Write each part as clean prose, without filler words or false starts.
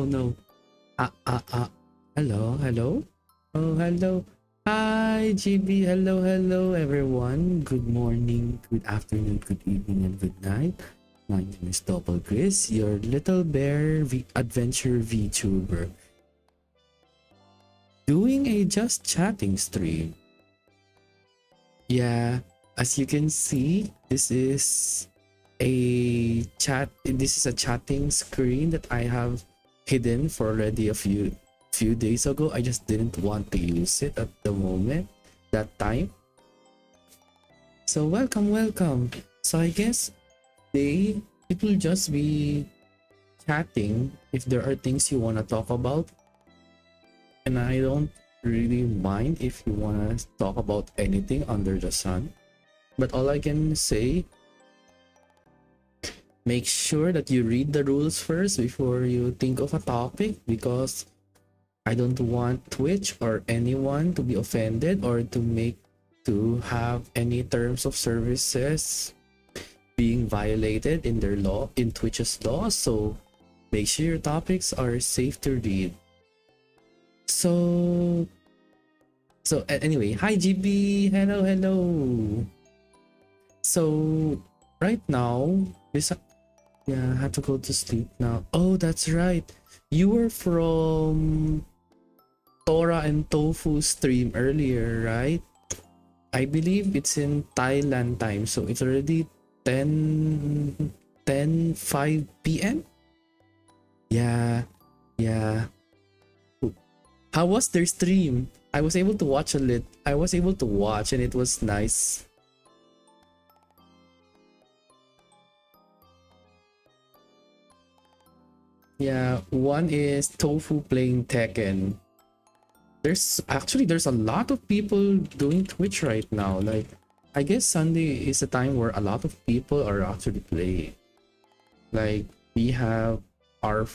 no. Hello, hello. Oh, hello. Hi, GB. Hello, everyone. Good morning, good afternoon, good evening, and good night. My name is Double Chris, your little bear adventure VTuber, doing a just chatting stream. Yeah, as you can see, this is a chat. This is a chatting screen that I have hidden for already a few days ago. I just didn't want to use it at the moment, that time. So welcome. So I guess it will just be chatting if there are things you want to talk about, and I don't really mind if you want to talk about anything under the sun. But all I can say, make sure that you read the rules first before you think of a topic, because I don't want Twitch or anyone to be offended or to have any terms of services being violated in their law, in Twitch's law. So make sure your topics are safe to read. So anyway, hi GB, hello. So right now, yeah, I have to go to sleep now. Oh, that's right. You were from Tora and Tofu stream earlier, right? I believe it's in Thailand time, so it's already 5 p.m. Yeah. How was their stream? I was able to watch and it was nice. Yeah, one is Tofu playing Tekken. There's a lot of people doing Twitch right now. Like, I guess Sunday is a time where a lot of people are actually playing. Like, we have our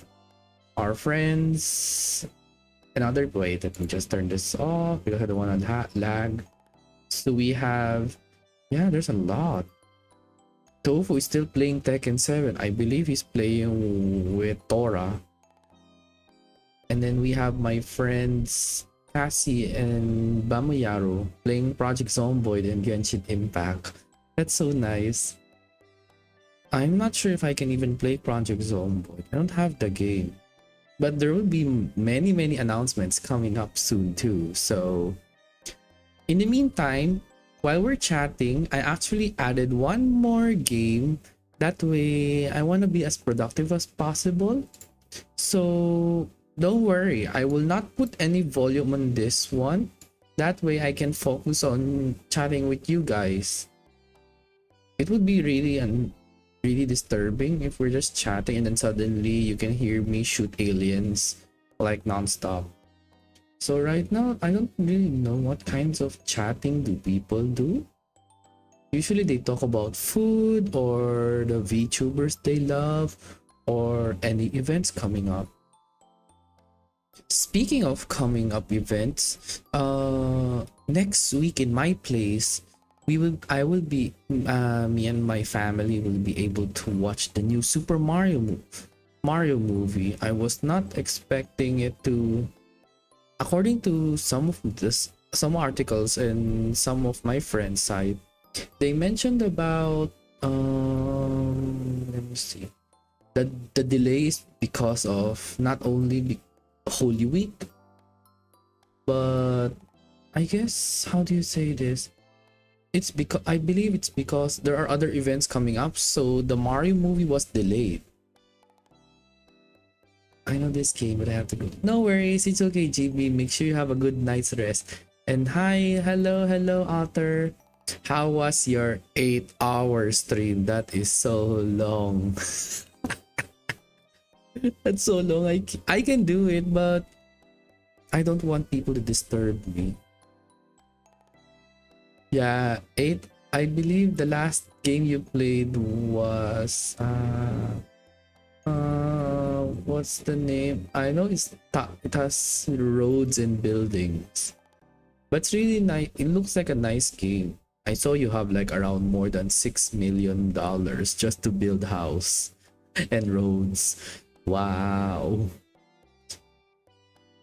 friends. Another wait, let me just turn this off because I don't want to lag. So we have, yeah, there's a lot. Tofu is still playing Tekken 7. I believe he's playing with Tora. And then we have my friends Cassie and Bamayaru playing Project Zomboid and Genshin Impact. That's so nice. I'm not sure if I can even play Project Zomboid. I don't have the game. But there will be many announcements coming up soon too. So in the meantime, while we're chatting, I actually added one more game. That way I want to be as productive as possible. So don't worry, I will not put any volume on this one. That way I can focus on chatting with you guys. It would be really disturbing if we're just chatting and then suddenly you can hear me shoot aliens like nonstop. So right now, I don't really know what kinds of chatting do people do. Usually they talk about food or the VTubers they love or any events coming up. Speaking of coming up events, next week in my place, me and my family will be able to watch the new Super Mario movie. I was not expecting it to, according to some articles and some of my friends' side, they mentioned about let me see, the delay is because of not only Holy Week, but I guess, how do you say this? It's because I believe it's because there are other events coming up, so the Mario movie was delayed. I know this game, but I have to go. No worries, it's okay, GB. Make sure you have a good night's rest. And hi, hello, Otter. How was your 8-hour stream? That is so long. That's so long. I can do it, but I don't want people to disturb me. Yeah, 8. I believe the last game you played was what's the name? I know it has roads and buildings, but it's really nice. It looks like a nice game. I saw you have like around more than $6 million just to build house and roads. Wow.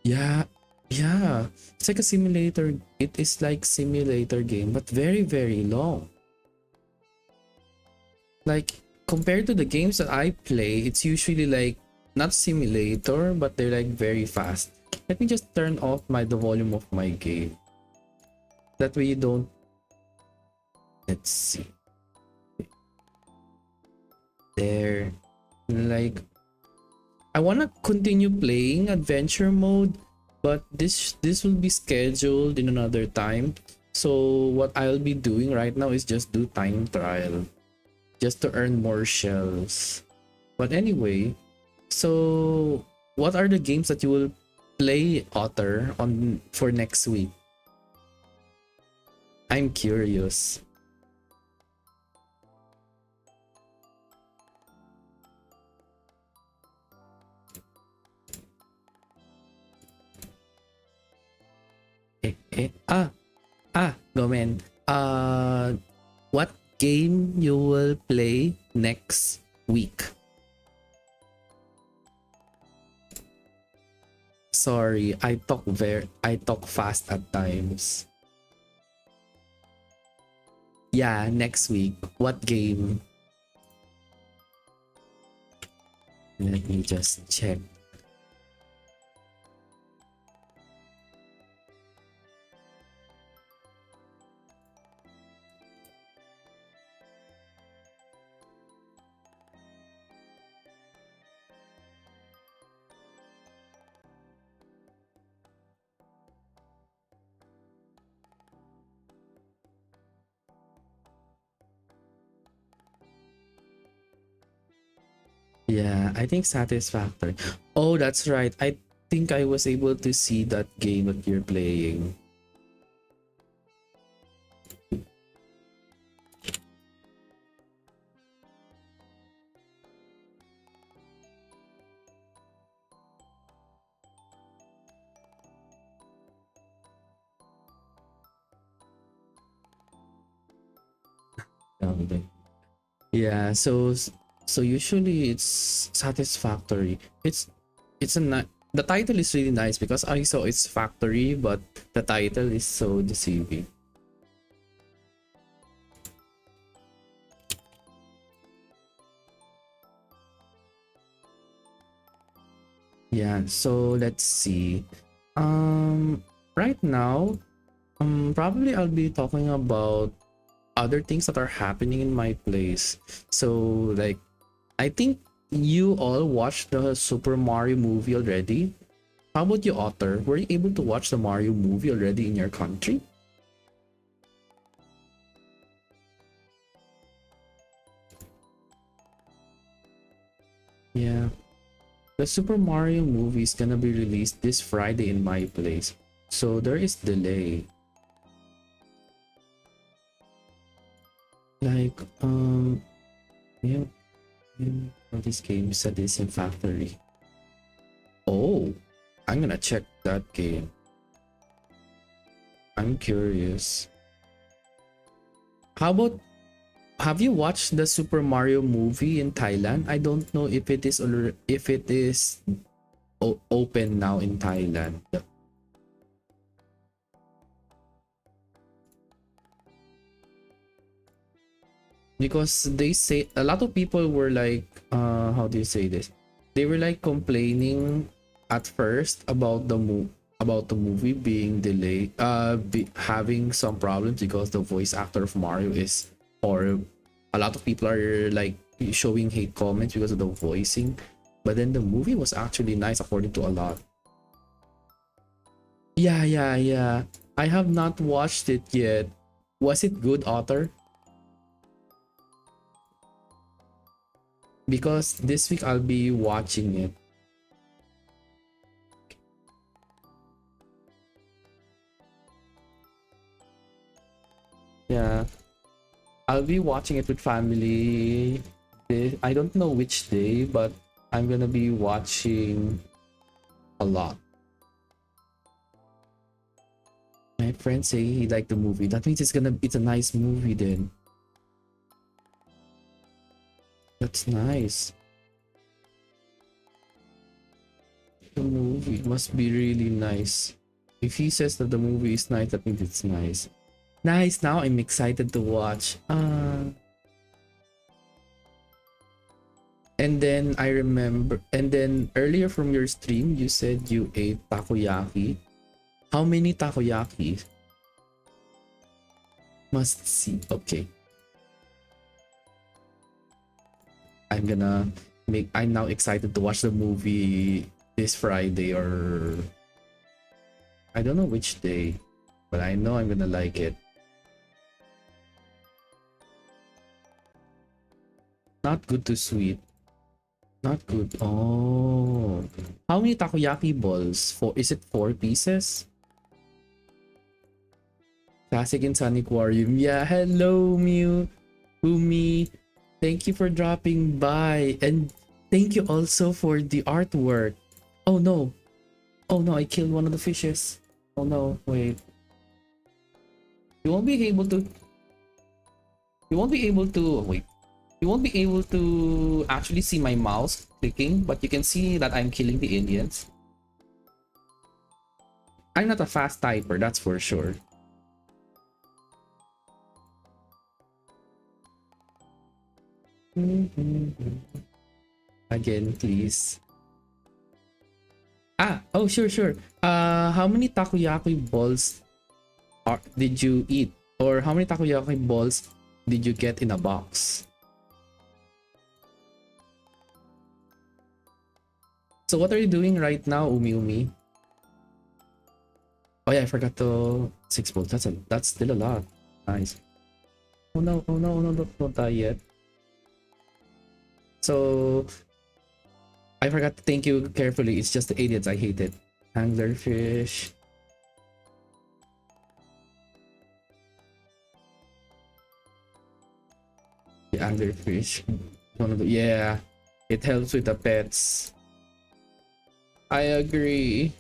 Yeah, yeah. It's like a simulator. It is like simulator game, but very, very long. Like compared to the games that I play, it's usually like not simulator, but they're like very fast. Let me just turn off the volume of my game. That way you don't. Let's see. There. Like I wanna continue playing adventure mode, but this will be scheduled in another time. So what I'll be doing right now is just do time trial, just to earn more shells. But anyway, so what are the games that you will play, Otter, on for next week? I'm curious. Gomen. What game you will play next week? Sorry, I talk fast at times. Yeah, next week. What game? Let me just check. Yeah, I think Satisfactory. Oh, that's right. I think I was able to see that game that you're playing. Okay. Yeah, so usually it's Satisfactory. It's a the title is really nice because I saw it's factory, but the title is so deceiving. Yeah, so let's see. Right now, probably I'll be talking about other things that are happening in my place. So like I think you all watched the Super Mario movie already. How about you, Otter? Were you able to watch the Mario movie already in your country? Yeah. The Super Mario movie is gonna be released this Friday in my place. So there is delay. Like yeah, all these games that is in factory. Oh, I'm gonna check that game. I'm curious. How about have you watched the Super Mario movie in Thailand? I don't know if it is if it is open now in Thailand. Because they say a lot of people were like how do you say this, they were like complaining at first about about the movie being delayed, having some problems because the voice actor of Mario is, or a lot of people are like showing hate comments because of the voicing, but then the movie was actually nice according to a lot. Yeah, I have not watched it yet. Was it good, Author? Because this week I'll be watching it. Yeah, I'll be watching it with family. I don't know which day, but I'm gonna be watching a lot. My friends say he liked the movie. That means it's a nice movie then. That's nice. The movie must be really nice. If he says that the movie is nice, that means it's nice. Nice. Now I'm excited to watch. And then I remember, and then earlier from your stream, you said you ate takoyaki. How many takoyaki? Must see. Okay. I'm now excited to watch the movie this Friday, or I don't know which day, but I know I'm gonna like it. Not good to sweet. Not good. Oh. How many takoyaki balls? Is it 4 pieces? Classic and Sonic Aquarium. Yeah, hello Mew. Umi. Thank you for dropping by. And thank you also for the artwork. Oh no. Oh no, I killed one of the fishes. Oh no, wait. You won't be able to... You won't be able to... Wait. You won't be able to actually see my mouse clicking, but you can see that I'm killing the aliens. I'm not a fast typer, that's for sure. Again, please. Oh, sure. How many takoyaki balls did you eat? Or how many takoyaki balls did you get in a box? So what are you doing right now, Umi? Oh yeah, I forgot to 6 balls. That's still a lot. Nice. Oh no, don't die yet. So I forgot to thank you carefully. It's just the idiots I hated. Anglerfish. The anglerfish. Yeah, it helps with the pets. I agree.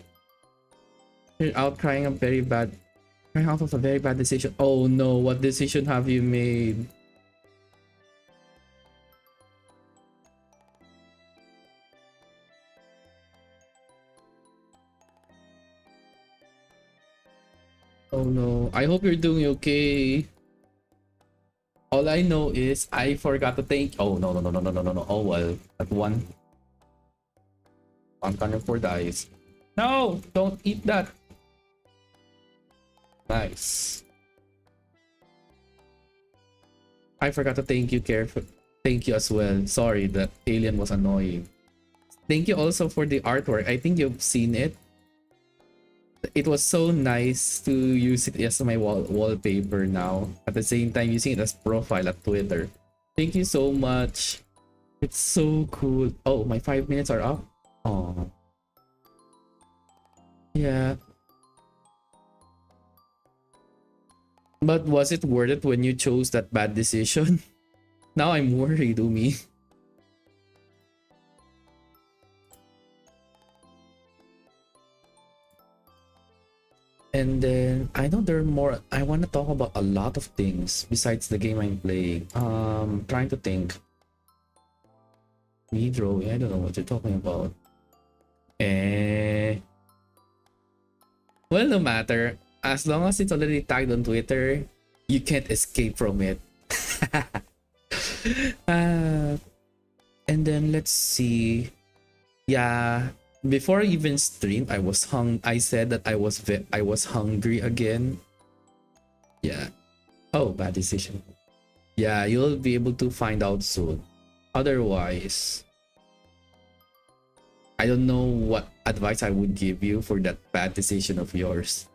You're out crying out of a very bad decision. Oh no, what decision have you made? Oh no, I hope you're doing okay. All I know is I forgot to thank... Oh no. Oh well, that one. 104 dies. No, don't eat that. Nice. I forgot to thank you Thank you as well. Sorry, the alien was annoying. Thank you also for the artwork. I think you've seen it. It was so nice to use it as my wallpaper now. At the same time, using it as profile at Twitter. Thank you so much. It's so cool. Oh, my 5 minutes are up. Oh. Yeah. But was it worth it when you chose that bad decision? Now I'm worried, Umi. And then I know there are more. I want to talk about a lot of things besides the game I'm playing. Trying to think. Me drawing. I don't know what you're talking about. Well, no matter. As long as it's already tagged on Twitter, you can't escape from it. And then let's see. Yeah, before I even streamed, I said that I was hungry again. Yeah. Oh, bad decision. Yeah, you'll be able to find out soon. Otherwise, I don't know what advice I would give you for that bad decision of yours.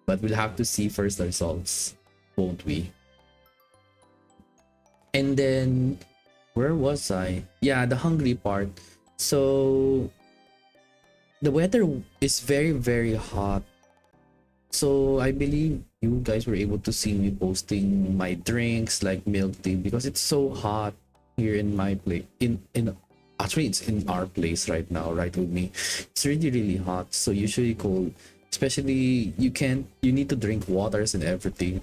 But we'll have to see first the results, won't we? And then, where was I? Yeah, the hungry part. So, the weather is very, very hot. So, I believe you guys were able to see me posting my drinks like milk tea because it's so hot here in my place. Actually, it's in our place right now, right with me. It's really, really hot. So, usually cold. Especially, you need to drink waters and everything.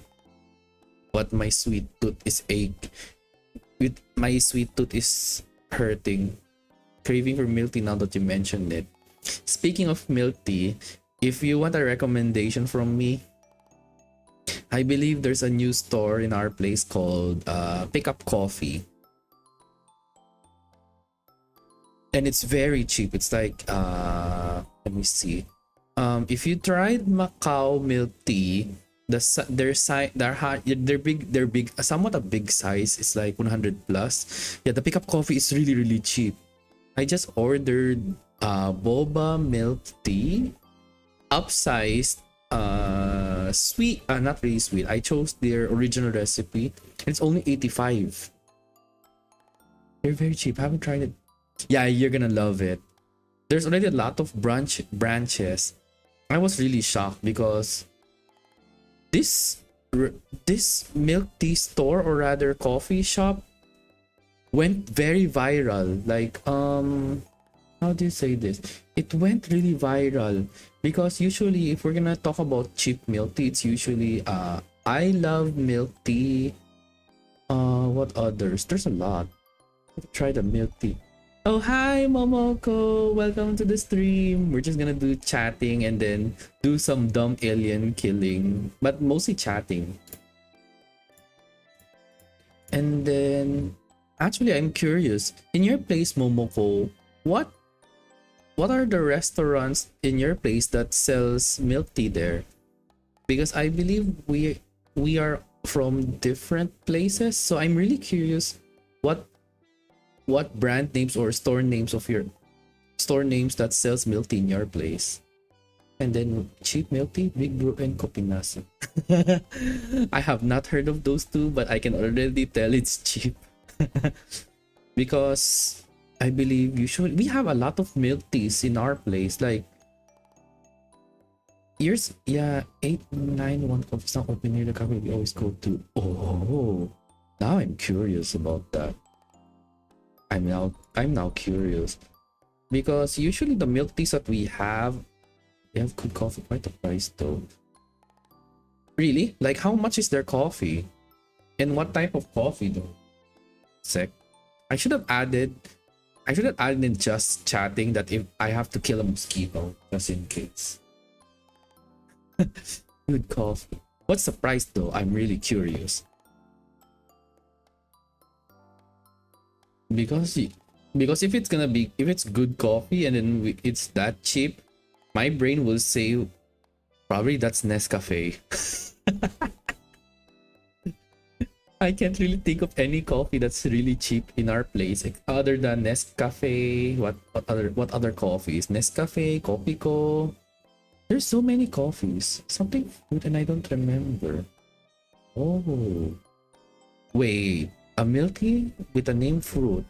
But my sweet tooth is my sweet tooth is hurting. Craving for milk tea now that you mentioned it. Speaking of milk tea, if you want a recommendation from me, I believe there's a new store in our place called Pickup Coffee. And it's very cheap. It's like let me see. If you tried Macau milk tea, their size, their big, somewhat a big size. It's like 100 plus. Yeah, the Pickup Coffee is really really cheap. I just ordered boba milk tea, upsized, sweet, not really sweet. I chose their original recipe. It's only 85. They're very cheap. I haven't tried it. Yeah, you're gonna love it. There's already a lot of branches. I was really shocked because this this milk tea store, or rather coffee shop, went very viral. Like how do you say this? It went really viral because usually if we're gonna talk about cheap milk tea, it's usually I love milk tea. What others? There's a lot. Let's try the milk tea. Oh, hi, Momoko. Welcome to the stream. We're just gonna do chatting and then do some dumb alien killing, but mostly chatting. And then, actually, I'm curious. In your place, Momoko, what are the restaurants in your place that sells milk tea there? Because I believe we are from different places, so I'm really curious what brand names or store names of your store names that sells milk tea in your place. And then cheap milk tea, Big Brew and Kopinasa. I have not heard of those two, but I can already tell it's cheap. Because I believe usually we have a lot of milk teas in our place. Like years, yeah, 891 coffees not open near the cafe we always go to. Oh, now I'm curious about that. I'm now curious because usually the milk teas that we have, they have good coffee, quite a price though. Really? Like how much is their coffee? And what type of coffee though? Sec. I should have added in just chatting that if I have to kill a mosquito just in case. Good coffee. What's the price though? I'm really curious. Because if it's good coffee and then it's that cheap, my brain will say probably that's Nescafe. I can't really think of any coffee that's really cheap in our place other than Nescafe. What other coffees? Nescafe, Copico. There's so many coffees. Something fruit and I don't remember. Oh, wait. A milk tea with a name fruit.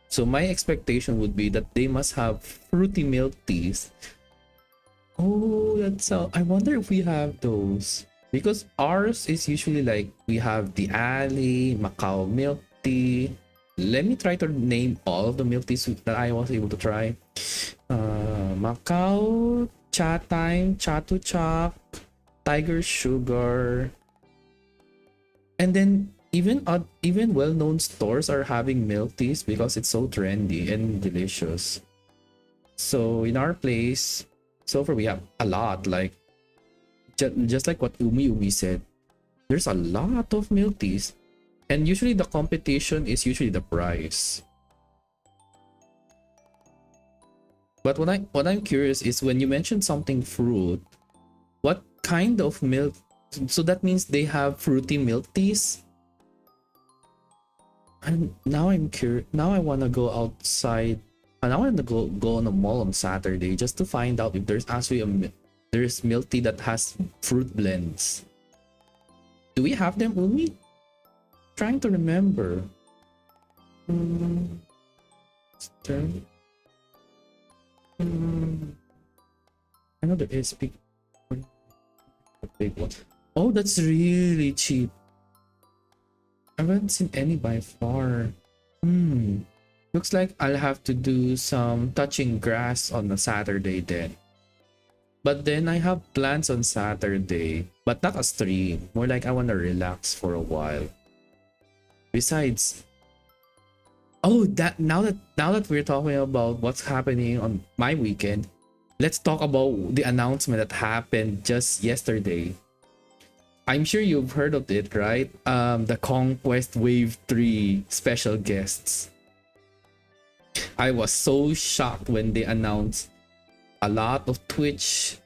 So my expectation would be that they must have fruity milk teas. Oh, that's how. I wonder if we have those. Because ours is usually like we have the Alley, Macau milk tea. Let me try to name all of the milk teas that I was able to try. Macau, Cha Time, Chatu Chak, Tiger Sugar. And then even well-known stores are having milk teas because it's so trendy and delicious. So in our place, so far we have a lot. Like just like what Umi said, there's a lot of milk teas, and usually the competition is usually the price. But what I'm curious is when you mentioned something fruit, what kind of milk? So that means they have fruity milk teas. And now I'm curious. Now I want to go outside. And I want to go on a mall on Saturday just to find out if there's actually there's milk tea that has fruit blends. Do we have them, Umi? Trying to remember. I know there is big one. Oh, that's really cheap. I haven't seen any by far. Looks like I'll have to do some touching grass on a Saturday then. But then I have plans on Saturday, but not a stream. More like I want to relax for a while. Besides, oh, that now that we're talking about what's happening on my weekend, let's talk about the announcement that happened just yesterday. I'm sure you've heard of it, right? The Conquest Wave 3 special guests. I was so shocked when they announced a lot of Twitch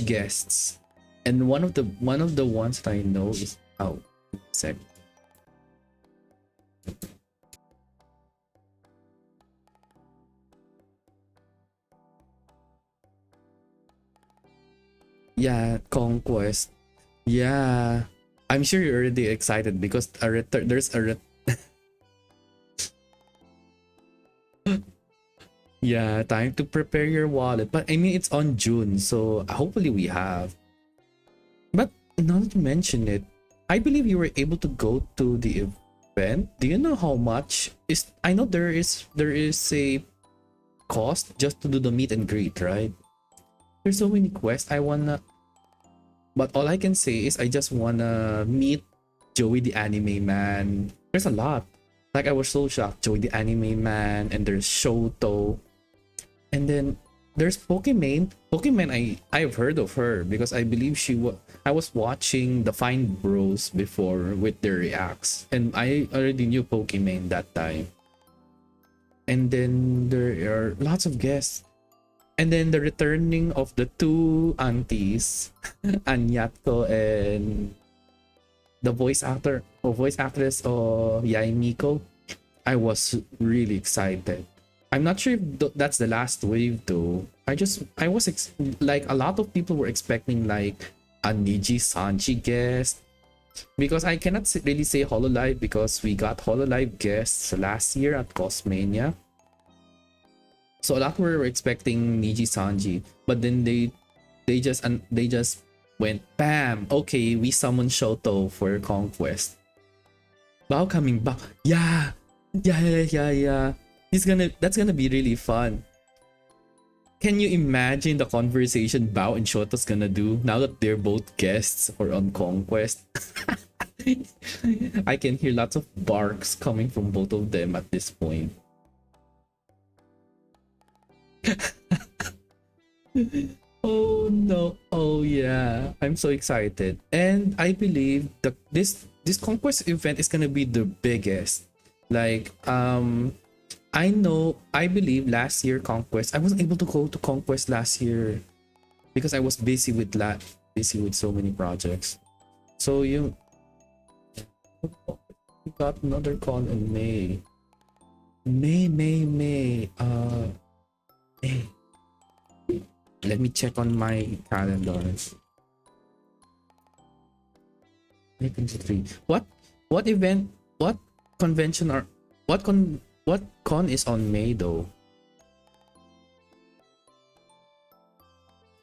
guests. And one of the ones that I know is, oh, sec. Yeah, Conquest. Yeah. I'm sure you're already excited because there's a yeah, time to prepare your wallet. But I mean, it's on June, so hopefully we have. But now that you mention it, I believe you were able to go to the event. Do you know how much is? I know there is a cost just to do the meet and greet, right? There's so many quests I wanna, but all I can say is I just wanna meet Joey the Anime Man. There's a lot. Like I was so shocked. Joey the Anime Man, and there's Shoto, and then there's Pokimane. Pokimane, I've heard of her because I believe I was watching the Fine Bros before with their reacts, and I already knew Pokimane that time. And then there are lots of guests. And then the returning of the two aunties, Anyatko and the voice actress of Yai Miko. I was really excited. I'm not sure if that's the last wave though. I was like a lot of people were expecting like a Niji Sanji guest because I cannot really say Hololive because we got Hololive guests last year at Cosmania. So a lot were expecting Niji Sanji, but then they just went bam. Okay, we summoned Shoto for Conquest. Bao coming back. Yeah. That's gonna be really fun. Can you imagine the conversation Bao and Shoto's gonna do now that they're both guests or on Conquest? I can hear lots of barks coming from both of them at this point. Oh no. Oh yeah. I'm so excited. And I believe that this Conquest event is gonna be the biggest. Like I believe last year Conquest, I wasn't able to go to Conquest last year because I was busy with so many projects. So you got another call in May. May. May. Let me check on my calendar. May 23. What event? What convention are? What con is on May though?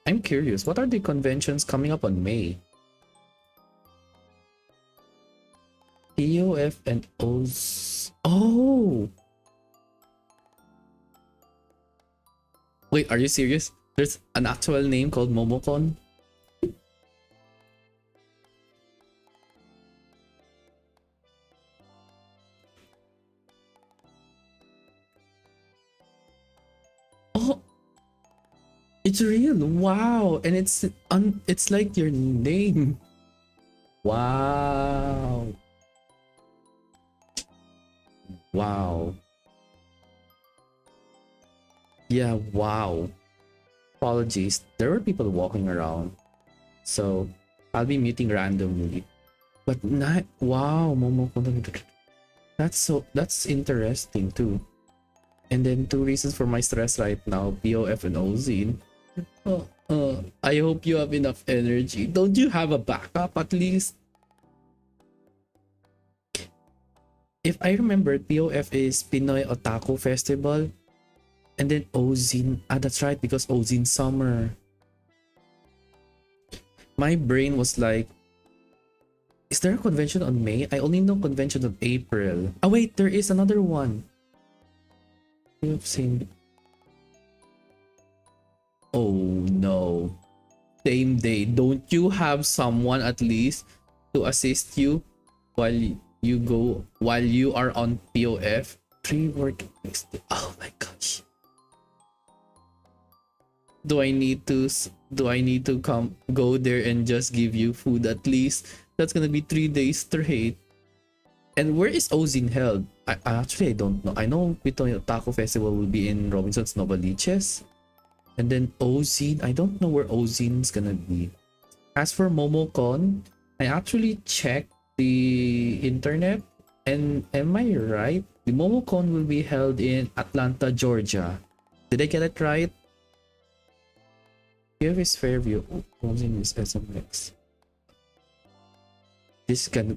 I'm curious. What are the conventions coming up on May? POF and O's. Oh. Wait, are you serious? There's an actual name called Momocon? Oh, it's real. Wow. And it's like your name. Wow. Wow. Yeah, wow. Apologies. There were people walking around. So I'll be muting randomly. But not wow, that's interesting too. And then two reasons for my stress right now, POF and Ozine. I hope you have enough energy. Don't you have a backup at least? If I remember, POF is Pinoy Otaku Festival. And then Ozine. Ah, that's right, because Ozine Summer. My brain was like, is there a convention on May? I only know convention on April. Oh wait, there is another one. You've seen. Oh no. Same day. Don't you have someone at least to assist you while you are on POF? 3 working weeks. Oh my gosh. Do I need to come go there and just give you food at least? That's gonna be 3 days straight. And where is Ozin held? I don't know. I know Pitoy Taco Festival will be in Robinson's Novaliches. And then Ozin, I don't know where Ozin's gonna be. As for MomoCon, I actually checked the internet, and am I right? The MomoCon will be held in Atlanta, Georgia. Did I get it right? Here is Fairview. Ozin is SMX.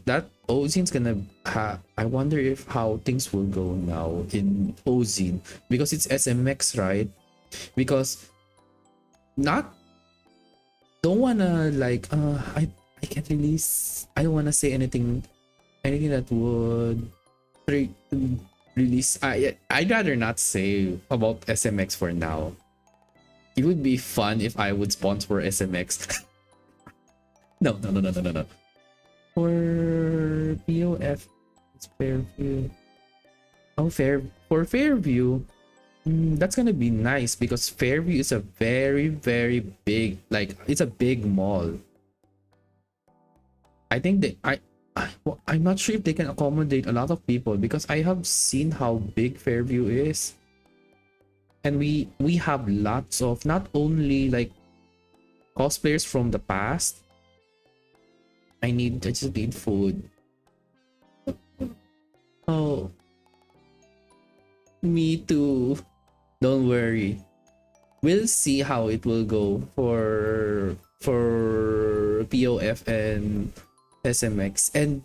That Ozin's gonna I wonder if how things will go now in Ozin because it's SMX, right? Because not don't wanna like I can't release. I don't wanna say anything that would release. I'd rather not say about SMX for now. It would be fun if I would sponsor SMX. No. For POF, it's Fairview. Oh, for Fairview, that's gonna be nice because Fairview is a very, very big, like it's a big mall. I think well, I'm not sure if they can accommodate a lot of people because I have seen how big Fairview is, and we have lots of not only like cosplayers from the past. I just need food. Oh, me too. Don't worry. We'll see how it will go for POF and SMX. And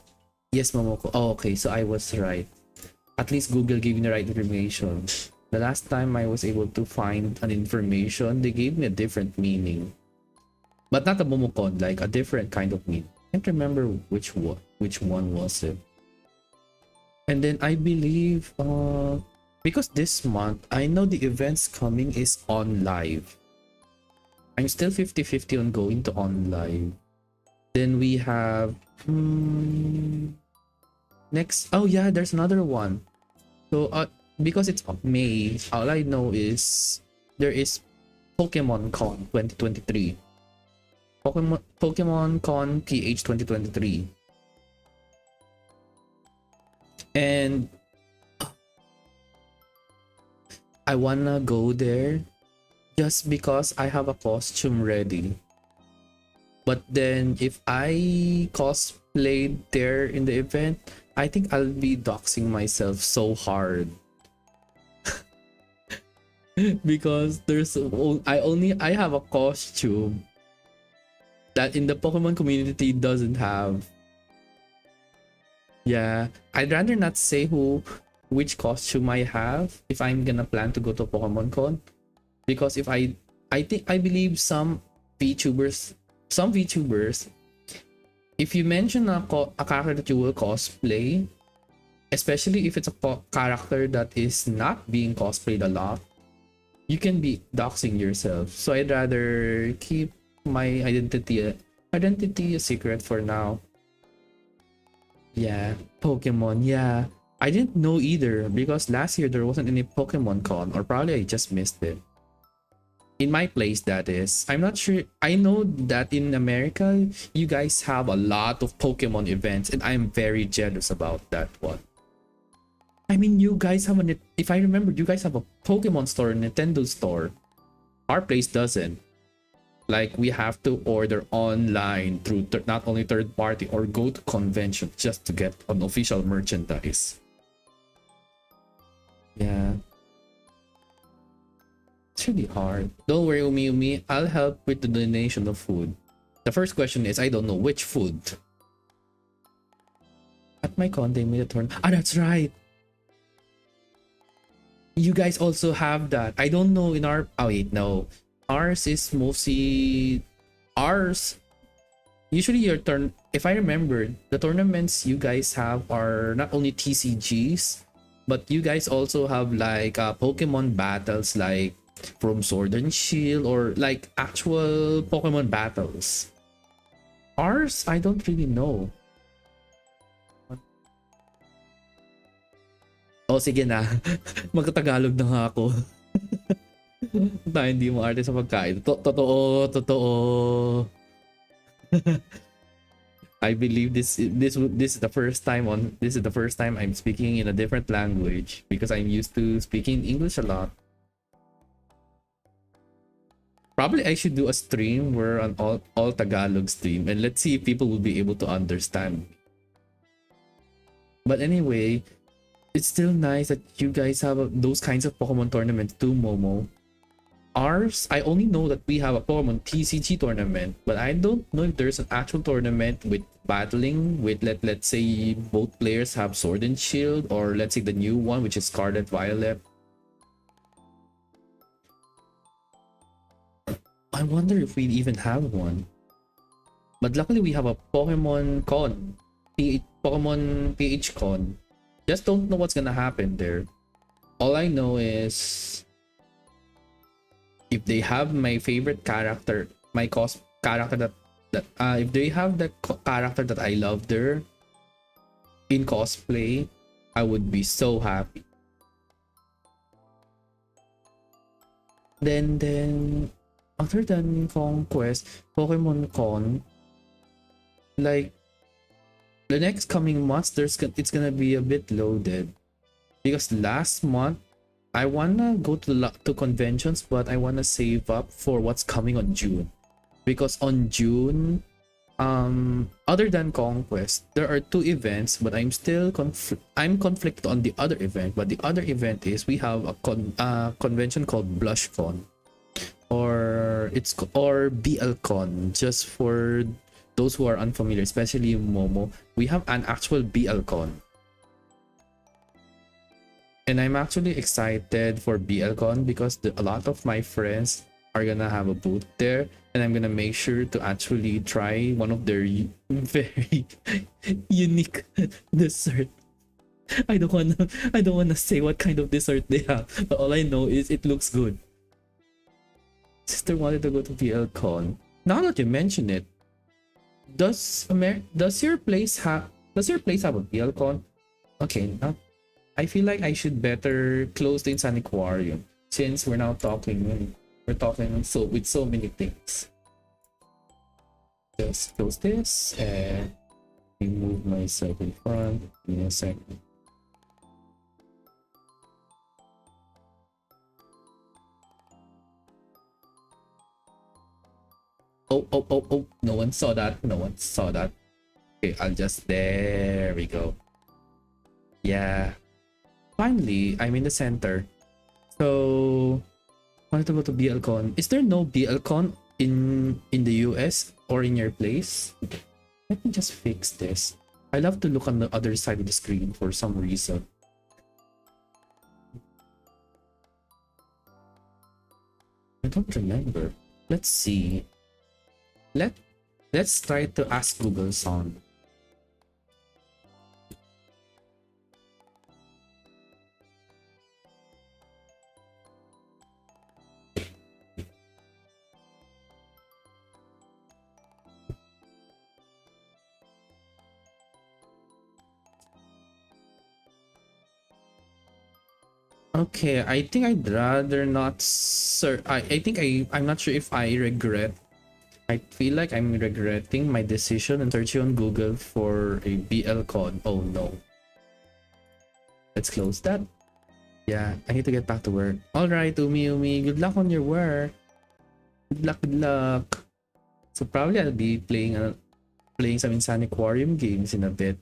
yes, Momoko. Oh, okay, so I was right. At least Google gave me the right information. The last time I was able to find an information, they gave me a different meaning. But not a Momocon, like a different kind of meaning. I can't remember which one was it. And then I believe because this month I know the events coming is on live. I'm still 50-50 on going to on live. Then we have next. Oh yeah, there's another one. So because it's May, all I know is there is Pokemon Con 2023. Pokemon Con PH 2023. And I wanna go there just because I have a costume ready. But then if I cosplay there in the event, I think I'll be doxing myself so hard. Because I have a costume that in the Pokemon community doesn't have. Yeah, I'd rather not say which costume I have if I'm gonna plan to go to Pokemon Con, because if I believe some VTubers, if you mention a character that you will cosplay, especially if it's a character that is not being cosplayed a lot, you can be doxing yourself. So I'd rather keep my identity a secret for now. Yeah, Pokemon. Yeah, I didn't know either because last year there wasn't any Pokemon Con, or probably I just missed it. In my place, that is. I'm not sure. I know that in America, you guys have a lot of Pokemon events, and I'm very jealous about that one. I mean, you guys have if I remember, you guys have a Pokemon store, a Nintendo store. Our place doesn't. Like, we have to order online through not only third party or go to convention just to get an official merchandise. Yeah. It's really hard. Don't worry, Umi. I'll help with the donation of food. The first question is, I don't know which food. At my con, they made a turn. Ah, that's right. You guys also have that. I don't know in our... Oh, wait, no. Ours is mostly... Ours... Usually your turn... If I remember, the tournaments you guys have are not only TCGs, but you guys also have like Pokemon battles like from Sword and Shield, or like actual Pokemon battles. Ours, I don't really know. Oh, sige na. Magta-Tagalog na nga ako. Na hindi mo arte sa pagkain. Totoo, totoo. I believe this is the first time I'm speaking in a different language because I'm used to speaking English a lot. Probably I should do a stream where an all Tagalog stream and let's see if people will be able to understand. But anyway, it's still nice that you guys have those kinds of Pokemon tournaments too, Momo. Ours, I only know that we have a Pokemon TCG tournament, but I don't know if there's an actual tournament with battling with let's say both players have Sword and Shield, or let's say the new one which is Scarlet Violet. I wonder if we even have one. But luckily we have a Pokemon Con. Pokemon PH Con. Just don't know what's gonna happen there. All I know is if they have my favorite character, my character that if they have the character that I love there in cosplay, I would be so happy. Then other than Conquest, Pokemon Con, like the next coming months, it's gonna be a bit loaded because last month I wanna go to conventions, but I wanna save up for what's coming on June, because on June, other than Conquest, there are two events, but I'm still I'm conflicted on the other event. But the other event is we have a convention called BlushCon, or BLCon, just for those who are unfamiliar, especially Momo. We have an actual BLCon. And I'm actually excited for BLCon because a lot of my friends are gonna have a booth there, and I'm gonna make sure to actually try one of their very unique dessert. I don't wanna say what kind of dessert they have, but all I know is it looks good. Sister wanted to go to BLCon. Now that you mention it, does your place have a BLCon? Okay, now I feel like I should better close the Insane Aquarium, since we're now talking with so many things. Just close this and remove myself in front. Give me a second. Oh, no one saw that. Okay, there we go. Yeah, finally I'm in the center. So I wanted to go to BLCon. Is there no BLCon in the US or in your place? Let me just fix this. I love to look on the other side of the screen for some reason. I don't remember. Let's see. Let's try to ask Google Sound. Okay, I think I'd rather not, sir. I think I'm not sure if I regret. I feel like I'm regretting my decision and searching on Google for a BLCon. Oh no. Let's close that. Yeah, I need to get back to work. Alright, Umi, good luck on your work. Good luck. So probably I'll be playing some Insane Aquarium games in a bit.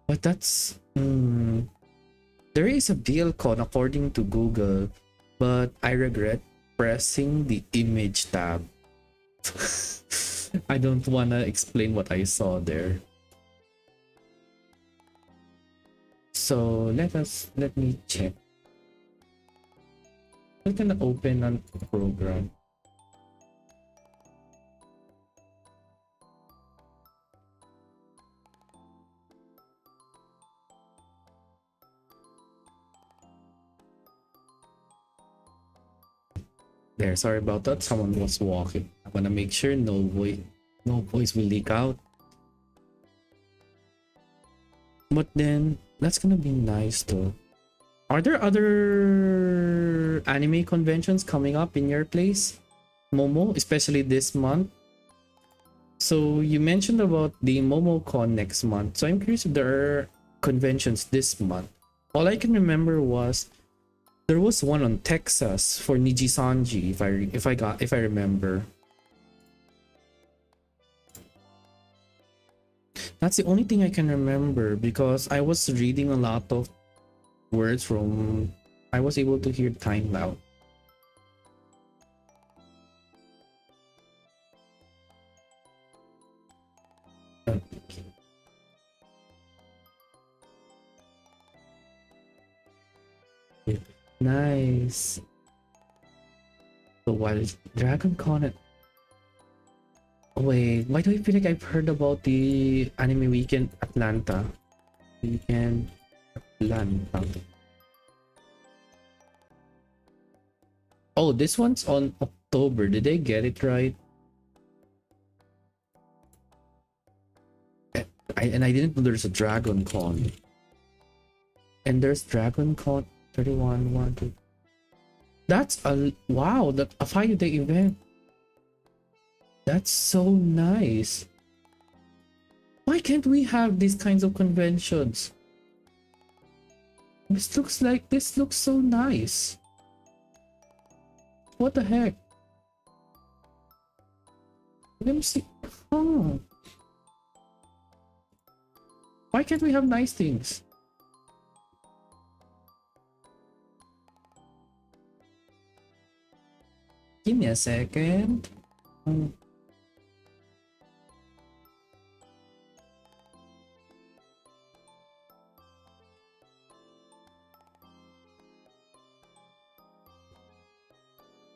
But that's there is a BLCon according to Google, but I regret pressing the image tab. I don't wanna explain what I saw there. So let me check. I'm gonna open a program. There, sorry about that. Someone was walking. I wanna make sure no voice will leak out. But then that's gonna be nice though. Are there other anime conventions coming up in your place, Momo, especially this month? So you mentioned about the MomoCon next month. So I'm curious if there are conventions this month. All I can remember was there was one on Texas for Niji Sanji, if I remember. That's the only thing I can remember because I was reading a lot of words from. I was able to hear time loud. Nice. So while Dragon Con. Wait, why do I feel like I've heard about the Anime Weekend Atlanta? Weekend Atlanta. Oh, this one's on October. Did I get it right? And I didn't know there's a Dragon Con. And there's Dragon Con 31, 1, 2. That's a wow, that a 5-day event. That's so nice. Why can't we have these kinds of conventions? This looks so nice. What the heck? Let me see. Oh. Why can't we have nice things? Give me a second.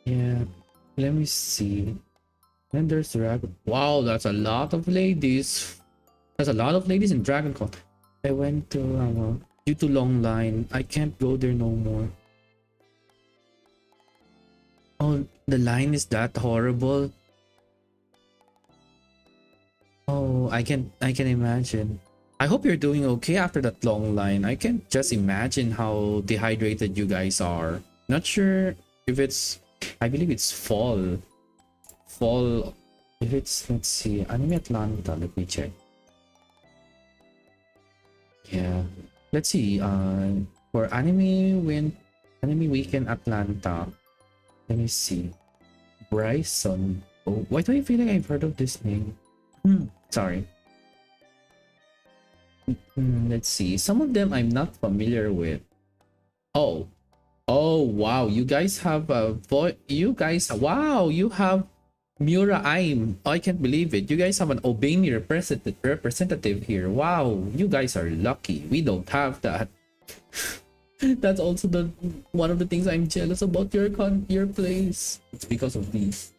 Yeah, let me see. And there's Dragon. Wow, that's a lot of ladies. There's a lot of ladies in Dragon Con. I went to due to long line. I can't go there no more. Oh, the line is that horrible. Oh, I can imagine. I hope you're doing okay after that long line. I can just imagine how dehydrated you guys are. Not sure if it's I believe it's fall. Fall if it's let's see, Anime Atlanta, let me check. Yeah. Let's see. For Anime Weekend Atlanta. Let me see. Bryson. Oh, why do I feel like I've heard of this name? Sorry. Let's see. Some of them I'm not familiar with. Oh. Oh, wow. You guys have a wow, you have Mura Aim. I can't believe it. You guys have an Obani representative here. Wow, you guys are lucky. We don't have that. That's also the one of the things I'm jealous about your place. It's because of these.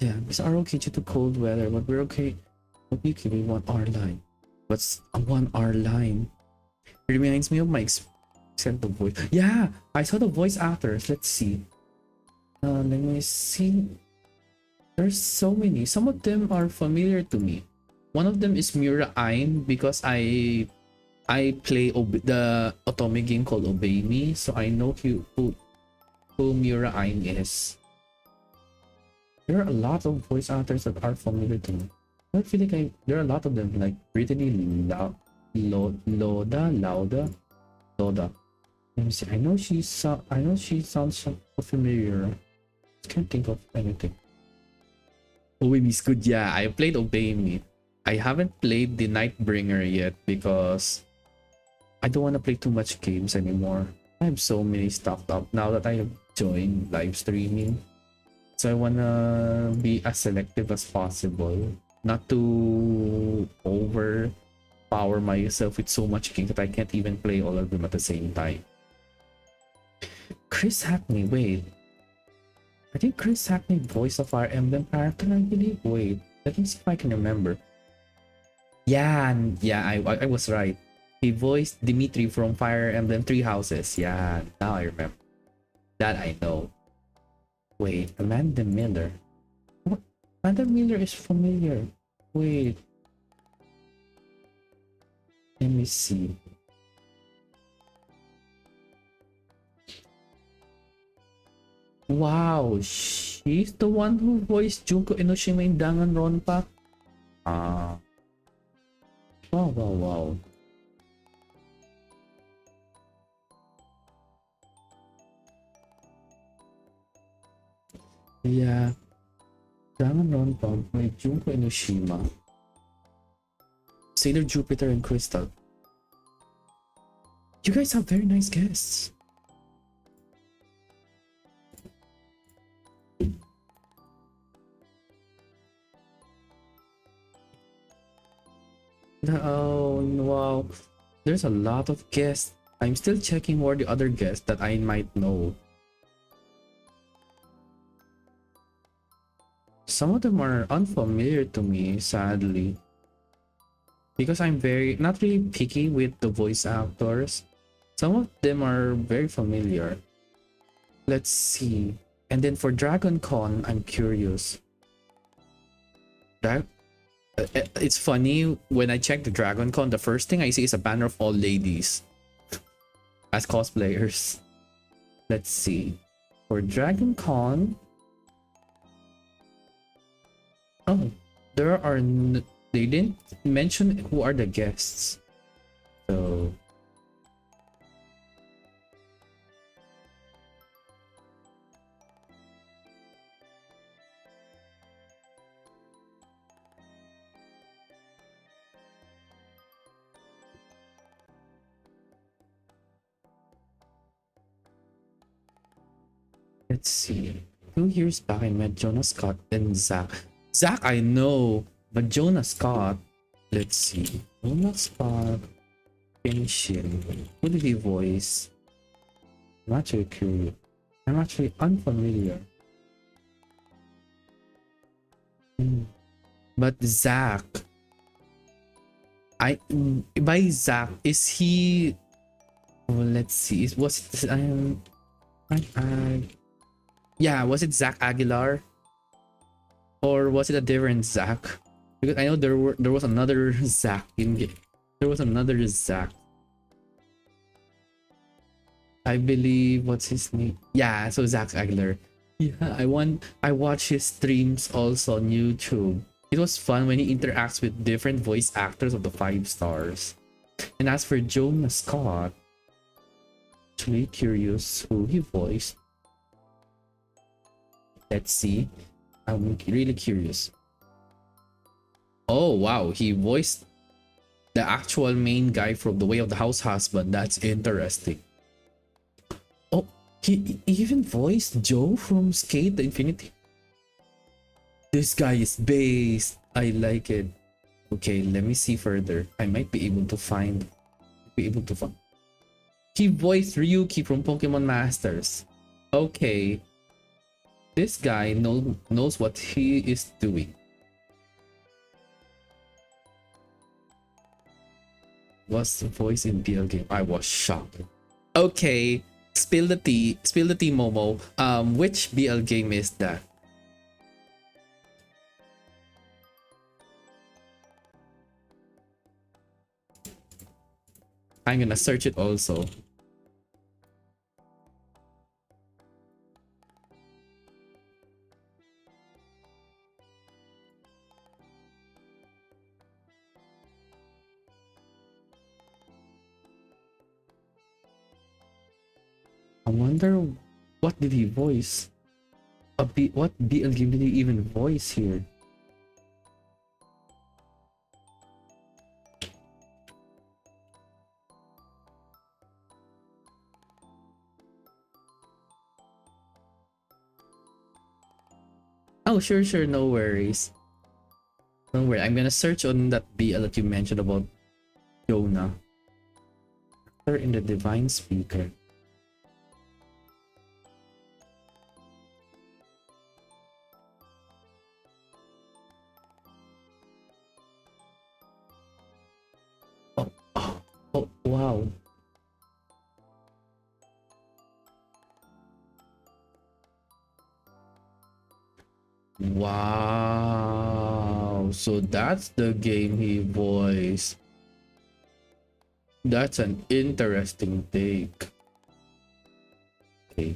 Yeah, we are okay due to cold weather, but we're okay. Okay, we want our line. What's a 1 hour line? It reminds me of my accent of voice. Yeah, I saw the voice actors. Let's see. Let me see. There's so many. Some of them are familiar to me. One of them is Mura Aim because I play the otome game called Obey Me, so I know who Mura Aim is. There are a lot of voice actors that are familiar to me. I feel like there are a lot of them, like Brittany Loda. Let me see. I know she sounds so familiar. I can't think of anything. Obey Me is good. Yeah, I played Obey Me. I haven't played the Nightbringer yet because I don't want to play too much games anymore. I have so many stocked up now that I have joined live streaming. So I wanna be as selective as possible, not to overpower myself with so much games that I can't even play all of them at the same time. Chris Hackney, wait. I think Chris Hackney voiced a Fire Emblem character, I believe. Wait, let me see if I can remember. Yeah, I was right. He voiced Dimitri from Fire Emblem Three Houses. Yeah, now I remember. That I know. Wait, Amanda Miller. Panda Miller is familiar. Wait, let me see. Wow, she's the one who voiced Junko Enoshima in Danganronpa? Ah. Wow, wow, wow. Yeah, Danganronpa by Junko Enoshima. Sailor Jupiter and Crystal. You guys have very nice guests. Oh, wow. There's a lot of guests. I'm still checking who are the other guests that I might know. Some of them are unfamiliar to me, sadly. Because I'm very, not really picky with the voice actors. Some of them are very familiar. Let's see. And then for Dragon Con, I'm curious. It's funny, when I check the Dragon Con, the first thing I see is a banner of all ladies as cosplayers. Let's see. For Dragon Con, oh, there are they didn't mention who are the guests. So let's see. 2 years back, I met Jonah Scott and Zach. Zach, I know, but Jonah Scott. Let's see. Jonah Scott, Kenshin. Who did he voice? I'm actually curious. I'm actually unfamiliar. But Zach, by Zach, is he? Well, let's see. Was it yeah, was it Zach Aguilar, or was it a different Zach? Because I know there was another Zach there was another Zach. I believe, what's his name? Yeah, so Zach Aguilar. Yeah, I watch his streams also on YouTube. It was fun when he interacts with different voice actors of the 5 stars. And as for Jonah Scott, actually curious who he voiced. Let's see. I'm really curious. Oh wow, he voiced the actual main guy from The Way of the House Husband. That's interesting. Oh, he even voiced Joe from Skate the Infinity. This guy is based. I like it. Okay, let me see further. I might be able to find. He voiced Ryuki from Pokemon Masters. Okay. This guy knows what he is doing. Was the voice in BL game? I was shocked. Okay, spill the tea, Momo. Which BL game is that? I'm gonna search it also. I wonder, what did he voice? What BL game did he even voice here? Oh, sure, no worries. Don't worry, I'm gonna search on that BL that you mentioned about Jonah. Actor in the Divine Speaker. Oh, wow. Wow. that's the game he voiced. That's an interesting take. Okay.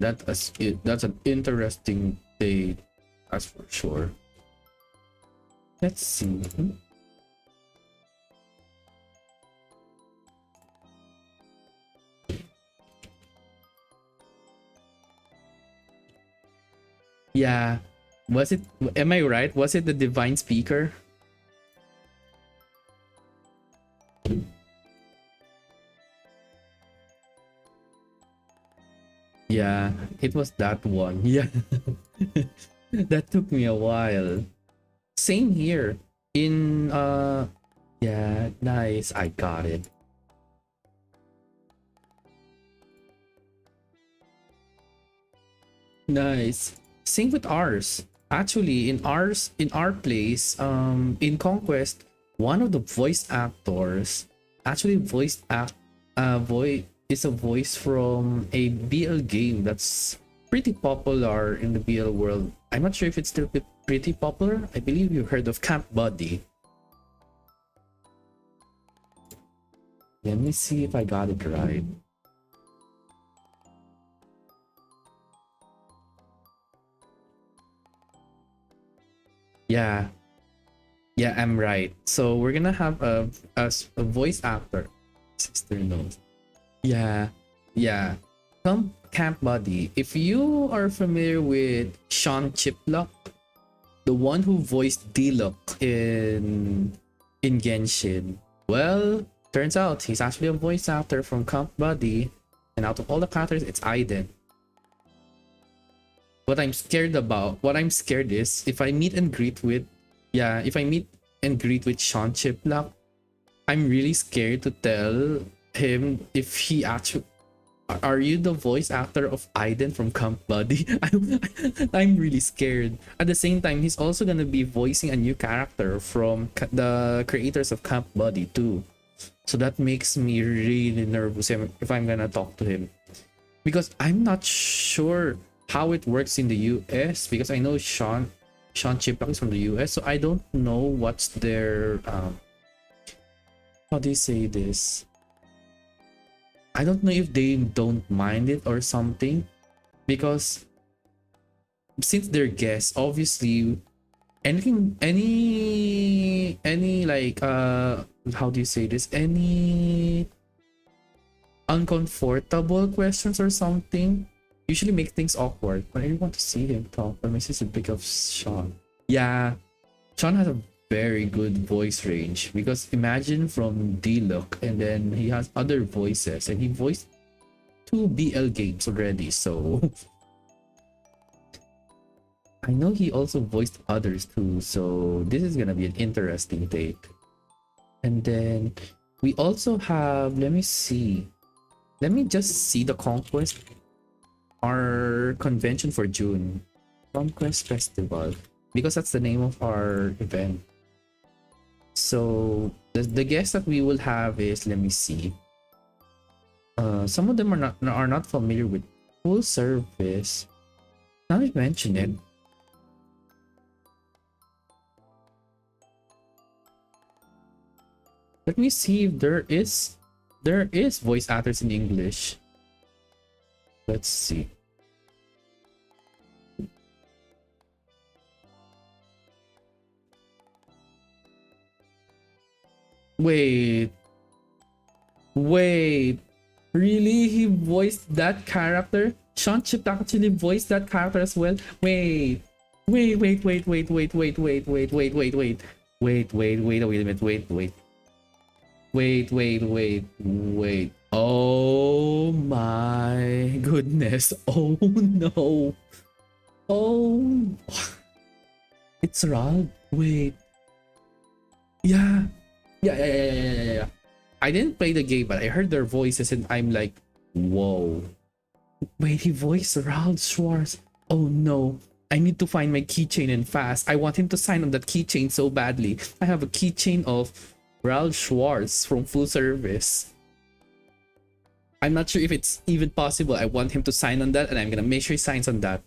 That's an interesting take, that's for sure. Let's see. Yeah. Was it, am I right? Was it the divine speaker? Yeah, it was that one. Yeah. That took me a while. Same here. In yeah, nice. I got it. Nice. Same with ours. Actually, in our place, in Conquest, one of the voice actors actually voice is a voice from a BL game that's pretty popular in the BL world. I'm not sure if it's still pretty popular. I believe you heard of Camp Buddy. Let me see if I got it right. Yeah, yeah, I'm right. So we're gonna have a voice actor. Sister knows. Yeah, yeah. Camp Buddy. If you are familiar with Sean Chiplock, the one who voiced Diluc in Genshin, well, turns out he's actually a voice actor from Camp Buddy, and out of all the characters, it's Aiden. What I'm scared is if I meet and greet with, yeah, if I meet and greet with Sean Chiplock, I'm really scared to tell him if he actually, are you the voice actor of Aiden from Camp Buddy? I'm really scared. At the same time, he's also gonna be voicing a new character from the creators of Camp Buddy too. So that makes me really nervous if I'm gonna talk to him, because I'm not sure how it works in the US, because I know Sean Chiplock is from the US, so I don't know what's their how do you say this? I don't know if they don't mind it or something, because since they're guests, obviously any like how do you say this? Any uncomfortable questions or something usually make things awkward. But I really want to see him talk. But my sister pick up Sean. Yeah, Sean has a very good voice range, because imagine from D-Look, and then he has other voices, and he voiced 2 BL games already, so I know he also voiced others too, so this is gonna be an interesting take. And then we also have, let me see, let me just see the Conquest, our convention for June, Conquest Festival, because that's the name of our event. So the guests that we will have is, let me see, some of them are not familiar with full service. Now that you mention it, let me see if there is voice actors in English. Let's see. Wait. Wait. Really? He voiced that character? Sean Chip actually voiced that character as well? Wait. Wait. Wait. Oh my goodness. Oh no. Oh. It's Ralph. Wait. Yeah. Yeah. I didn't play the game, but I heard their voices and I'm like, whoa. Wait, he voiced Ralph Schwartz. Oh no. I need to find my keychain and fast. I want him to sign on that keychain so badly. I have a keychain of Ralph Schwartz from Full Service. I'm not sure if it's even possible. I want him to sign on that, and I'm gonna make sure he signs on that.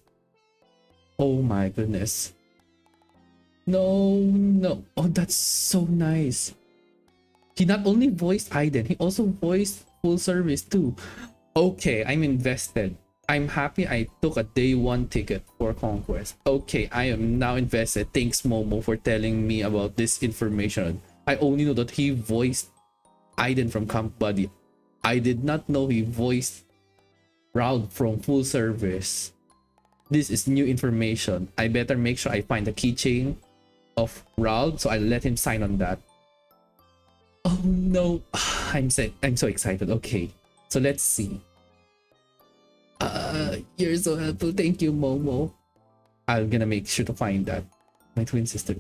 Oh my goodness. No, no. Oh, that's so nice. He not only voiced Aiden, he also voiced full service too. Okay, I'm invested. I'm happy I took a day one ticket for Conquest. Okay, I am now invested. Thanks, Momo, for telling me about this information. I only know that he voiced Aiden from Camp Buddy. I did not know he voiced Raul from Full Service. This is new information. I better make sure I find the keychain of Raul, so I let him sign on that. Oh no, I'm so excited. Okay, so let's see. You're so helpful. Thank you, Momo. I'm gonna make sure to find that. My twin sister.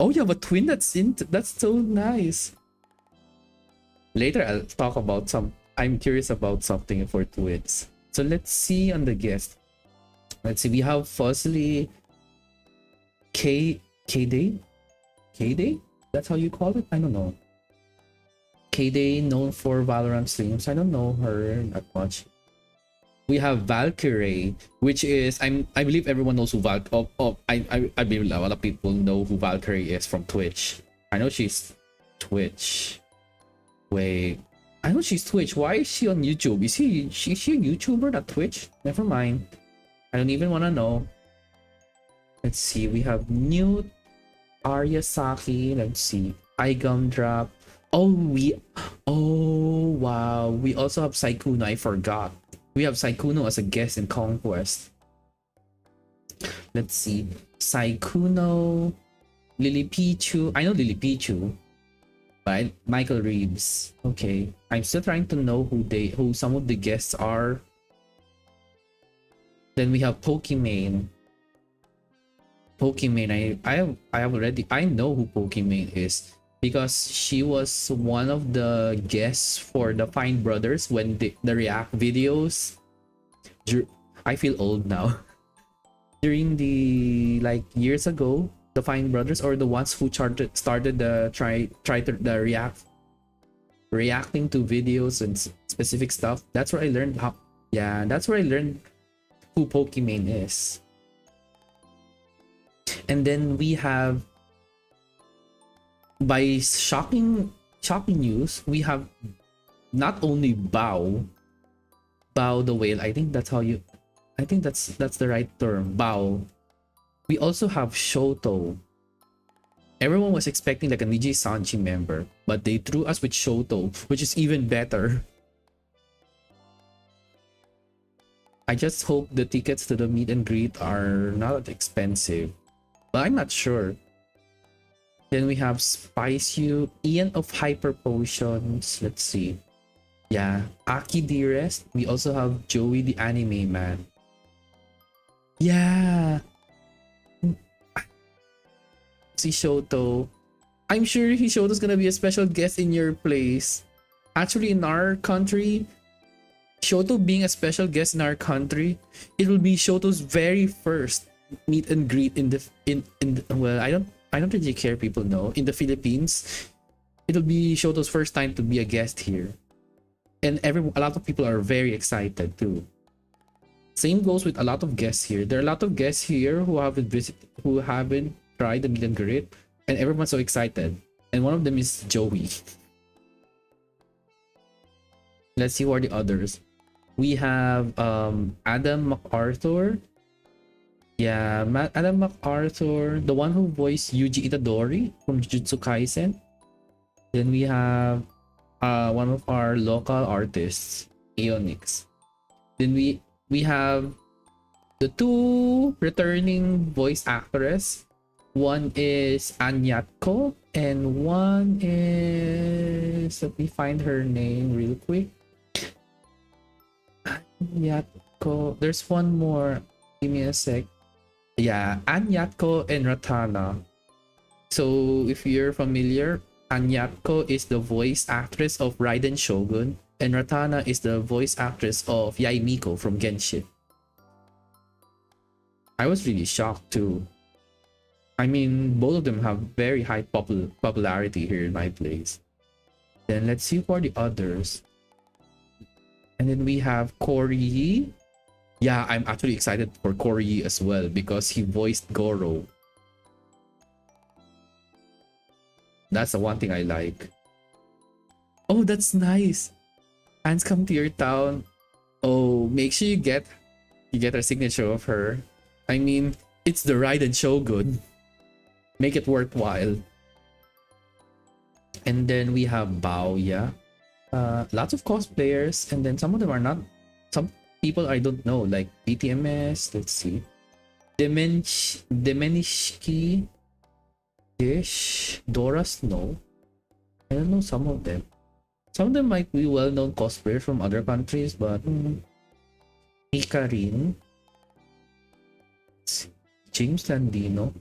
Oh, you have a twin that's so nice. Later I'll talk about some. I'm curious about something for twins. So let's see on the guest. Let's see. We have firstly K-Day? K-Day? That's how you call it? I don't know. K-Day, known for Valorant streams. I don't know her that much. We have Valkyrie, which is I believe everyone knows who I believe a lot of people know who Valkyrie is from Twitch. I know she's Twitch. Wait, I know she's Twitch. Why is she on YouTube? Is she a YouTuber, not Twitch? Never mind. I don't even want to know. Let's see. We have Newt, Arya Saki. Let's see. Igum Drop. Oh wow. We also have Saikuno. I forgot. We have Saikuno as a guest in Conquest. Let's see. Saikuno, Lily Pichu. I know Lily Pichu. But Michael Reeves. Okay. I'm still trying to know who some of the guests are. Then we have Pokimane. Pokimane, I know who Pokimane is because she was one of the guests for the Fine Brothers when the react videos. I feel old now. During the years ago, the Fine Brothers or the ones who started the reacting to videos and specific stuff. That's where I learned that's where I learned who Pokimane is. And then we have, by shocking news, we have not only Bao the whale. I think that's the right term, Bao. We also have Shoto. Everyone was expecting like a Niji Sanji member, but they threw us with Shoto, which is even better. I just hope the tickets to the meet and greet are not expensive, but I'm not sure. Then we have Spice You, Ian of Hyper Potions. Let's see. Yeah, Aki Dearest. We also have Joey the Anime Man. Yeah. Si Shoto. I'm sure Shoto's gonna be a special guest in your place. Actually, in our country, Shoto being a special guest in our country, it will be Shoto's very first meet and greet well, I don't really care, people know. In the Philippines, it'll be Shoto's first time to be a guest here. And a lot of people are very excited too. Same goes with a lot of guests here. There are a lot of guests here who haven't tried the meet and greet, and everyone's so excited. And one of them is Joey. Let's see who are the others. We have Adam MacArthur. Yeah, Adam MacArthur, the one who voiced Yuji Itadori from Jujutsu Kaisen. Then we have one of our local artists, Aeonix. Then we have the two returning voice actors. One is Anyatko and one is, let me find her name real quick. Anyatko. There's one more. Give me a sec. Yeah, Anyatko and Ratana. So if you're familiar, Anyatko is the voice actress of Raiden Shogun, and Ratana is the voice actress of Yai Miko from Genshin. I was really shocked too. I mean, both of them have very high popularity here in my place. Then let's see who are the others. And then we have Corey. Yeah, I'm actually excited for Corey as well because he voiced Goro. That's the one thing I like. Oh, that's nice. Fans come to your town. Oh, make sure you get a signature of her. I mean, it's the ride and show good. Make it worthwhile. And then we have Bao, yeah. Lots of cosplayers, and then some of them are not. Some people I don't know, like BTMS. Let's see, Demenishki, Dish, Dora Snow. I don't know some of them. Some of them might be well-known cosplayers from other countries, but Ikarin, James Landino,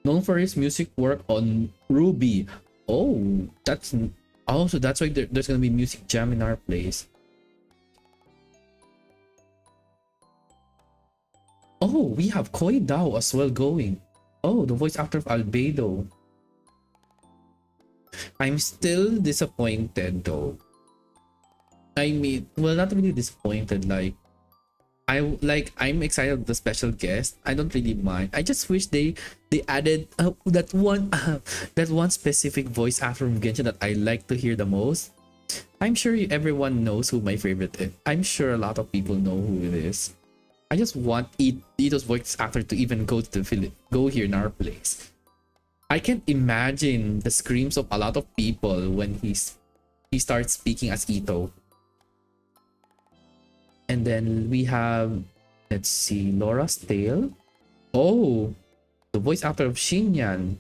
known for his music work on Ruby. Oh, so that's why there's gonna be music jam in our place. Oh, we have Koi Dao as well going. Oh, the voice actor of Albedo. I'm still disappointed though. I mean, well, not really disappointed. I'm excited with the special guest. I don't really mind. I just wish they added that one specific voice actor from Genshin that I like to hear the most. I'm sure everyone knows who my favorite is. I'm sure a lot of people know who it is. I just want Ito's voice actor to even go here in our place. I can't imagine the screams of a lot of people when he starts speaking as Ito. And then we have, let's see, Laura's Tale. Oh, the voice actor of Shinyan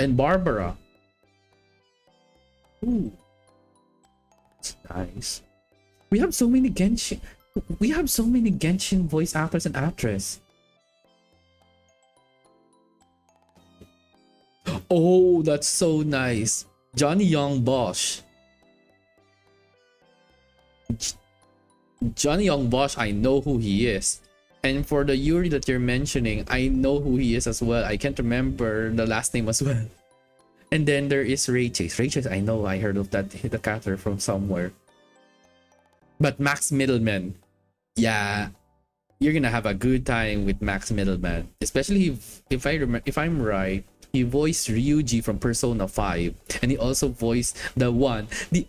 and Barbara. Ooh, that's nice. We have so many Genshin. We have so many Genshin voice actors and actresses. Oh, that's so nice. Johnny Young Bosch. Johnny Young Bosch, I know who he is. And for the Yuri that you're mentioning, I know who he is as well. I can't remember the last name as well. And then there is Ray Chase. Ray Chase, I know, I heard of the character from somewhere. But Max Middleman, yeah, you're gonna have a good time with Max Middleman. Especially if I'm right, he voiced Ryuji from Persona 5, and he also voiced the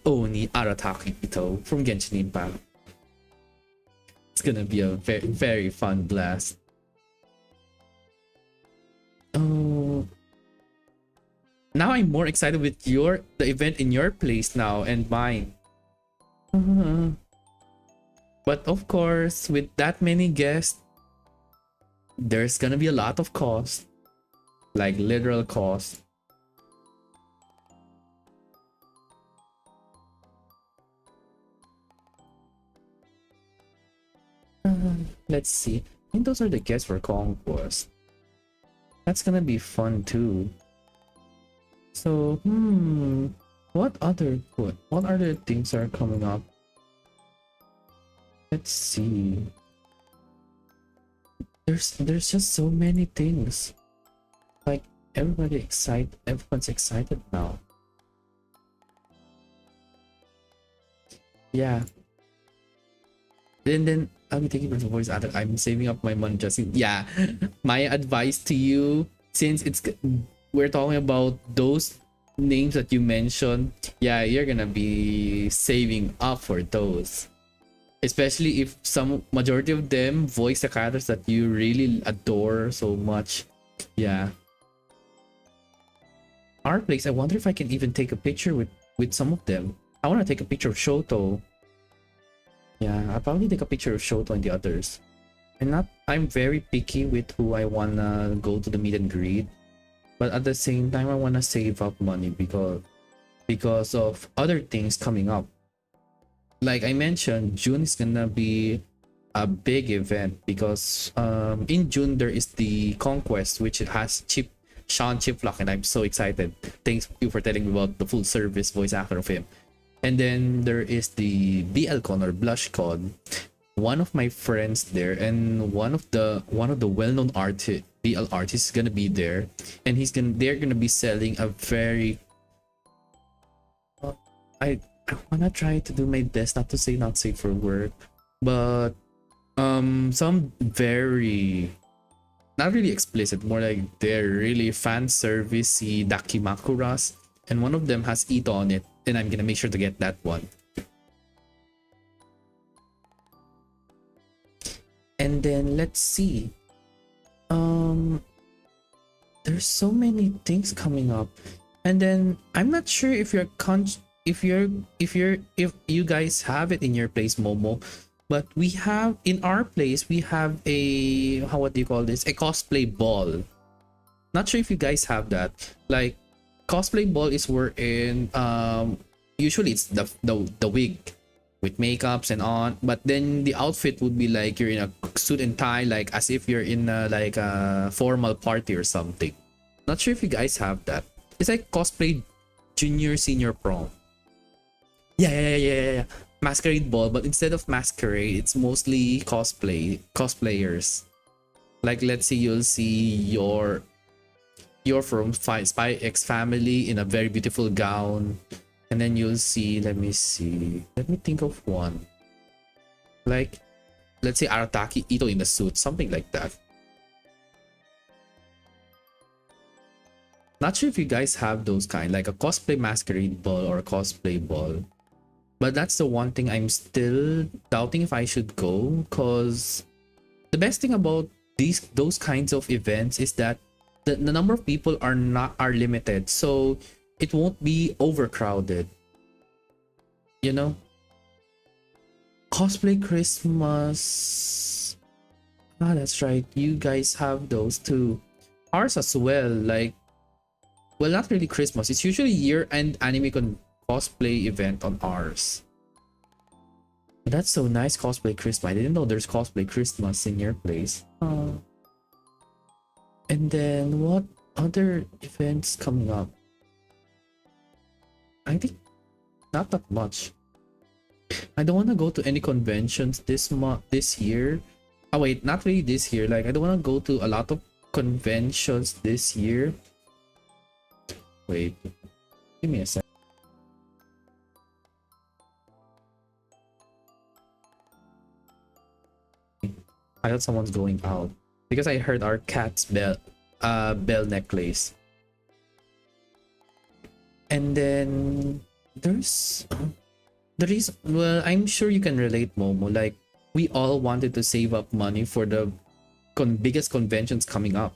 only Arataki Ito from Genshin Impact. It's gonna be a very, very fun blast. Oh, now I'm more excited with the event in your place now and mine. But of course, with that many guests, there's gonna be a lot of cost, like literal cost. Let's see. I think those are the guests for Conquest. That's gonna be fun too. So, what other things are coming up? Let's see. There's just so many things. Like everyone's excited now. Yeah. Then I'll be taking the voice actor. I'm saving up my money just yeah. My advice to you, since we're talking about those names that you mentioned, yeah, you're gonna be saving up for those. Especially if some majority of them voice the characters that you really adore so much. Yeah. Our place, I wonder if I can even take a picture with some of them. I want to take a picture of Shoto. Yeah, I'll probably take a picture of Shoto and the others. I'm very picky with who I wanna go to the meet and greet. But at the same time, I wanna save up money because of other things coming up. Like I mentioned, June is gonna be a big event because in June there is the Conquest, which it has Sean Chiplock, and I'm so excited. Thanks you for telling me about the full service voice actor of him. And then there is the BLCon or BlushCon. One of my friends there and one of the well-known BL artists is gonna be there, and they're gonna be selling a very I wanna try to do my best not to say not safe for work, but some very not really explicit, more like they're really fan servicey dakimakuras, and one of them has Ito on it, and I'm gonna make sure to get that one. And then let's see. Um, there's so many things coming up, and then I'm not sure if if you guys have it in your place, Momo, but we have in our place we have a, how, what do you call this, a cosplay ball. Not sure if you guys have that. Like, cosplay ball is wherein usually it's the wig with makeups and on, but then the outfit would be like you're in a suit and tie, like as if you're in a, like a formal party or something. Not sure if you guys have that. It's like cosplay junior senior prom. Yeah. Masquerade ball, but instead of masquerade, it's mostly cosplayers. Like, let's say you'll see you're from Spy X family in a very beautiful gown, and then you'll see, let me think of one. Like, let's say Arataki Ito in a suit, something like that. Not sure if you guys have those kind, like a cosplay masquerade ball or a cosplay ball. But that's the one thing I'm still doubting if I should go, because the best thing about those kinds of events is that the number of people are limited, so it won't be overcrowded. You know? Cosplay Christmas. Ah, that's right. You guys have those too. Ours as well, like, well, not really Christmas. It's usually year-end anime cosplay event on ours. That's so nice, cosplay Christmas. I didn't know there's cosplay Christmas in your place. And then what other events coming up? I think not that much. I don't want to go to any conventions this year. Oh wait, not really this year. Like, I don't want to go to a lot of conventions this year. Wait, give me a sec. I thought someone's going out because I heard our cat's bell necklace. And then there's the reason, well, I'm sure you can relate, Momo. Like, we all wanted to save up money for the biggest conventions coming up.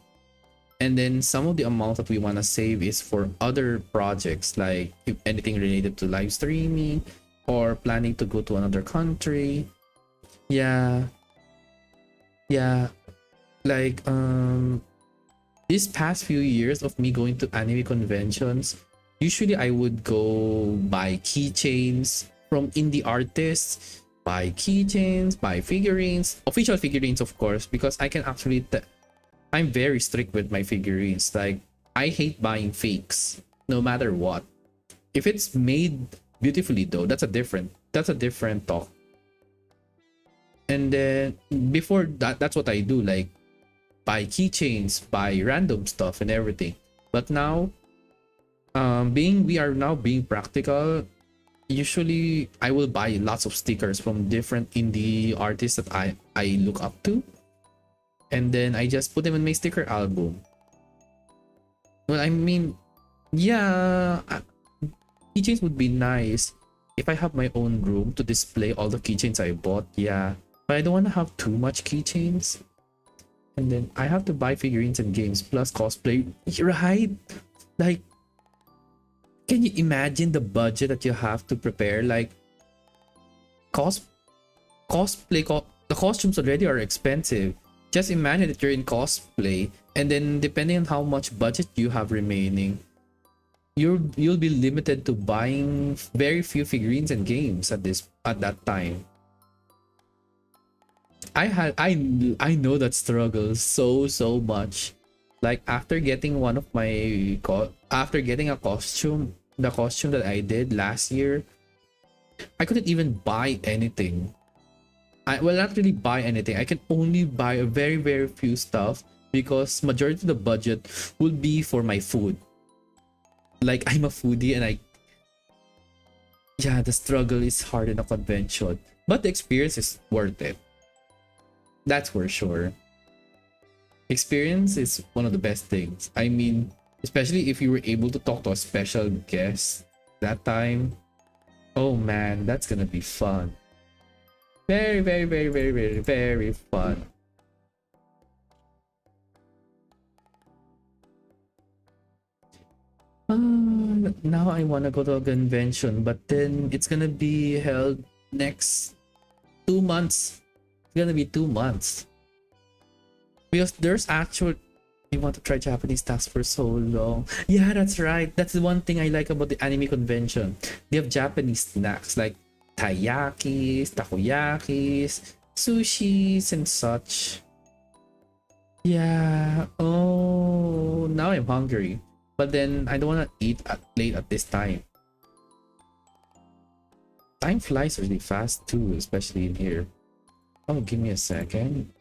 And then some of the amount that we want to save is for other projects, like if anything related to live streaming or planning to go to another country. Yeah. Like, these past few years of me going to anime conventions, usually I would go buy keychains from indie artists, buy keychains, buy figurines, official figurines, of course, because I can actually I'm very strict with my figurines. Like, I hate buying fakes, no matter what. If it's made beautifully, though, that's a different talk. And then before that, that's what I do, like buy keychains, buy random stuff and everything. But now, we are now being practical. Usually, I will buy lots of stickers from different indie artists that I look up to, and then I just put them in my sticker album. Well, I mean, yeah, keychains would be nice if I have my own room to display all the keychains I bought. Yeah, but I don't want to have too much keychains. And then I have to buy figurines and games plus cosplay, right? Like, can you imagine the budget that you have to prepare? Like, the costumes already are expensive. Just imagine that you're in cosplay, and then depending on how much budget you have remaining, you'll be limited to buying very few figurines and games at that time. I know that struggle so much. Like, after getting after getting a costume, the costume that I did last year, I couldn't even buy anything. Well, not really buy anything. I can only buy a very few stuff because majority of the budget will be for my food. Like, I'm a foodie, and the struggle is hard in a convention, but the experience is worth it. That's for sure. Experience is one of the best things. I mean, especially if you were able to talk to a special guest that time. Oh man, that's gonna be fun. Very, very, very, very, very, very fun. Now I want to go to a convention, but then it's gonna be held next 2 months. It's gonna be 2 months. Because there's actual. I want to try Japanese snacks for so long. Yeah, that's right. That's the one thing I like about the anime convention. They have Japanese snacks like taiyakis, takoyakis, sushis, and such. Yeah. Oh, now I'm hungry. But then I don't want to eat late at this time. Time flies really fast too, especially in here. Oh, give me a second.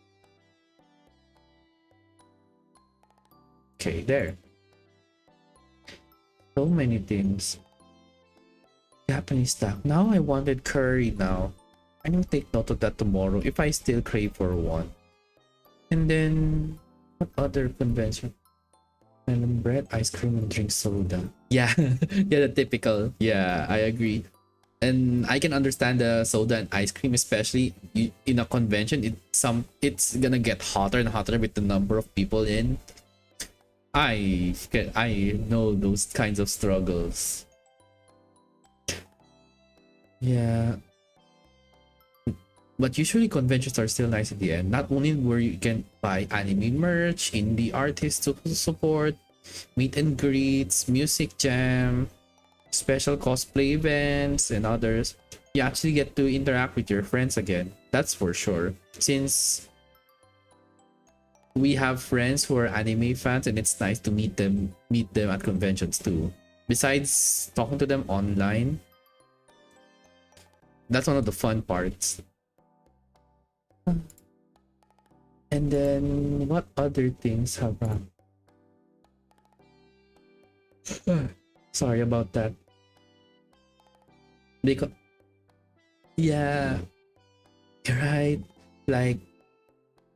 Okay, there. So many things. Japanese stuff. Now I wanted curry now. I will take note of that tomorrow if I still crave for one. And then what other convention? Melon bread, ice cream, and drink soda. Yeah, yeah, the typical. Yeah, I agree. And I can understand the soda and ice cream, especially in a convention. It's gonna get hotter and hotter with the number of people in. I know those kinds of struggles. Yeah. But usually conventions are still nice at the end. Not only where you can buy anime merch, indie artists to support, meet and greets, music jam, special cosplay events, and others. You actually get to interact with your friends again. That's for sure. Since we have friends who are anime fans, and it's nice to meet them at conventions too. Besides talking to them online, that's one of the fun parts. And then what other things have happened? Sorry about that. Because yeah, you're right. Like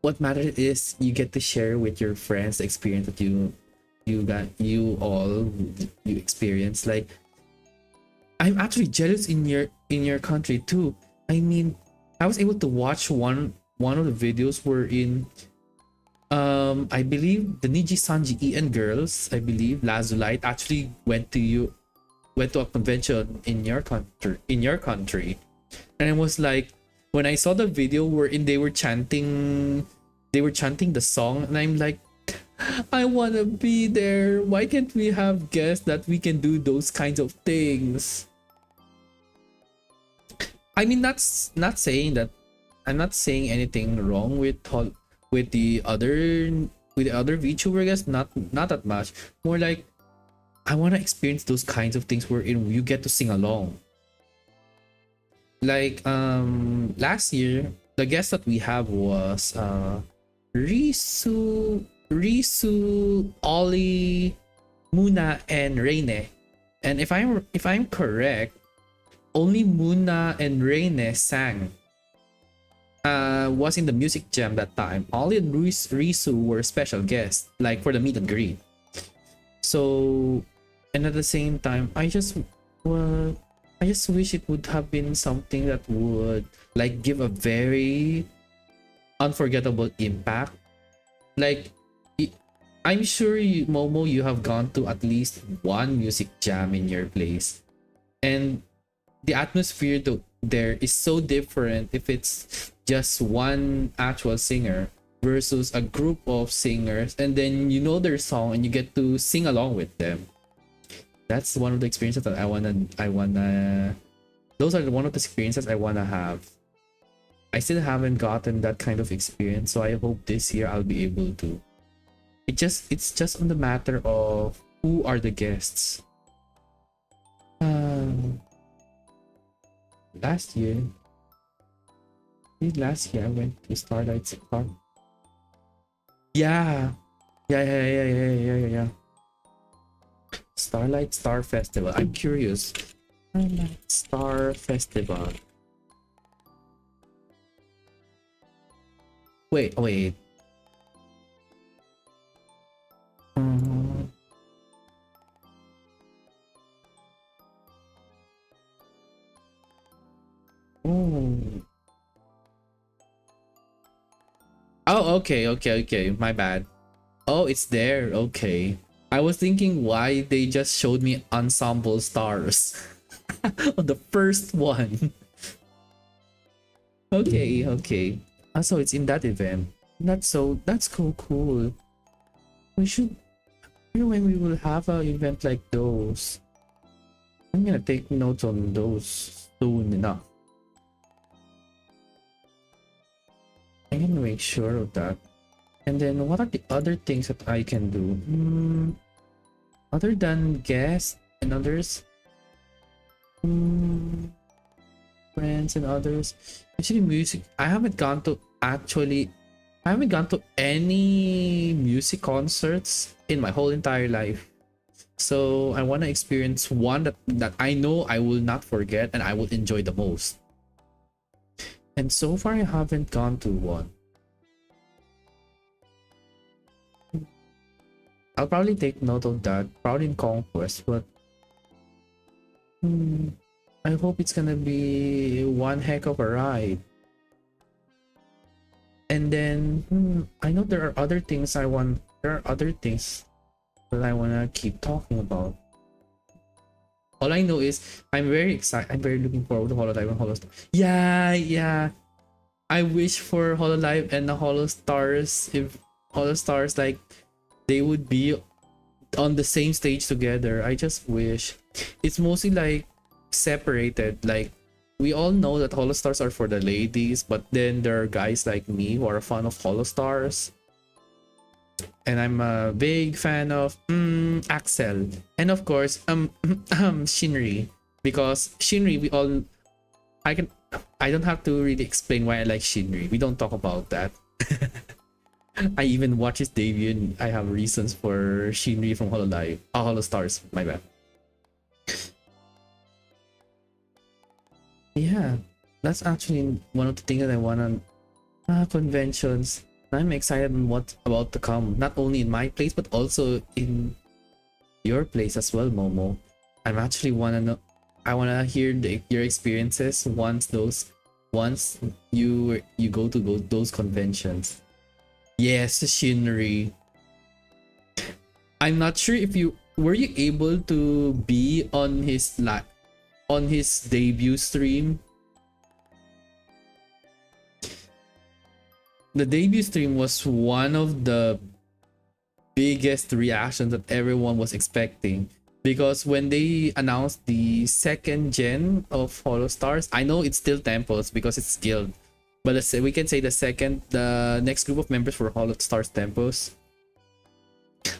what matters is you get to share with your friends the experience that you experience. Like I'm actually jealous in your country too. I mean, I was able to watch one of the videos wherein I believe the Niji Sanji En girls, I believe Lazulite actually went to a convention in your country. And it was like when I saw the video wherein they were chanting the song, and I'm like, I wanna be there. Why can't we have guests that we can do those kinds of things? I mean, that's not saying that I'm not saying anything wrong with the other VTuber guests. Not that much. More like I want to experience those kinds of things wherein you get to sing along. Like last year, the guest that we have was Risu, Ollie, Muna, and Reine. And if I'm correct, only Muna and Reine sang. Was in the music jam that time. Ollie and Risu were special guests, like for the meet and greet. So, and at the same time, I just wish it would have been something that would like give a very unforgettable impact. Like, I'm sure Momo, you have gone to at least one music jam in your place, and the atmosphere there is so different if it's just one actual singer versus a group of singers, and then you know their song and you get to sing along with them. That's one of the experiences that I wanna those are one of the experiences I wanna have. I still haven't gotten that kind of experience, so I hope this year I'll be able to. It's just on the matter of who are the guests. Last year I went to Starlight Star. Yeah. Starlight Star Festival. I'm curious. Starlight Star Festival. Wait. Oh, okay, my bad. Oh, it's there. Okay. I was thinking why they just showed me ensemble stars on the first one. Okay. So it's in that event. That's cool. We should, when we will have a event like those. I'm gonna take notes on those soon enough. I'm gonna make sure of that. And then what are the other things that I can do? Other than guests and others? Friends and others. Actually, music. I haven't gone to any music concerts in my whole entire life. So I want to experience one that I know I will not forget and I will enjoy the most. And so far, I haven't gone to one. I'll probably take note of that, probably in Conquest, but I hope it's gonna be one heck of a ride. And then I know there are other things that I wanna keep talking about. All I know is I'm very excited. I'm very looking forward to Hololive and Holostar. Yeah. I wish for Hololive and the Holostars, if Holostars like they would be on the same stage together. I just wish. It's mostly like separated. Like we all know that Holostars are for the ladies, but then there are guys like me who are a fan of Holostars. And I'm a big fan of Axel, and of course Shinri, because Shinri I don't have to really explain why I like Shinri. We don't talk about that. I even watched his debut and I have reasons for Shinri from Hololive. Holostars, my bad. Yeah, that's actually one of the things that I want on conventions. I'm excited on what's about to come, not only in my place but also in your place as well, Momo. I'm actually wanna know. I wanna hear your experiences once you go to those conventions. Yes, Shinri. I'm not sure if you were you able to be on his debut stream. The debut stream was one of the biggest reactions that everyone was expecting, because when they announced the second gen of Holostars, I know it's still Temples because it's guild, but we can say the next group of members for Holostars Temples.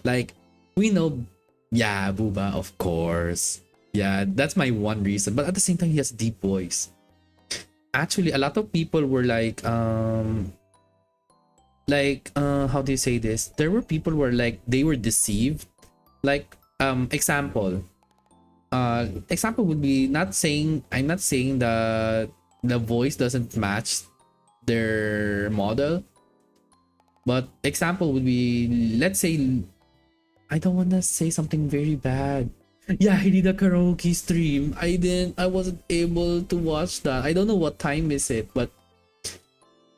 Like we know, yeah, Booba, of course. Yeah, that's my one reason. But at the same time, he has deep voice. Actually, a lot of people were like how do you say this? There were people who were like they were deceived. Like example would be, I'm not saying that the voice doesn't match their model, but example would be, let's say, I don't want to say something very bad. Yeah, he did a karaoke stream. I wasn't able to watch that. I don't know what time is it, but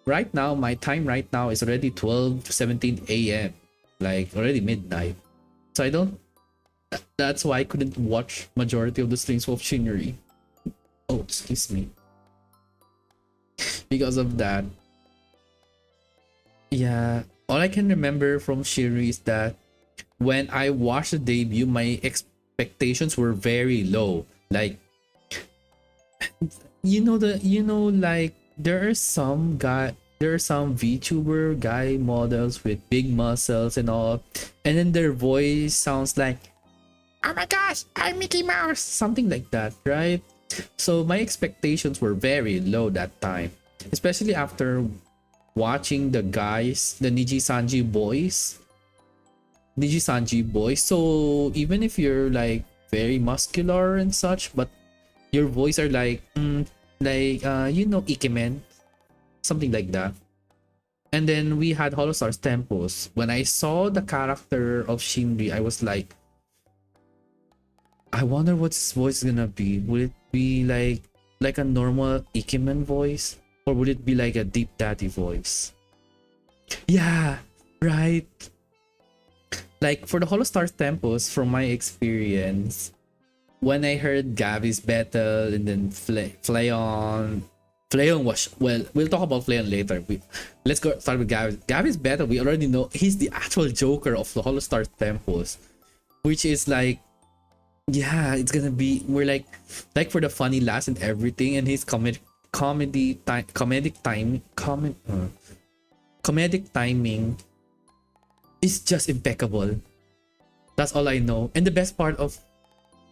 right now my time right now is already 12:17 a.m, like already midnight. So that's why I couldn't watch majority of the streams of Shinri. Oh, excuse me. Because of that. Yeah, all I can remember from Shinri is that when I watched the debut, my expectations were very low. Like like there are some VTuber guy models with big muscles and all, and then their voice sounds like, oh my gosh, I'm Mickey Mouse, something like that, right? So my expectations were very low that time, especially after watching the Niji Sanji boys. So even if you're like very muscular and such, but your voice are like Ikemen, something like that. And then we had Holostars Tempos. When I saw the character of Shinri, I was like, I wonder what his voice is gonna be. Will it be like a normal Ikemen voice, or would it be like a Deep Daddy voice? Yeah, right. Like for the Holostars tempos, from my experience, when I heard Gavi's battle and then Flayon, Flayon was, well, we'll talk about Flayon later. Let's go start with Gavi. Gavi's battle, we already know he's the actual Joker of the Holostars tempos, which is like, yeah, it's gonna be, we're like for the funny laughs and everything, and his comedic timing is just impeccable. That's all I know. And the best part of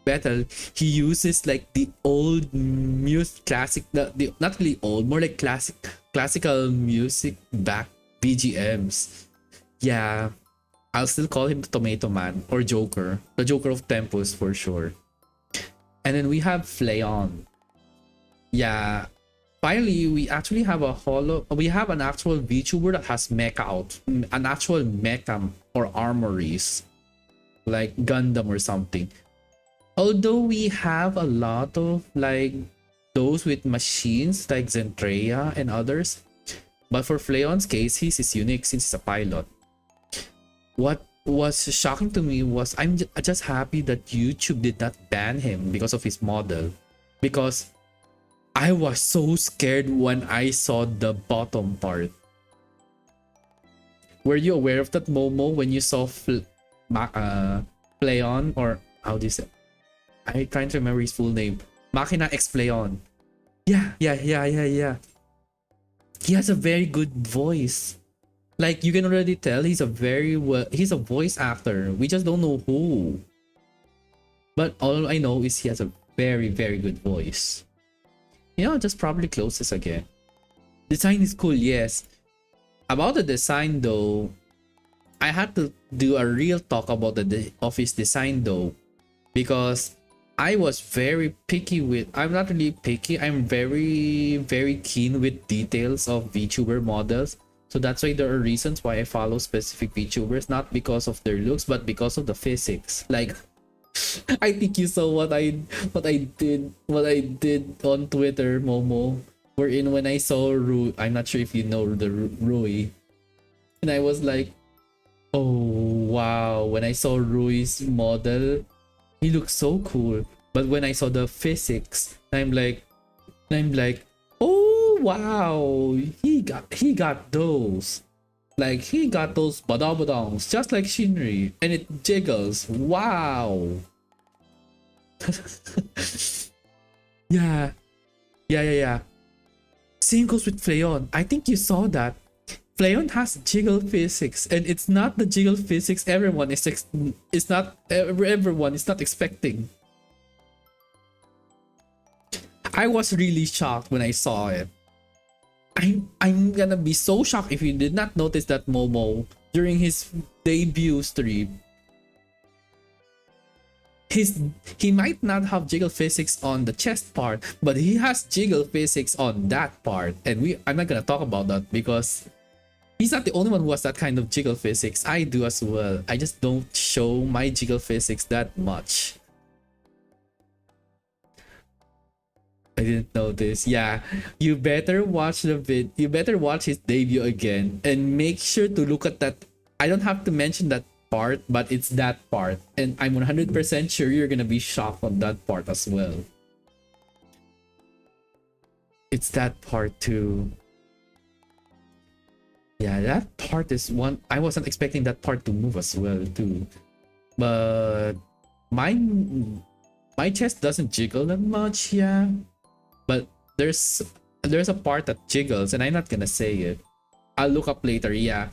battle, he uses like the old music, classic, the not really old, more like classical music back BGMs. Yeah, I'll still call him the Tomato Man or Joker, the Joker of tempos for sure. And then we have Flayon. Yeah, finally we actually have we have an actual VTuber that has mecha out, an actual mecha or armories, like Gundam or something. Although we have a lot of like those with machines like Zentreya and others, but for Flayon's case, his is unique since he's a pilot. What was shocking to me was I'm just happy that YouTube did not ban him because of his model, because I was so scared when I saw the bottom part. Were you aware of that, Momo, when you saw Flayon, or how do you say? I trying to remember his full name. Machina X Flayon. Yeah. He has a very good voice. Like you can already tell he's a voice actor. We just don't know who. But all I know is he has a very, very good voice. You know, I'll just probably close this again. Design is cool, yes. About the design though, I had to do a real talk about the office design though, because I was very picky with, I'm not really picky, I'm very, very keen with details of VTuber models. So that's why there are reasons why I follow specific VTubers, not because of their looks, but because of the physics. Like, I think you saw what I did on Twitter, Momo. Wherein when I saw Rui, I'm not sure if you know the Rui, and I was like, oh wow, when I saw Rui's model, he looks so cool. But when I saw the physics, I'm like, oh wow, he got those. Like he got those badabadongs just like Shinri, and it jiggles. Wow. Yeah. Same goes with Flayon. I think you saw that. Flayon has jiggle physics, and it's not the jiggle physics everyone is not expecting. I was really shocked when I saw it. I'm gonna be so shocked if you did not notice that, Momo, during his debut stream. He might not have jiggle physics on the chest part, but he has jiggle physics on that part, and I'm not gonna talk about that because he's not the only one who has that kind of jiggle physics. I do as well. I just don't show my jiggle physics that much. I didn't notice. Yeah, you better watch the vid. You better watch his debut again and make sure to look at that. I don't have to mention that part, but it's that part, and I'm 100% sure you're gonna be shocked on that part as well. It's that part too. Yeah, that part is one. I wasn't expecting that part to move as well too, but my chest doesn't jiggle that much. Yeah, but there's a part that jiggles, and I'm not gonna say it. I'll look up later. Yeah,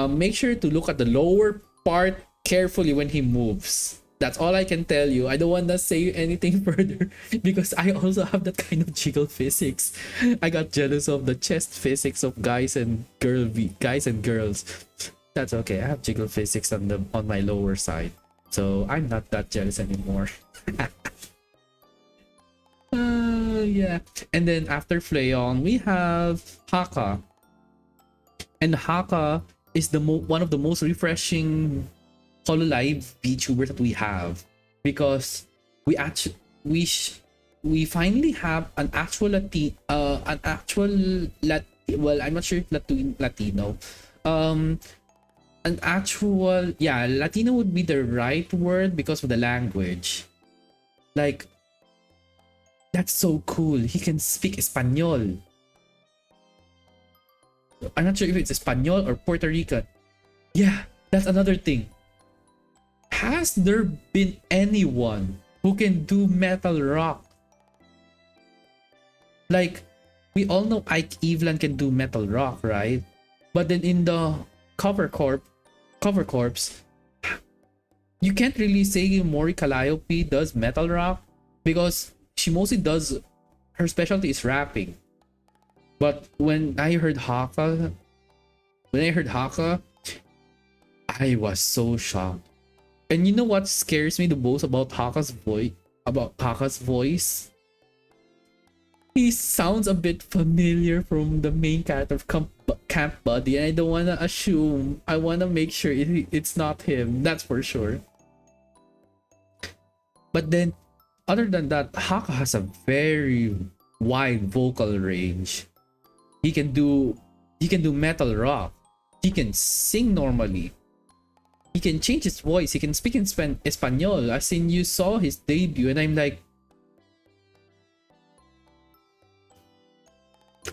make sure to look at the lower part carefully when he moves. That's all I can tell you. I don't want to say anything further because I also have that kind of jiggle physics. I got jealous of the chest physics of guys and girls. That's okay. I have jiggle physics on my lower side, so I'm not that jealous anymore. Yeah. And then after Flayon, we have Haka, and Haka is one of the most refreshing Hololive VTubers that we have, because we finally have an actual well, I'm not sure if Latino, um an actual, yeah, Latino would be the right word because of the language. Like, that's so cool. He can speak Espanol. I'm not sure if it's Espanol or Puerto Rican. Yeah, that's another thing. Has there been anyone who can do metal rock? Like, we all know Ike Eveland can do metal rock, right? But then in the cover corps, you can't really say Mori Calliope does metal rock because she mostly does, her specialty is rapping. But when I heard Haka, I was so shocked. And you know what scares me the most about Haka's voice? About Haka's voice? He sounds a bit familiar from the main character of Camp Buddy, and I don't wanna assume. I wanna make sure it's not him. That's for sure. But then, other than that, Haka has a very wide vocal range. He can do metal rock. He can sing normally. He can change his voice. He can speak in Espanol. As in, you saw his debut, and I'm like,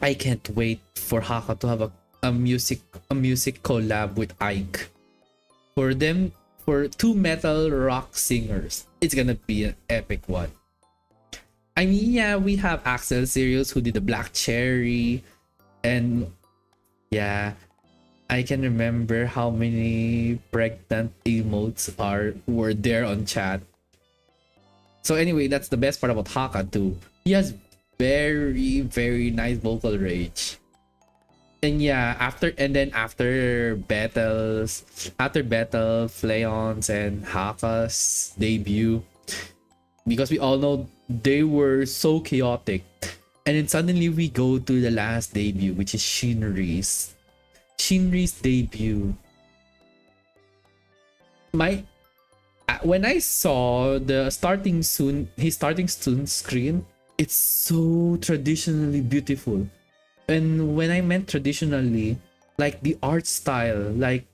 I can't wait for Haka to have a music collab with Ike. For two metal rock singers, it's gonna be an epic one. I mean, yeah, we have Axel Sirius who did the Black Cherry, and yeah, I can remember how many pregnant emotes were there on chat. So anyway, that's the best part about Haka too. He has very, very nice vocal range. And yeah, after Battle, Fleon's and Haka's debut, because we all know they were so chaotic. And then suddenly we go to the last debut, which is Shinri's debut. When I saw his starting soon screen, it's so traditionally beautiful. And when I meant traditionally, like the art style, like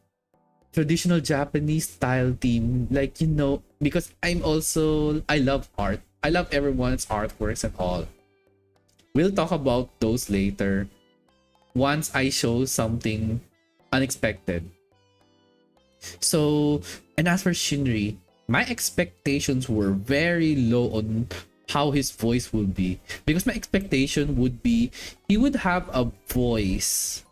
traditional Japanese style theme, like, you know, because I love art. I love everyone's artworks and all. We'll talk about those later once I show something unexpected. So, and as for Shinri, my expectations were very low on how his voice would be, because my expectation would be he would have a voice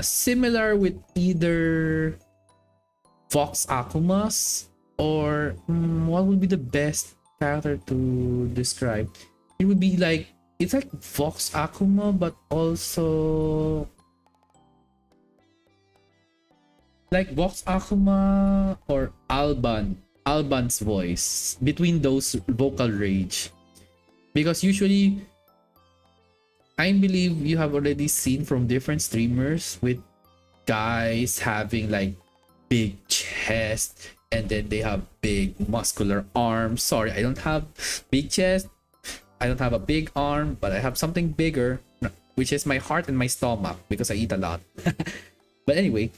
similar with either Vox Akuma's or what would be the best character to describe? It would be like, it's like Vox Akuma, but also like Vox Akuma or Alban's voice, between those vocal range. Because usually, I believe you have already seen from different streamers with guys having like big chest and then they have big muscular arms. Sorry, I don't have big chest. I don't have a big arm, but I have something bigger, which is my heart and my stomach, because I eat a lot. But anyway,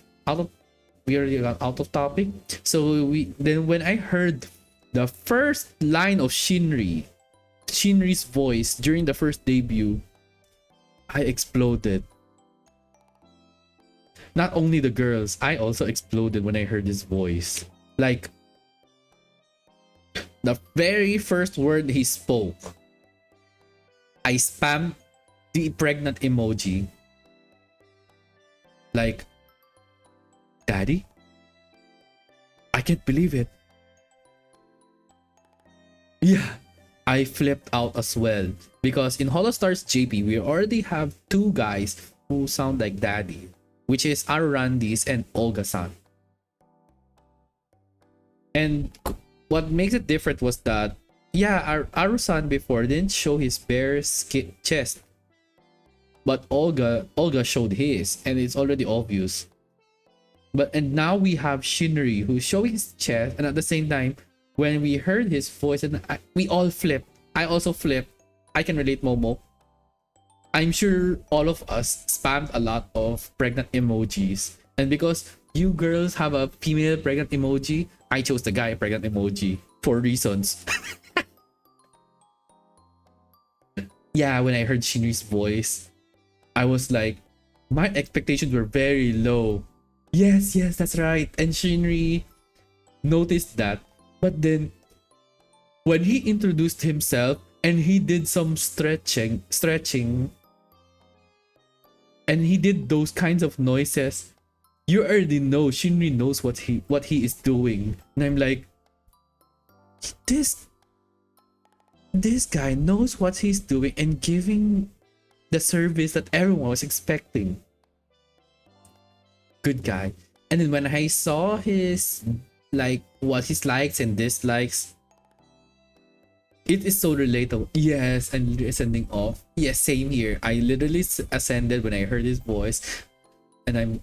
we already got out of topic. So when I heard the first line of Shinri's voice during the first debut, I exploded. Not only the girls, I also exploded when I heard his voice. Like, the very first word he spoke, I spammed the pregnant emoji. Like, Daddy? I can't believe it. Yeah, I flipped out as well. Because in Holostars JP, we already have two guys who sound like Daddy, which is Arurandis and Olga-san. And what makes it different was that, yeah, Aru-san before didn't show his bare chest. But Olga showed his, and it's already obvious. And now we have Shinri who's showing his chest, and at the same time, when we heard his voice, and we all flipped. I also flipped. I can relate, Momo. I'm sure all of us spammed a lot of pregnant emojis. And because you girls have a female pregnant emoji, I chose the guy pregnant emoji for reasons. Yeah, when I heard Shinri's voice, I was like, my expectations were very low. Yes, yes, that's right. And Shinri noticed that. But then when he introduced himself and he did some stretching, and he did those kinds of noises, you already know Shinri knows what he is doing. And I'm like, this guy knows what he's doing and giving the service that everyone was expecting. Good guy. And then when I saw his what his likes and dislikes, it is so relatable. Yes, and ascending off. Yes, same here. I literally ascended when I heard his voice, and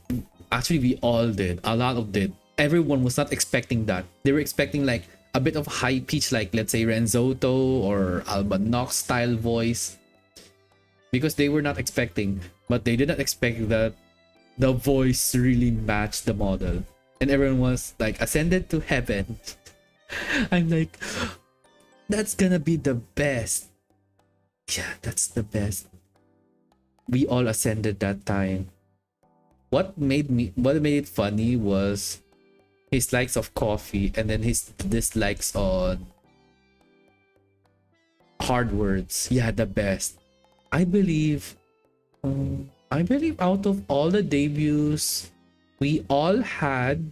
we all did. A lot of did. Everyone was not expecting that. They were expecting like a bit of high pitch, like let's say Renzoto or Alba Nox style voice, because they were not expecting. But they did not expect that the voice really matched the model, and everyone was like ascended to heaven. I'm like, that's gonna be the best. Yeah, that's the best. We all ascended that time. What made it funny was his likes of coffee and then his dislikes on hard words. Yeah, the best. I believe out of all the debuts we all had,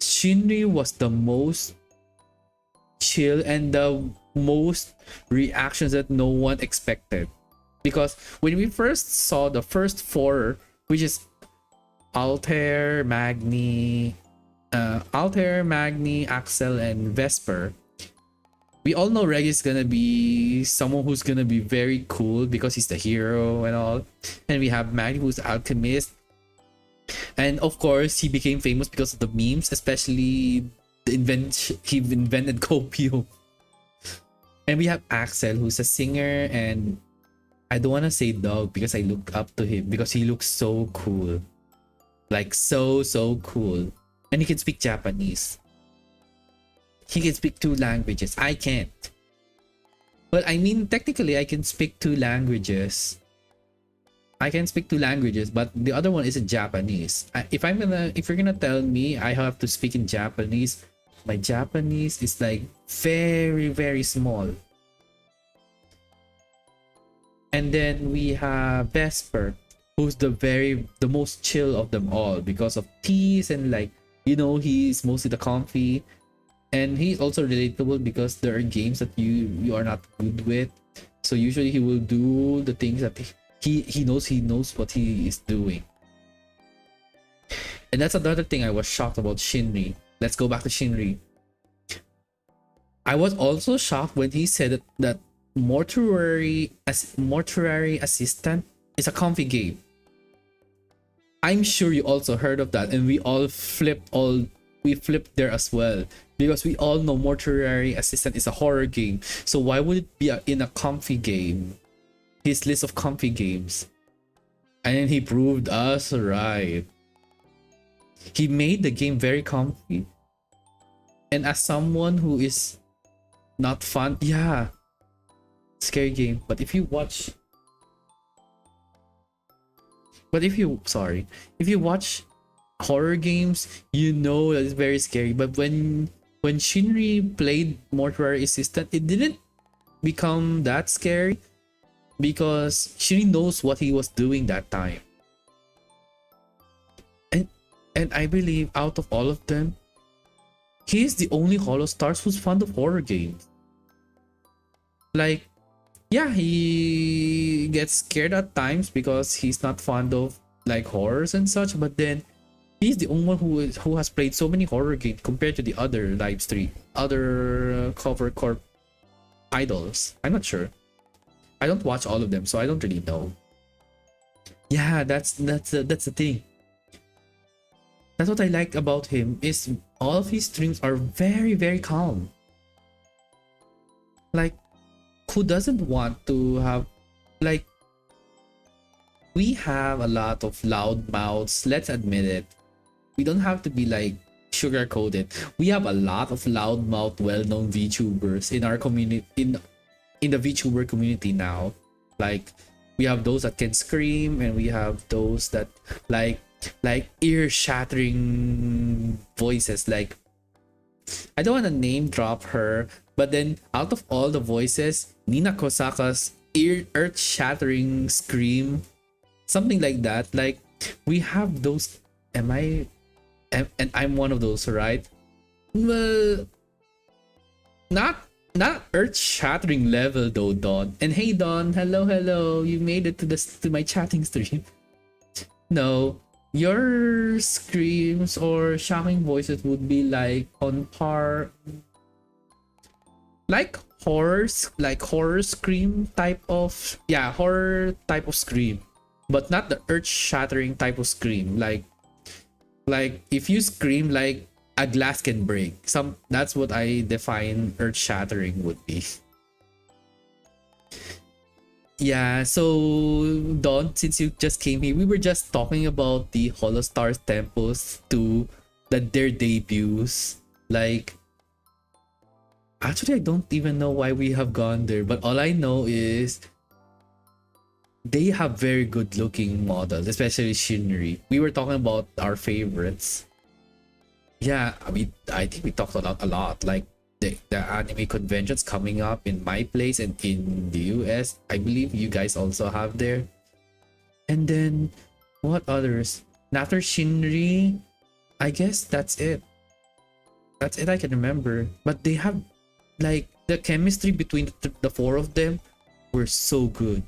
Shinri was the most chill and the most reactions that no one expected. Because when we first saw the first four, which is Altair, Magni, Axel, and Vesper, we all know Reg is gonna be someone who's gonna be very cool because he's the hero and all. And we have Magni, who's Alchemist. And of course, he became famous because of the memes, especially he invented copium. And we have Axel, who's a singer, and I don't want to say dog because I looked up to him because he looks so cool. Like so cool. And he can speak Japanese. He can speak 2 languages. I can't. Well, I mean, technically I can speak 2 languages. But the other one isn't Japanese. If you're gonna tell me I have to speak in Japanese, my Japanese is like very small. And then we have Vesper, who's the most chill of them all because of teas and he's mostly the comfy. And he's also relatable because there are games that you are not good with. So usually he will do the things that he knows what he is doing. And that's another thing I was shocked about Shinri. Let's go back to Shinri. I was also shocked when he said that mortuary assistant is a comfy game. I'm sure you also heard of that, and we flipped there as well, because we all know mortuary assistant is a horror game. So why would it be in a comfy game? His list of comfy games. And then he proved us right. He made the game very comfy. And as someone who is not fun, yeah, scary game. But if you watch horror games, you know that it's very scary. But when Shinri played Mortuary Assistant, it didn't become that scary because Shinri knows what he was doing that time. And I believe out of all of them, he is the only Hollow Stars who's fond of horror games. Like, yeah, he gets scared at times because he's not fond of like horrors and such, but then he's the only one who has played so many horror games compared to the other cover corp idols. I'm not sure. I don't watch all of them, so I don't really know. Yeah, that's the thing. That's what I like about him, is all of his streams are very calm. Like, who doesn't want to have like we have a lot of loud mouths. Let's admit it. We don't have to be like sugar coated. We have a lot of loudmouth, well-known VTubers in our community, in the VTuber community now. Like we have those that can scream, and we have those that like ear-shattering voices. Like I don't want to name drop her, but then out of all the voices, Nina Kosaka's earth-shattering scream, something like that. Like we have those. Am I? And I'm one of those, right? Well, not earth-shattering level though, Dawn. And hey, Dawn, hello. You made it to my chatting stream. No, your screams or shocking voices would be like on par, like horror scream type of, yeah, horror type of scream, but not the earth-shattering type of scream. Like if you scream like a glass can break, that's what I define earth-shattering would be. Yeah, so Dawn, since you just came here, we were just talking about the Holostars Temples to their debuts. Like actually I don't even know why we have gone there, but all I know is they have very good looking models, especially Shinri. We were talking about our favorites. Yeah, I think we talked a lot. Like the anime conventions coming up in my place and in the US. I believe you guys also have there. And then what others? And after Shinri, I guess that's it. That's it I can remember. But they have like the chemistry between the four of them were so good.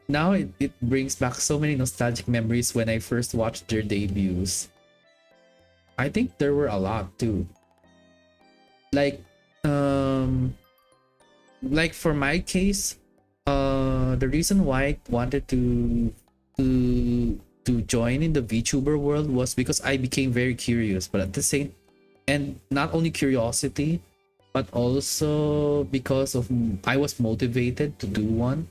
Now it brings back so many nostalgic memories when I first watched their debuts. I think there were a lot too. Like for my case, the reason why I wanted to join in the VTuber world was because I became very curious, but at the same, and not only curiosity, but also because of I was motivated to do one.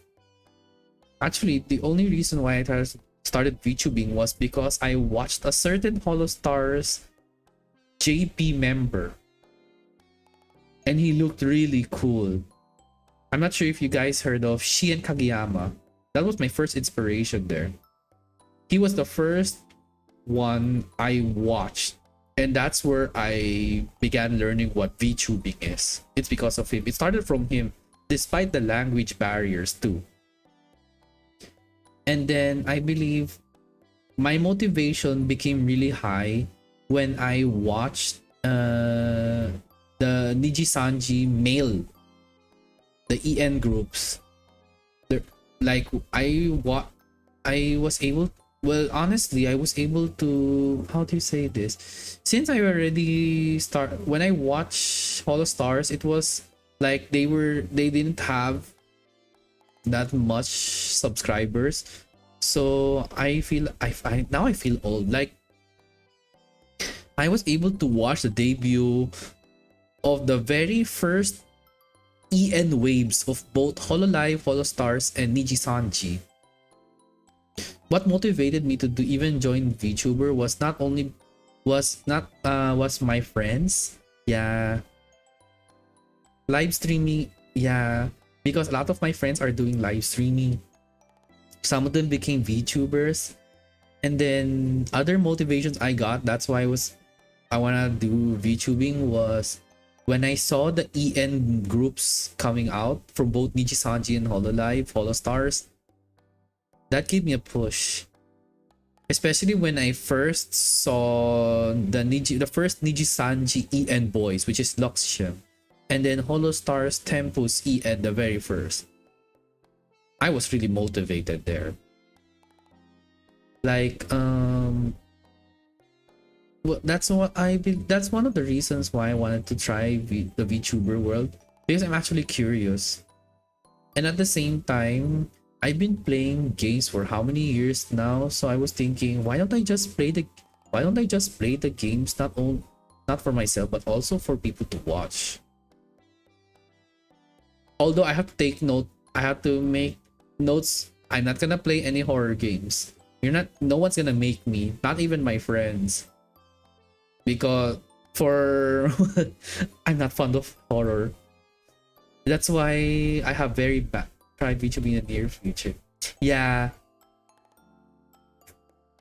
Actually, the only reason why I started VTubing was because I watched a certain Holostars JP member, and he looked really cool. I'm not sure if you guys heard of Shien Kageyama. That was my first inspiration there. He was the first one I watched, and that's where I began learning what VTubing is. It's because of him. It started from him, despite the language barriers too. And then I believe my motivation became really high when I watched the Nijisanji male, the EN groups. Like I was able, well, honestly, I was able to, how do you say this? Since I already when I watched Holostars, it was like they didn't have that much subscribers. So I feel now I feel old. Like I was able to watch the debut of the very first EN waves of both Hololive, Holostars, and Nijisanji. What motivated me to even join VTuber was was my friends. Yeah. Live streaming. Yeah. Because a lot of my friends are doing live streaming. Some of them became VTubers. And then other motivations I got, that's why I wanna do VTubing, was when I saw the EN groups coming out from both Nijisanji and Hololive, Holostars. That gave me a push. Especially when I first saw the first Nijisanji EN boys, which is Luxian. And then Holostars Tempus EN, the very first. I was really motivated there. Like well, that's one of the reasons why I wanted to try the VTuber world, because I'm actually curious. And at the same time, I've been playing games for how many years now, so I was thinking, why don't I just play the games, not for myself but also for people to watch. Although I have to take note, I have to make notes. I'm not gonna play any horror games. You're not. No one's gonna make me. Not even my friends. Because for I'm not fond of horror. That's why I have very bad try VTubing in the near future. Yeah,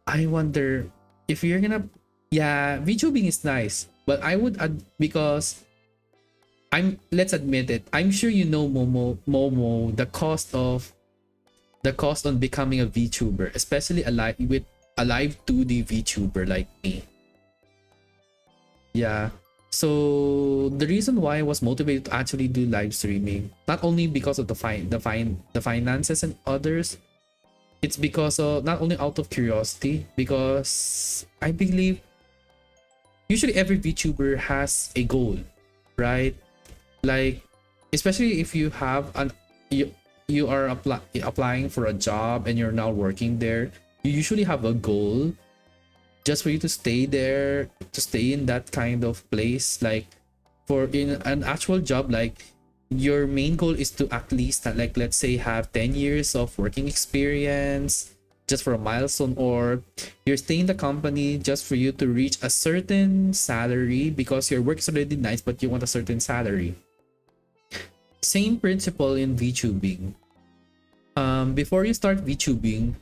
I wonder if you're gonna. Yeah, VTubing is nice, but I would because let's admit it. I'm sure you know Momo the cost on becoming a VTuber, especially with a live 2D VTuber like me. Yeah. So the reason why I was motivated to actually do live streaming, not only because of the finances and others, it's because of not only out of curiosity, because I believe usually every VTuber has a goal, right? Like, especially if you have you are applying for a job and you're now working there, you usually have a goal just for you to stay there, to stay in that kind of place. Like, for in an actual job, like your main goal is to at least, like, let's say, have 10 years of working experience just for a milestone, or you're staying in the company just for you to reach a certain salary because your work is already nice but you want a certain salary. Same principle in VTubing. Before you start VTubing,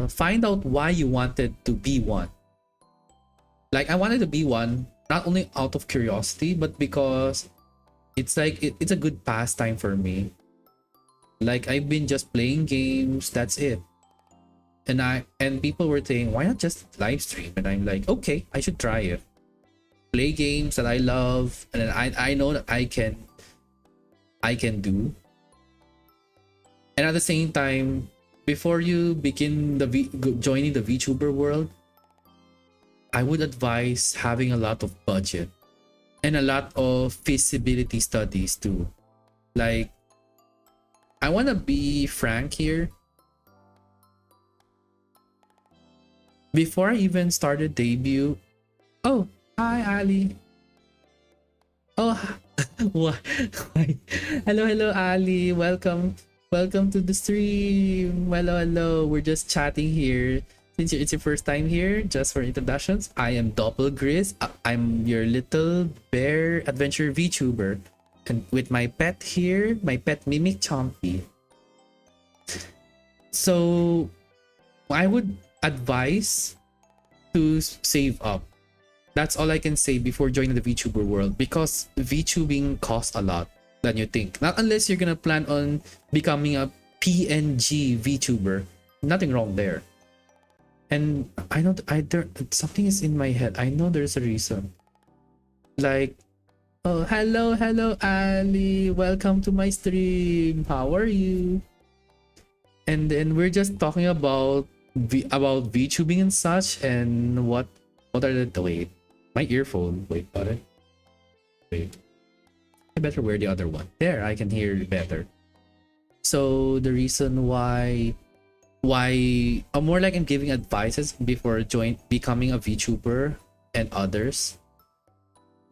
find out why you wanted to be one. Like, I wanted to be one not only out of curiosity, but because it's like it's a good pastime for me. Like, I've been just playing games, that's it. And people were saying, why not just live stream? And I'm like, okay, I should try it. Play games that I love and I know that I can do. And at the same time, before you begin joining the VTuber world, I would advise having a lot of budget and a lot of feasibility studies too. Like, I want to be frank here. Before I even started debut, oh, hi Ali. Oh, what? Hello, Ali. Welcome to the stream. Hello. We're just chatting here. Since it's your first time here, just for introductions, I am Doppelgris. I'm your little bear adventure VTuber. And with my pet here, my pet mimic Chompy. So, I would advise to save up. That's all I can say before joining the VTuber world, because VTubing costs a lot than you think. Not unless you're gonna plan on becoming a PNG VTuber. Nothing wrong there. And I know something is in my head. I know there's a reason. Like, oh, hello Ali. Welcome to my stream. How are you? And then we're just talking about VTubing and such, and what are the wait. My earphone. Wait, got it. Wait. I better wear the other one. There, I can hear you better. So the reason why I'm more like I'm giving advices before becoming a VTuber and others.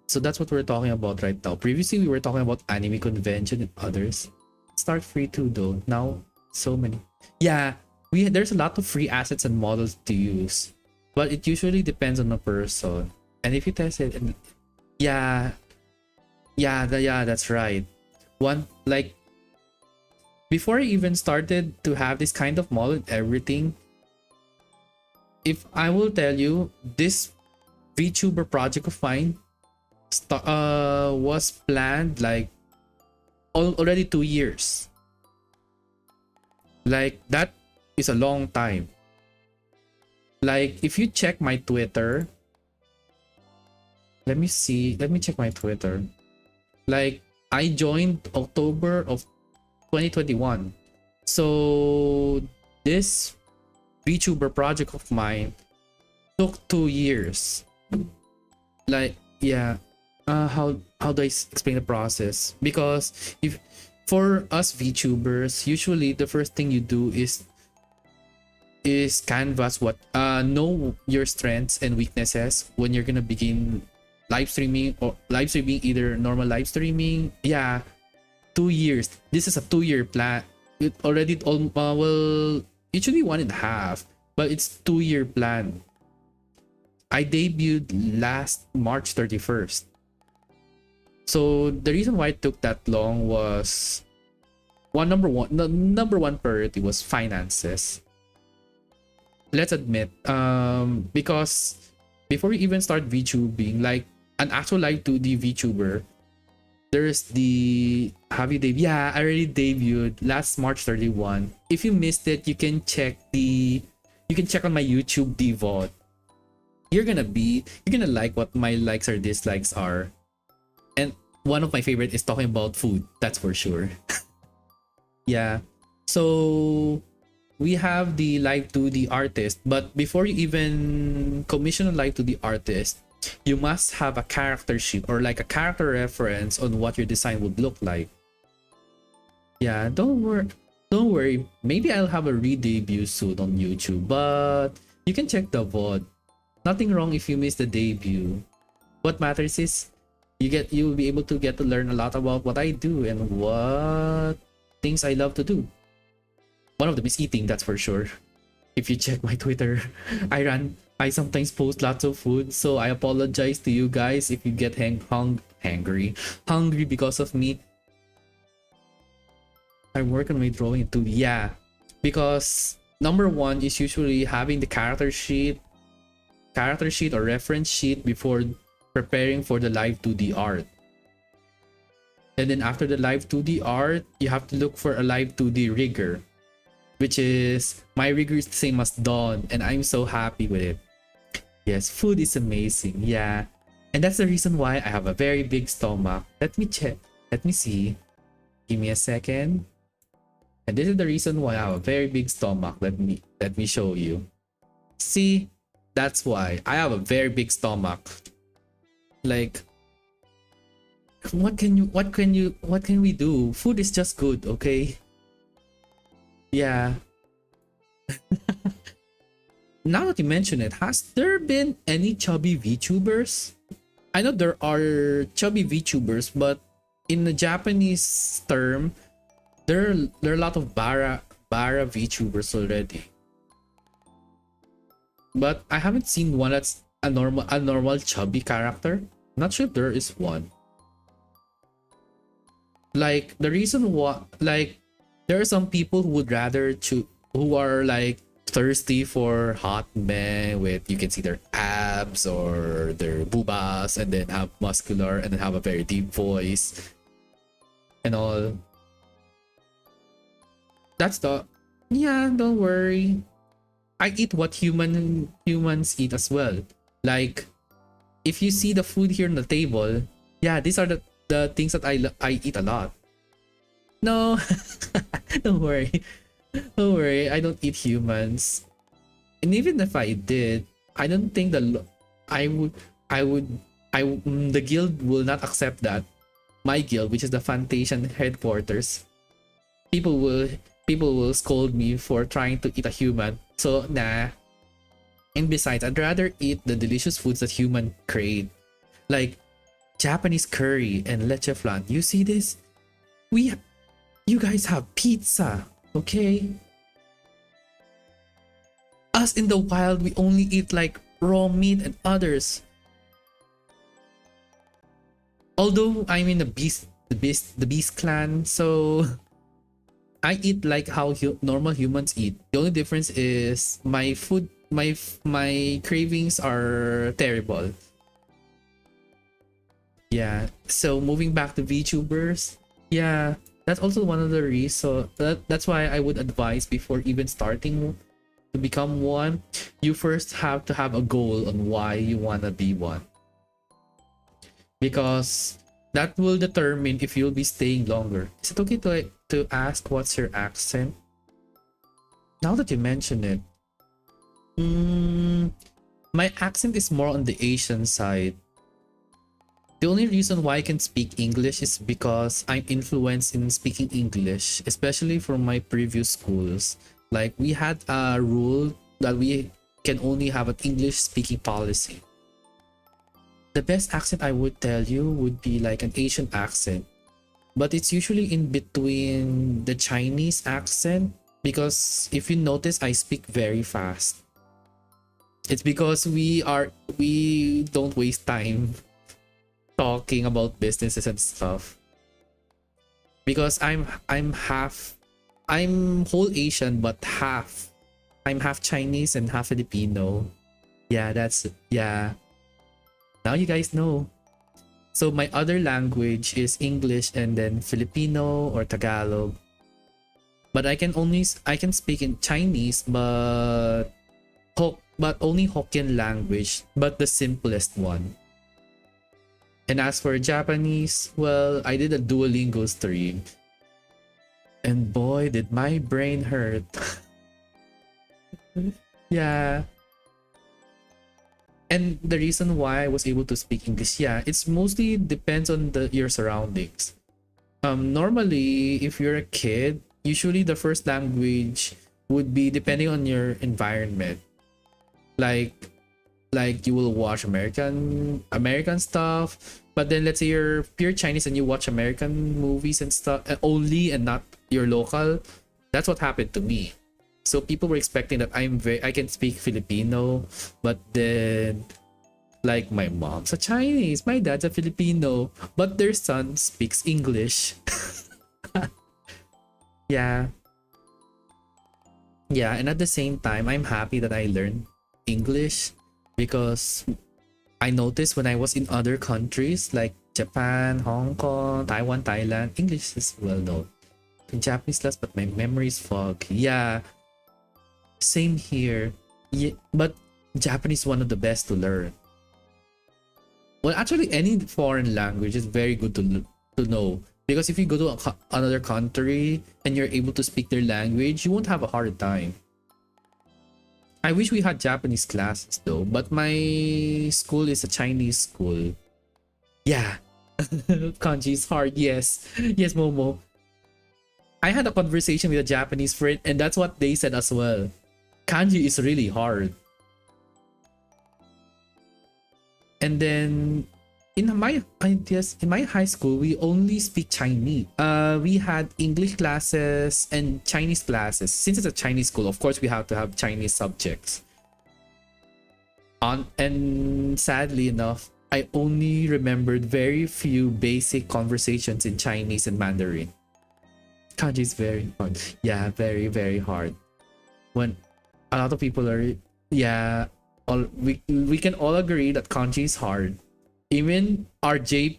So that's what we're talking about right now. Previously, we were talking about anime convention and others. Start free too though. Now, so many. Yeah, there's a lot of free assets and models to use, but it usually depends on the person. And if you test it, and yeah, that's right. One, like, before I even started to have this kind of model and everything, if I will tell you, this VTuber project of mine was planned like already 2 years. Like, that is a long time. Like, if you check my Twitter, let me check my Twitter. Like, I joined October of 2021. So this VTuber project of mine took 2 years. Like, yeah. How do I explain the process? Because if for us VTubers, usually the first thing you do is canvas know your strengths and weaknesses when you're gonna begin live streaming, either normal live streaming, yeah, 2 years. This is a 2 year plan. It already well, it should be 1.5, but it's 2 year plan. I debuted last March 31st. So the reason why it took that long was the number one priority was finances. Let's admit, because before we even start VTubing, like an actual live 2D VTuber, there's the have you debuted? Yeah, I already debuted last March 31. If you missed it, you can check on my YouTube VOD. You're gonna like what my likes or dislikes are. And one of my favorite is talking about food, that's for sure. Yeah. So we have the live 2D artist, but before you even commission a live 2D artist, you must have a character sheet or like a character reference on what your design would look like. Yeah, don't worry. Maybe I'll have a re-debut soon on YouTube, but you can check the VOD. Nothing wrong if you miss the debut. What matters is you will be able to get to learn a lot about what I do and what things I love to do. One of them is eating, that's for sure. If you check my Twitter, I sometimes post lots of food, so I apologize to you guys if you get hungry because of me. I'm working on my drawing too. Yeah, because number one is usually having the character sheet or reference sheet before preparing for the live 2D art. And then after the live 2D art, you have to look for a live 2D rigger, which is my rigger is the same as Dawn, and I'm so happy with it. Yes, food is amazing. Yeah, and that's the reason why I have a very big stomach. Let me check. Let me see. Give me a second. And this is the reason why I have a very big stomach. Let me show you. See, that's why I have a very big stomach. Like, what can we do? Food is just good, okay? Yeah. Now that you mention it, has there been any chubby VTubers? I know there are chubby VTubers, but in the Japanese term, there are a lot of bara VTubers already. But I haven't seen one that's a normal chubby character. Not sure if there is one. Like the reason why, like there are some people who are like thirsty for hot men with, you can see their abs or their boobas and then have muscular and then have a very deep voice and all. That's the, yeah, don't worry. I eat what humans eat as well. Like if you see the food here on the table, yeah, these are the things that I eat a lot. No, don't worry. Don't worry, I don't eat humans. And even if I did, I don't think the guild will not accept that. My guild, which is the Fantasian headquarters, people will scold me for trying to eat a human. So nah. And besides, I'd rather eat the delicious foods that humans create, like Japanese curry and leche flan. You see this? You guys have pizza, okay? Us in the wild, we only eat like raw meat and others. Although I'm in the beast clan, so I eat like how normal humans eat. The only difference is my cravings are terrible. Yeah, so moving back to VTubers, yeah, that's also one of the reasons. That's why I would advise, before even starting to become one, you first have to have a goal on why you want to be one, because that will determine if you'll be staying longer. Is it okay to ask what's your accent? Now that you mention it, my accent is more on the Asian side. The only reason why I can speak English is because I'm influenced in speaking English, especially from my previous schools. Like we had a rule that we can only have an English speaking policy. The best accent I would tell you would be like an Asian accent. but it's usually in between the Chinese accent, because if you notice, I speak very fast. It's because we don't waste time talking about businesses and stuff. Because I'm whole Asian, but I'm half Chinese and half Filipino. Yeah, yeah. Now you guys know. So my other language is English and then Filipino or Tagalog. But I can speak in Chinese, but only Hokkien language, but the simplest one. And as for Japanese, well, I did a Duolingo stream. And boy, did my brain hurt. Yeah. And the reason why I was able to speak English, yeah, it's mostly depends on your surroundings. Normally, if you're a kid, usually the first language would be depending on your environment. Like you will watch American stuff, but then let's say you're pure Chinese and you watch American movies and stuff only and not your local. That's what happened to me. So people were expecting that I can speak Filipino, but then like my mom's a Chinese, my dad's a Filipino, but their son speaks English. Yeah. Yeah, and at the same time, I'm happy that I learned English, because I noticed when I was in other countries like Japan, Hong Kong, Taiwan, Thailand, English is well known. In Japanese less, but my memory is foggy. Yeah, same here. Yeah, but Japanese is one of the best to learn. Well, actually, any foreign language is very good to know, because if you go to another country and you're able to speak their language, you won't have a hard time. I wish we had Japanese classes though, but my school is a Chinese school. Yeah. Kanji is hard. Yes. Yes, Momo. I had a conversation with a Japanese friend and that's what they said as well. Kanji is really hard. And then in my high school, we only speak Chinese. We had English classes and Chinese classes. Since it's a Chinese school, of course we have to have Chinese subjects. And sadly enough, I only remembered very few basic conversations in Chinese and Mandarin. Kanji is very hard. Yeah, very, very hard. When a lot of people are, yeah, we can all agree that kanji is hard. Even our JP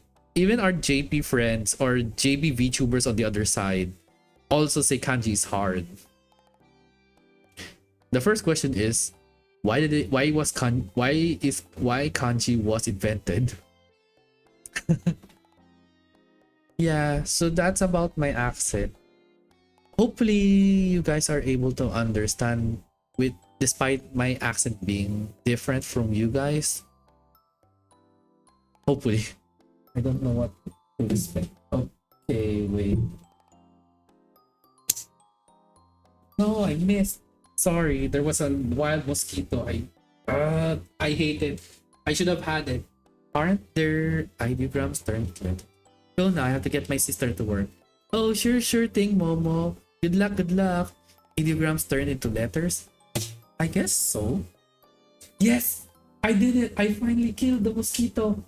friends or JB VTubers on the other side also say kanji is hard. The first question is, why kanji was invented? Yeah, so that's about my accent. Hopefully you guys are able to understand despite my accent being different from you guys. Hopefully. I don't know what to expect. Okay, wait. No, I missed. Sorry, there was a wild mosquito. I hate it. I should have had it. Aren't there ideograms turned red? So now I have to get my sister to work. Oh, sure thing, Momo. Good luck. Ideograms turn into letters? I guess so. Yes! I did it! I finally killed the mosquito!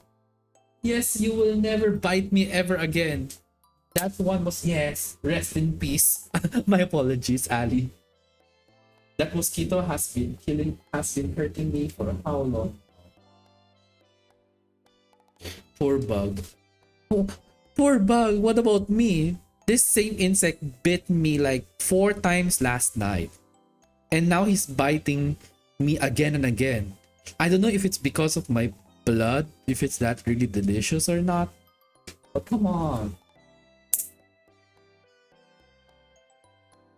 Yes, you will never bite me ever again. That one was, yes, rest in peace. My apologies, Ali. That mosquito has been hurting me for how long? Poor bug. Oh, poor bug, what about me? This same insect bit me like 4 times last night. And now he's biting me again and again. I don't know if it's because of my blood, if it's that really delicious or not. But come on.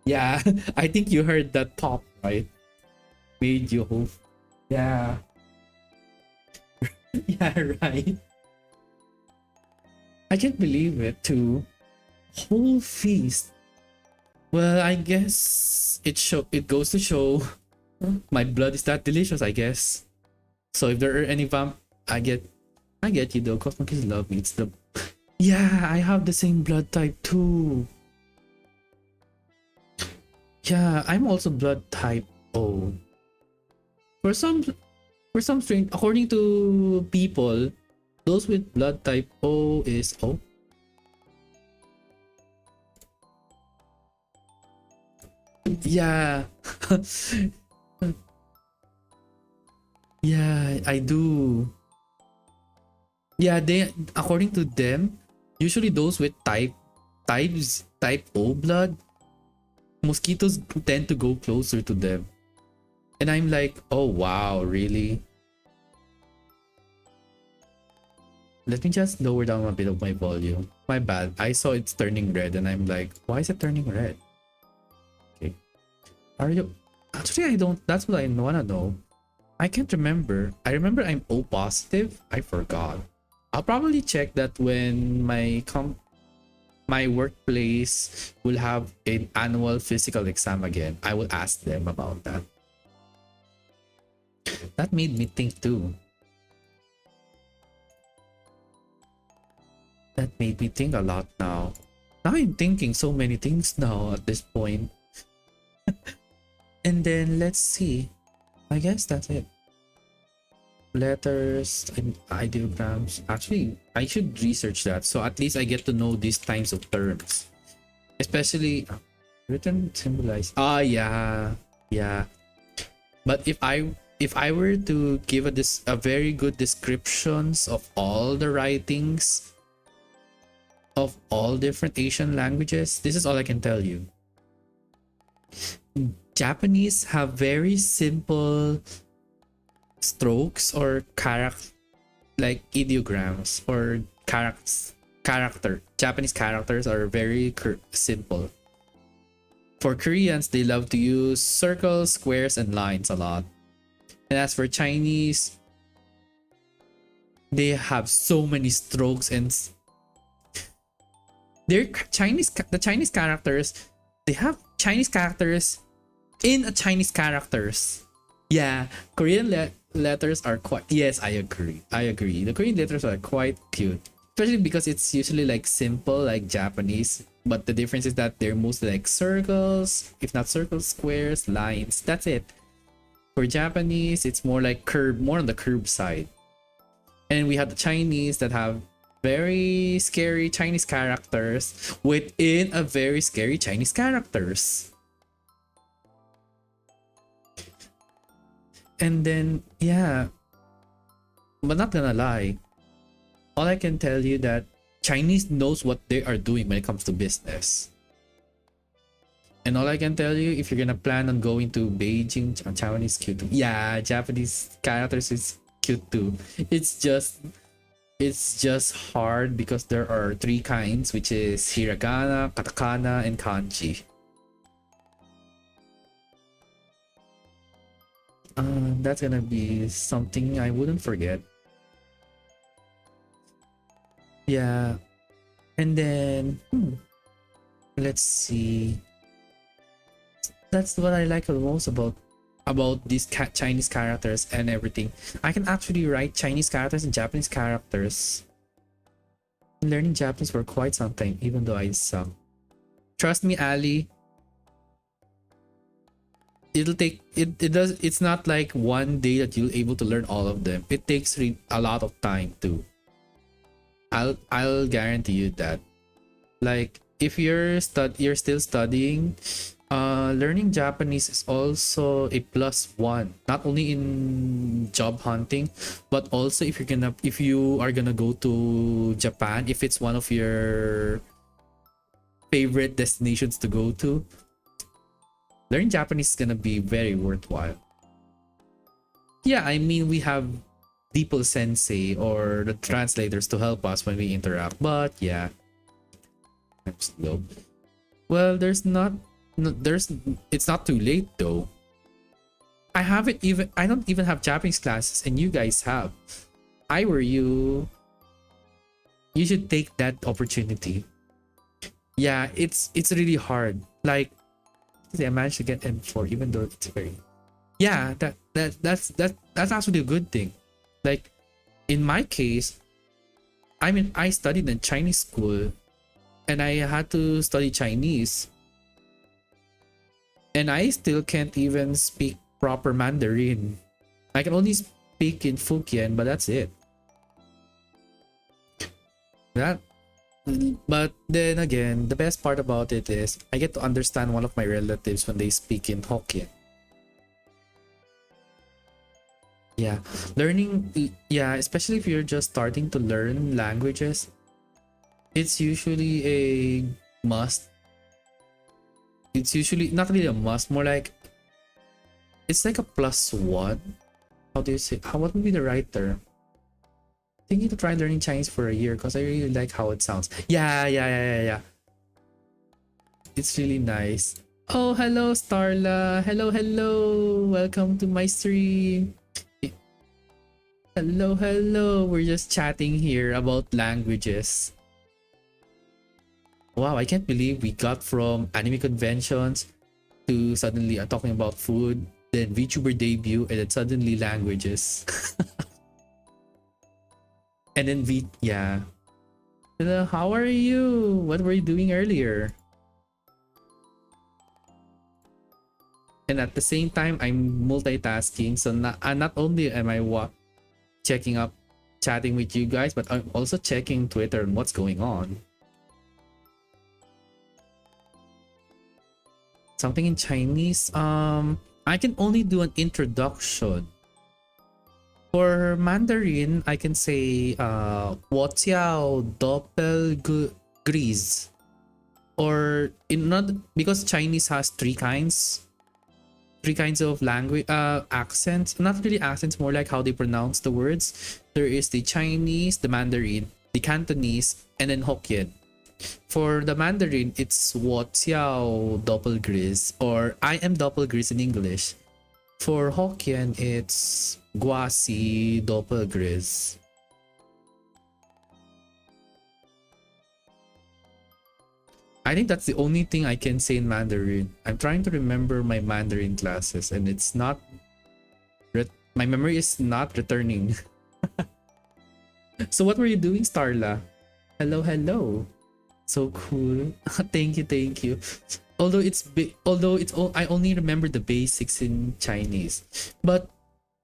Yeah, I think you heard that pop, right? Made you hope. Yeah. Yeah, right. I can't believe it too. Whole feast. Well, I guess it goes to show my blood is that delicious, I guess. So if there are any I get you though, cause monkeys love me. Yeah, I have the same blood type too. Yeah, I'm also blood type O. For some for some strange, according to people, those with blood type O is O. Yeah. Yeah, I do. Yeah, they according to them, usually those with type O blood, mosquitoes tend to go closer to them. And I'm like, oh wow, really? Let me just lower down a bit of my volume. My bad. I saw it's turning red and I'm like, why is it turning red? Okay. Are you actually I don't that's what I wanna know. I can't remember. I remember I'm O positive. I forgot. I'll probably check that when my workplace will have an annual physical exam again. I will ask them about that. That made me think too. That made me think a lot now. Now I'm thinking so many things now at this point. And then let's see. I guess that's it. Letters and ideograms. Actually, I should research that so at least I get to know these kinds of terms. Especially written symbolize. Ah, yeah, yeah. But if I were to give a very good descriptions of all the writings of all different Asian languages, this is all I can tell you. Japanese have very simple strokes or like ideograms or character. Japanese characters are very simple. For Koreans, they love to use circles, squares, and lines a lot. And as for Chinese, they have so many strokes and the Chinese characters, they have Chinese characters in a Chinese characters. Yeah, Korean letters are quite, yes, I agree, the Korean letters are quite cute, especially because it's usually like simple like Japanese, but the difference is that they're mostly like circles, if not circles, squares, lines, that's it. For Japanese, it's more like curve, more on the curve side. And we have the Chinese that have very scary Chinese characters within a very scary Chinese characters. And then, yeah, but not gonna lie, all I can tell you that Chinese knows what they are doing when it comes to business. And all I can tell you, if you're gonna plan on going to Beijing, Japanese cute too. Yeah, Japanese characters is cute too. It's just hard because there are three kinds, which is hiragana, katakana, and kanji. That's gonna be something I wouldn't forget. Yeah, and then let's see. That's what I like the most about these Chinese characters and everything. I can actually write Chinese characters and Japanese characters. Learning Japanese for quite some time, even though I suck. Trust me, Ali. It'll take it does it's not like one day that you'll able to learn all of them. It takes a lot of time too. I'll guarantee you that. Like if you're still studying, learning Japanese is also a plus one, not only in job hunting, but also if you are gonna go to Japan, if it's one of your favorite destinations to go to, learning Japanese is gonna be very worthwhile. Yeah, I mean we have people sensei or the translators to help us when we interact, but yeah, I'm slow. Well, there's it's not too late though. I don't even have Japanese classes and you guys have. I were you should take that opportunity. Yeah, it's really hard. Like I managed to get M4 even though it's very, yeah, that's actually a good thing. Like in my case, I mean, I studied in Chinese school and I had to study Chinese, and I still can't even speak proper Mandarin. I can only speak in Fujian, but that's it. That, but then again, the best part about it is I get to understand one of my relatives when they speak in Hokkien. Yeah, learning, yeah, especially if you're just starting to learn languages, it's usually a must. It's usually not really a must, more like it's like a plus one. How do you say? How, what would be the right term? Thinking to try learning Chinese for a year because I really like how it sounds. Yeah. It's really nice. Oh, hello, Starla. Hello. Welcome to my stream. Hello. We're just chatting here about languages. Wow, I can't believe we got from anime conventions to suddenly talking about food, then VTuber debut, and then suddenly languages. And then yeah. Hello, how are you? What were you doing earlier? And at the same time, I'm multitasking. So not only am I checking up, chatting with you guys, but I'm also checking Twitter and what's going on. Something in Chinese. I can only do an introduction. For Mandarin, I can say 我叫 doppelgris. Or in not because Chinese has three kinds of language accents, not really accents, more like how they pronounce the words. There is the Chinese, the Mandarin, the Cantonese, and then Hokkien. For the Mandarin, it's 我叫 doppelgris, or I am doppelgris in English. For Hokkien, it's guasi doppelgris. I think that's the only thing I can say in Mandarin. I'm trying to remember my Mandarin classes, and it's not. My memory is not returning. So what were you doing, Starla? Hello. So cool. Thank you. Although I only remember the basics in Chinese. But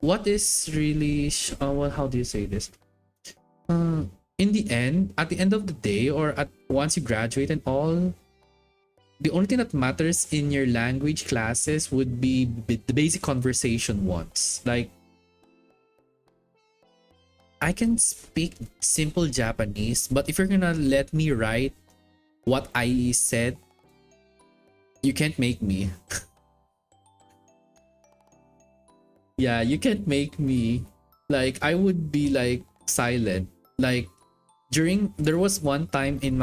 what is really well, how do you say this? In the end, at the end of the day, or at once you graduate and all, the only thing that matters in your language classes would be the basic conversation ones. Like, I can speak simple Japanese, but if you're gonna let me write what I said, you can't make me. Yeah, you can't make me. Like, I would be like silent. Like, there was one time in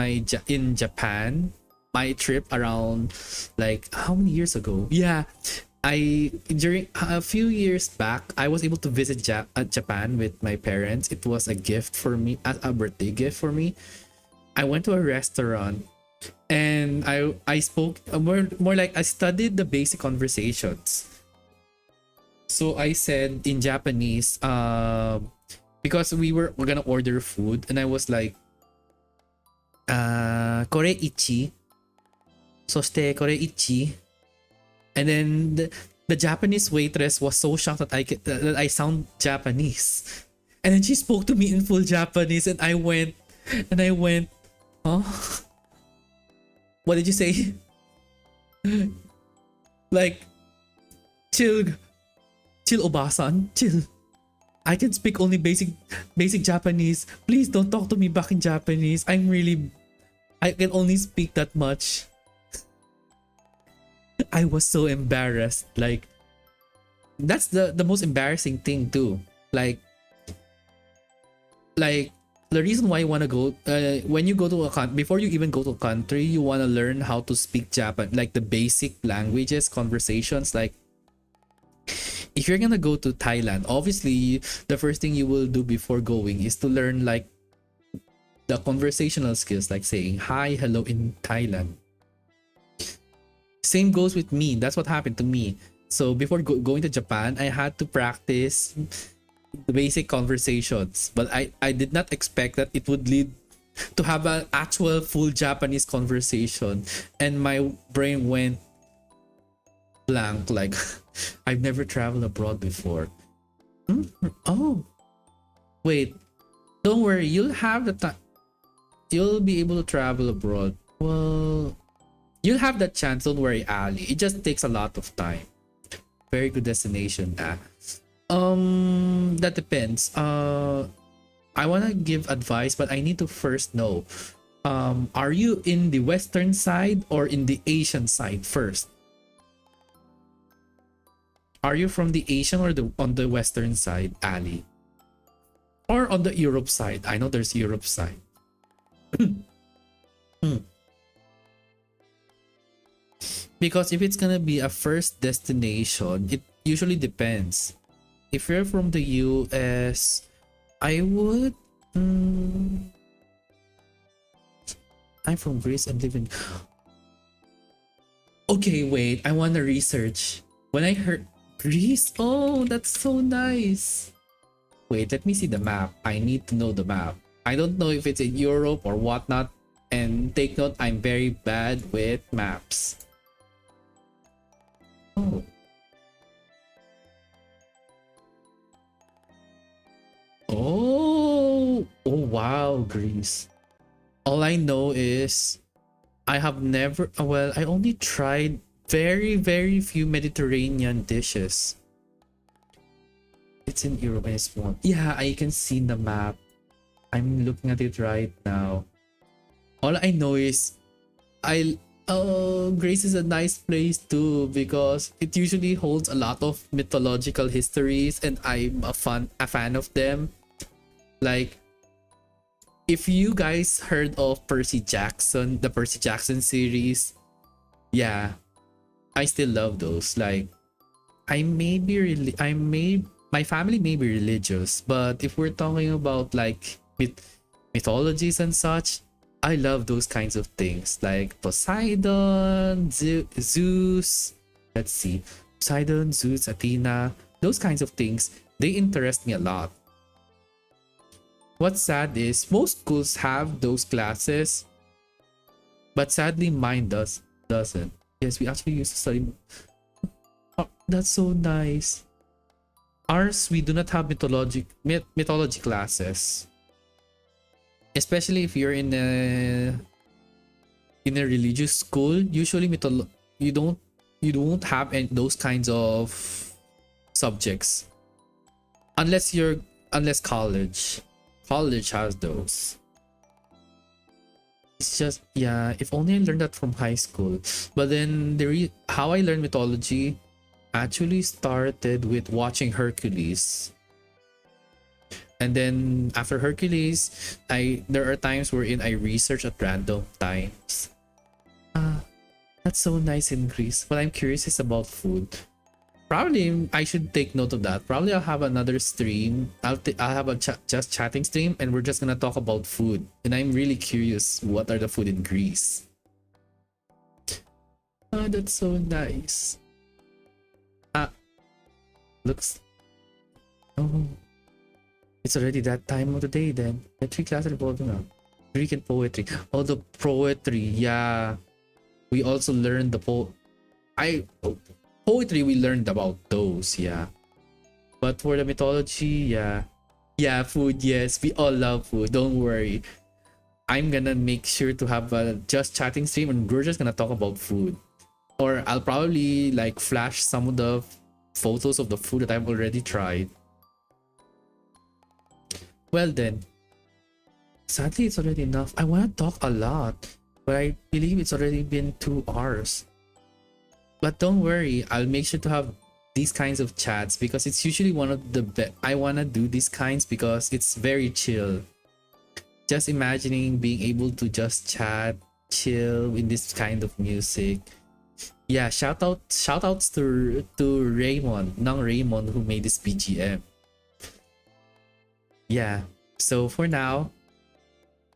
in Japan, my trip around, like, how many years ago? Yeah, during a few years back, I was able to visit Japan with my parents. It was a gift for me, a birthday gift for me. I went to a restaurant and I spoke more like I studied the basic conversations. So I said in Japanese, because we're gonna order food, and I was like, kore ichi, soshite kore ichi, and then the Japanese waitress was so shocked that that I sound Japanese, and then she spoke to me in full Japanese, and I went, huh? What did you say? Like, chill obasan, chill. I can speak only basic Japanese. Please don't talk to me back in Japanese. I can only speak that much. I was so embarrassed. Like, that's the most embarrassing thing too. Like the reason why you want to go, when you go to before you even go to a country, you want to learn how to speak Japan, like the basic languages, conversations. Like, if you're gonna go to Thailand, obviously the first thing you will do before going is to learn like the conversational skills, like saying hi, hello in Thailand. Same goes with me. That's what happened to me. So before going to Japan, I had to practice the basic conversations, but I did not expect that it would lead to have an actual full Japanese conversation, and my brain went blank. Like, I've never traveled abroad before. Oh, wait, don't worry, you'll have the time. You'll be able to travel abroad. Well, you'll have that chance. Don't worry, Ali. It just takes a lot of time. Very good destination. That depends. I wanna give advice, but I need to first know. Are you in the Western side or in the Asian side first? Are you from the Asian or the on the Western side, Ali? Or on the Europe side? I know there's Europe side. Because if it's gonna be a first destination, it usually depends. If you're from the US, I would. I'm from Greece and live in. Okay, wait. I want to research. When I heard Greece, oh, that's so nice. Wait, let me see the map. I need to know the map. I don't know if it's in Europe or whatnot. And take note, I'm very bad with maps. Oh. Oh, oh wow, Greece. All I know is I have never, well, I only tried very few Mediterranean dishes. It's in Europe and it's warm. Yeah, I can see the map. I'm looking at it right now. All I know is Greece is a nice place too because it usually holds a lot of mythological histories and I'm a fan of them. Like, if you guys heard of Percy Jackson, the Percy Jackson series, yeah, I still love those. Like, my family may be religious, but if we're talking about like mythologies and such, I love those kinds of things like Poseidon, Zeus. Let's see, Poseidon, Zeus, Athena. Those kinds of things, they interest me a lot. What's sad is most schools have those classes, but sadly mine doesn't. Yes, we actually used to study. Oh, that's so nice. Ours, we do not have mythology classes. Especially if you're in a religious school, usually you don't have those kinds of subjects unless college has those. It's just, yeah, if only I learned that from high school. But then how I learned mythology actually started with watching Hercules. And then after Hercules, there are times wherein I research at random times. That's so nice in Greece. What I'm curious is about food. Probably I should take note of that. Probably I'll have another stream. I'll have a just chatting stream and we're just gonna talk about food. And I'm really curious, what are the food in Greece? Oh, that's so nice. Looks. Oh, it's already that time of the day then. The three classes involving Greek and poetry. Oh, the poetry. Yeah, we also learned poetry, we learned about those, yeah. But for the mythology, yeah, food, yes, we all love food. Don't worry, I'm gonna make sure to have a just chatting stream and we're just gonna talk about food, or I'll probably like flash some of the photos of the food that I've already tried. Well then, sadly it's already enough. I want to talk a lot, but I believe it's already been 2 hours. But don't worry, I'll make sure to have these kinds of chats because it's usually one of the best. I want to do these kinds because it's very chill. Just imagining being able to just chat, chill in this kind of music. Yeah, shout outs to Raymond, Nang Raymond, who made this BGM. Yeah, so for now,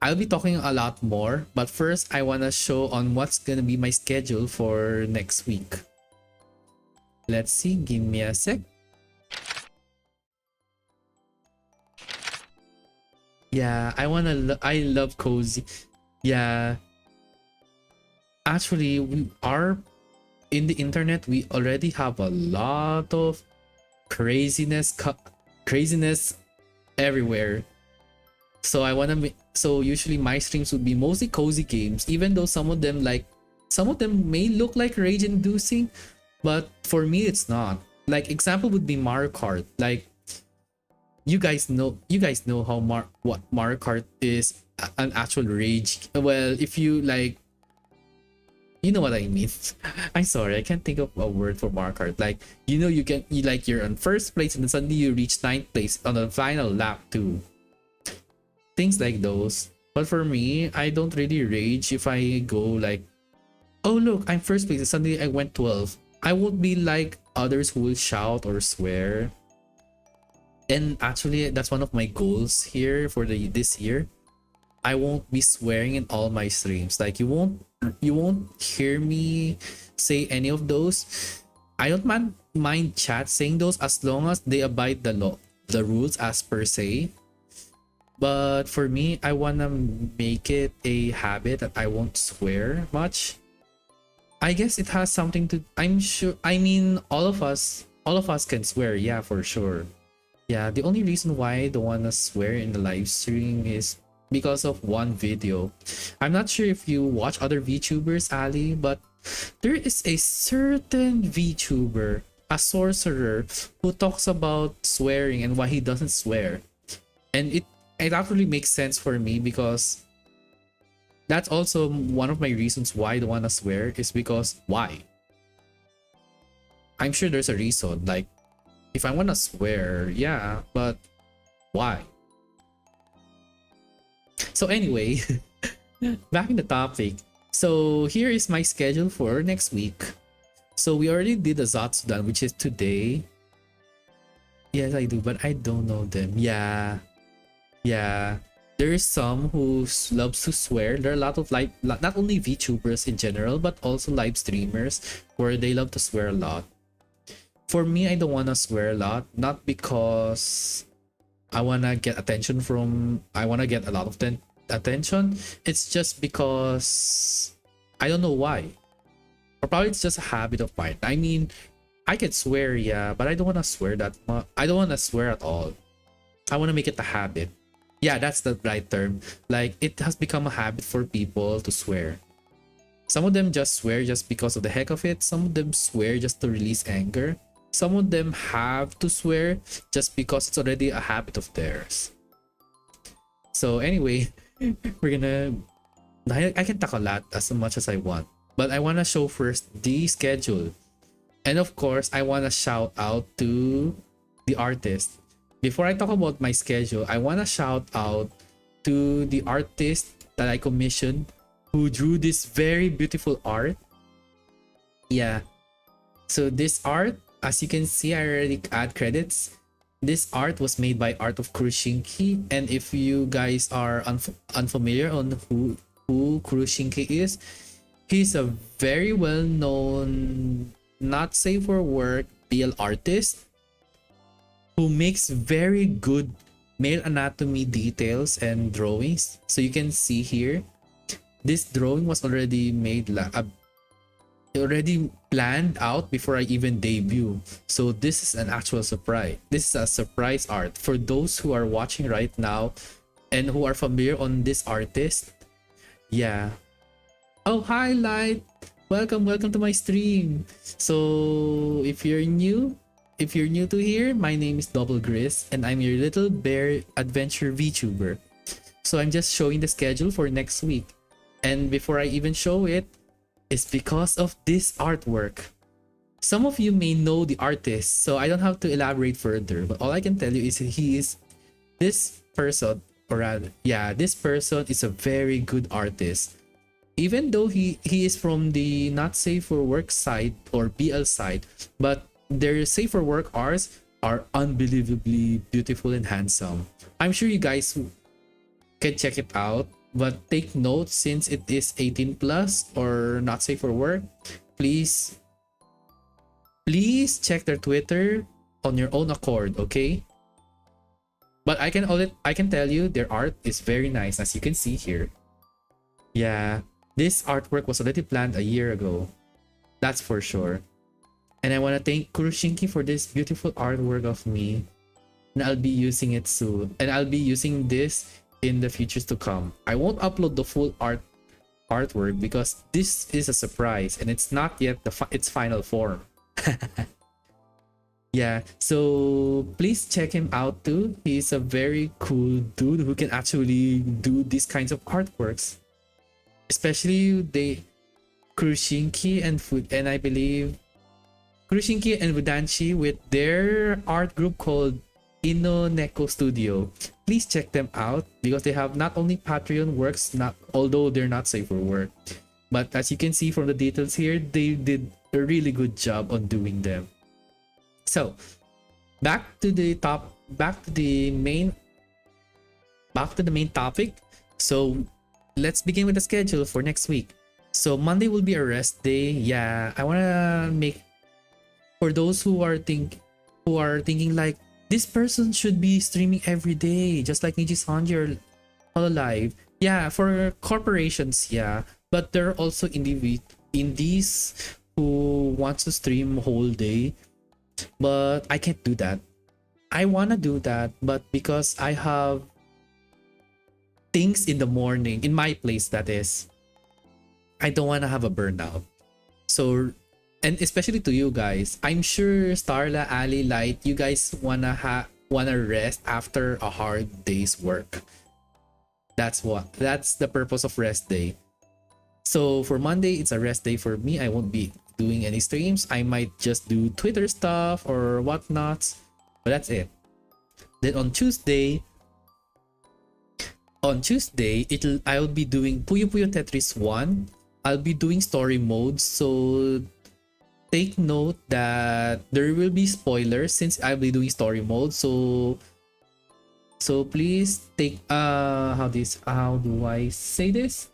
I'll be talking a lot more, but first I want to show on what's gonna be my schedule for next week. Let's see, give me a sec. Yeah, I love cozy. Yeah, actually, we are in the internet. We already have a lot of craziness everywhere. So I wanna make so usually my streams would be mostly cozy games, even though some of them may look like rage inducing, but for me it's not. Like example would be Mario Kart. Like you guys know how what Mario Kart is an actual rage. Well, if you like you know what I mean. I'm sorry, I can't think of a word for Mario Kart. Like you're on first place and then suddenly you reach ninth place on the final lap too. Things like those. But for me, I don't really rage if I go like, oh look, I'm first place and suddenly I went 12. I won't be like others who will shout or swear. And actually, that's one of my goals here for the this year. I won't be swearing in all my streams. Like you won't hear me say any of those. I don't mind chat saying those as long as they abide the rules as per se. But for me, I wanna make it a habit that I won't swear much. I guess it has something to I'm sure I mean all of us can swear, yeah, for sure. Yeah, the only reason why I don't wanna swear in the live stream is because of one video. I'm not sure if you watch other VTubers, Ali, but there is a certain VTuber, a sorcerer, who talks about swearing and why he doesn't swear. And it actually makes sense for me because that's also one of my reasons why I don't wanna swear is because why? I'm sure there's a reason. Like if I wanna swear, yeah, but why? So anyway, back in the topic. So here is my schedule for next week. So we already did the Zatsudan, which is today. Yes, I do, but I don't know them. Yeah. Yeah. There is some who loves to swear. There are a lot of not only VTubers in general, but also live streamers where they love to swear a lot. For me, I don't want to swear a lot, not because I want to get attention I want to get a lot of attention. It's just because I don't know why. Or probably it's just a habit of mine. I mean, I can swear, yeah, but I don't want to swear that much. I don't want to swear at all. I want to make it a habit. Yeah, that's the right term. Like, it has become a habit for people to swear. Some of them just swear just because of the heck of it. Some of them swear just to release anger. Some of them have to swear just because it's already a habit of theirs. So anyway, we're gonna... I can talk a lot as much as I want. But I want to show first the schedule. And of course, I want to shout out to the artist. Before I talk about my schedule, I want to shout out to the artist that I commissioned who drew this very beautiful art. Yeah. So this art, as you can see, I already add credits. This art was made by Art of Kuroshinki. And if you guys are unfamiliar on who Kuroshinki is, he's a very well-known, not safe for work BL artist who makes very good male anatomy details and drawings. So you can see here, this drawing was already made, already planned out before I even debut. So this is an actual surprise. This is a surprise art for those who are watching right now and who are familiar on this artist. Yeah. Oh, hi Light. Welcome to my stream. So if you're new to here, my name is Double Gris and I'm your little bear adventure VTuber. So I'm just showing the schedule for next week. And before I even show it, it's because of this artwork. Some of you may know the artist, so I don't have to elaborate further, but all I can tell you is this person, or rather, yeah, this person is a very good artist. Even though he is from the not safe for work side or BL side, but their safe for work arts are unbelievably beautiful and handsome. I'm sure you guys can check it out, but take note, since it is 18 plus or not safe for work, please check their Twitter on your own accord, okay? But I can tell you their art is very nice, as you can see here. Yeah, this artwork was already planned a year ago. That's for sure. And I want to thank Kuroshinki for this beautiful artwork of me. And I'll be using it soon. And I'll be using this in the futures to come. I won't upload the full artwork because this is a surprise and it's not yet its final form. Yeah, so please check him out too. He's a very cool dude who can actually do these kinds of artworks. Especially they Kuroshinki and Food, and I believe Kuroshinki and Vudanshi with their art group called Ino Neko Studio. Please check them out because they have not only Patreon works, not although they're not safe for work, but as you can see from the details here, they did a really good job on doing them. So back to the main topic. So let's begin with the schedule for next week. So Monday will be a rest day. Yeah, I wanna make for those who are thinking like this person should be streaming every day, just like Niji Sanji or Hololive. Yeah, for corporations, yeah, but there are also indies who wants to stream whole day, but I can't do that. I wanna do that, but because I have things in the morning in my place, that is, I don't want to have a burnout. So, and especially to you guys, I'm sure Starla, Ali, Light, you guys wanna rest after a hard day's work. That's the purpose of rest day. So for Monday, it's a rest day for me. I won't be doing any streams. I might just do Twitter stuff or whatnot, but that's it. Then on Tuesday, I'll be doing Puyo Puyo Tetris 1. I'll be doing story modes, so take note that there will be spoilers since I'll be doing story mode. So please take how do I say this?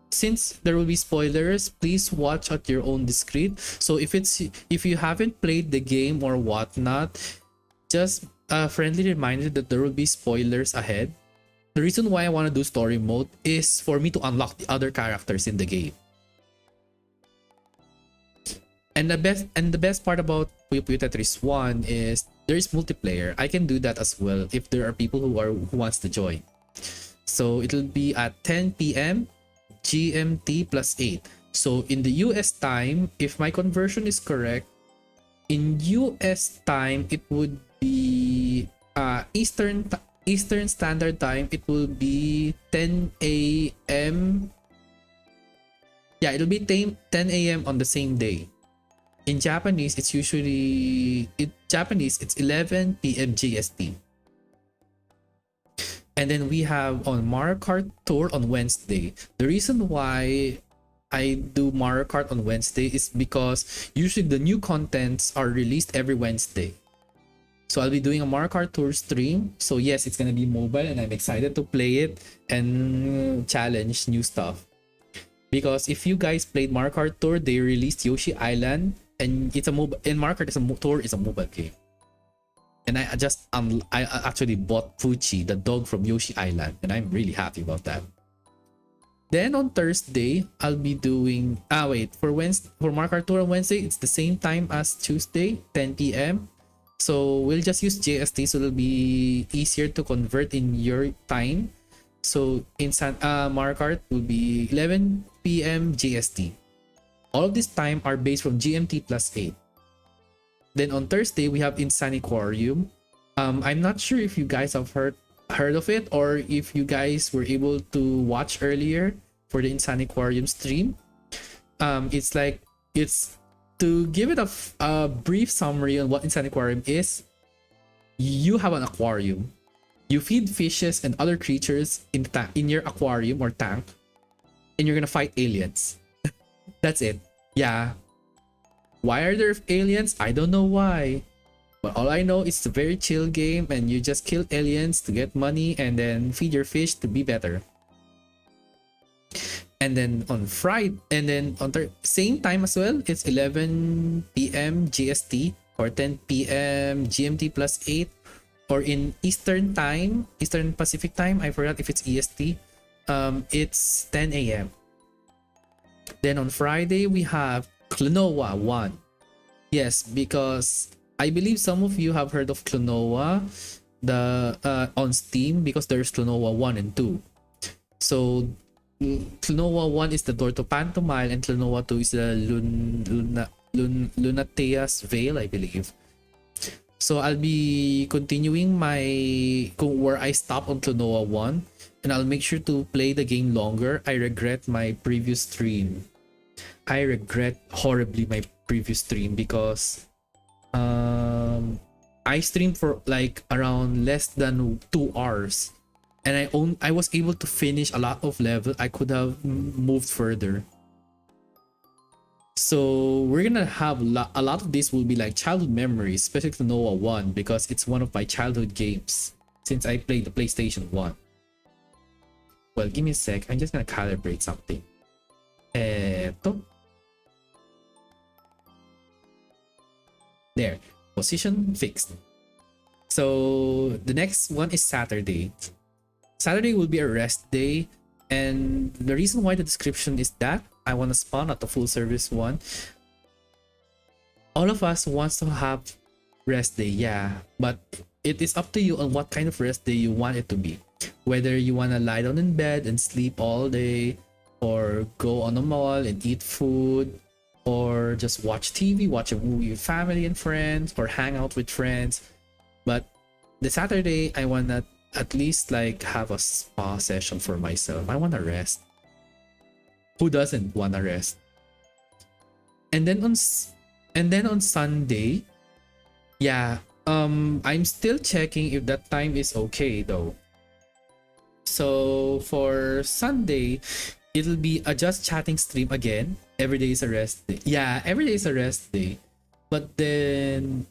Since there will be spoilers, please watch at your own discreet. So if you haven't played the game or whatnot, just a friendly reminder that there will be spoilers ahead. The reason why I want to do story mode is for me to unlock the other characters in the game. And the best part about Puyo Puyo Tetris 1 is there is multiplayer. I can do that as well if there are people who wants to join. So it'll be at 10 p.m. GMT plus 8. So in the US time, if my conversion is correct, in US time it would be Eastern Standard Time, it will be 10 a.m. Yeah, it'll be 10 a.m. on the same day. In Japanese, it's 11 p.m. GST. And then we have on Mario Kart Tour on Wednesday. The reason why I do Mario Kart on Wednesday is because usually the new contents are released every Wednesday. So I'll be doing a Mario Kart Tour stream. So yes, it's gonna be mobile and I'm excited to play it and challenge new stuff. Because if you guys played Mario Kart Tour, they released Yoshi Island and it's a mobile. And Mario Kart Tour is a mobile game. And I actually bought Fuchi, the dog from Yoshi Island, and I'm really happy about that. Then on Thursday, I'll be doing for Mario Kart Tour on Wednesday, it's the same time as Tuesday, 10 p.m. So we'll just use JST, so it'll be easier to convert in your time. So in Mario Kart will be 11 p.m. JST. All of this time are based from GMT plus 8. Then on Thursday, we have Insaniquarium. I'm not sure if you guys have heard of it or if you guys were able to watch earlier for the Insaniquarium stream. It's to give it a brief summary on what Insaniquarium is. You have an aquarium. You feed fishes and other creatures in your aquarium or tank, and you're gonna fight aliens. That's it. Yeah. Why are there aliens? I don't know why. But all I know is it's a very chill game and you just kill aliens to get money and then feed your fish to be better. And then on Friday, and then on same time as well, it's 11 p.m. GST or 10 p.m. GMT plus 8. or in Eastern time, Eastern Pacific time. I forgot if it's EST. It's 10 a.m. Then on Friday we have Klonoa 1. Yes, because I believe some of you have heard of Klonoa on Steam, because there's Klonoa 1 and 2. So Klonoa 1 is the door to Pantomile, and Klonoa 2 is the Lunatea's Veil, I believe. So I'll be continuing where I stopped on Klonoa 1, and I'll make sure to play the game longer. I regret my previous stream. I regret horribly my previous stream, because I streamed for like around less than 2 hours, and I was able to finish a lot of level. I could have moved further. So we're gonna have a lot of this will be like childhood memories, especially to Noah 1, because it's one of my childhood games since I played the PlayStation 1. Well, give me a sec. I'm just gonna calibrate something. Eto. There. Position fixed. So the next one is Saturday. Saturday will be a rest day. And the reason why the description is that I want to spawn at the full service one. All of us wants to have rest day, yeah. But it is up to you on what kind of rest day you want it to be. Whether you want to lie down in bed and sleep all day, or go on a mall and eat food, or just watch TV, watch a movie with family and friends, or hang out with friends. But the Saturday, I want to at least like have a spa session for myself. I want to rest. Who doesn't want to rest? And then on Sunday, yeah, I'm still checking if that time is okay though. So for Sunday, it'll be a just chatting stream again. Every day is a rest day. Yeah, every day is a rest day. But then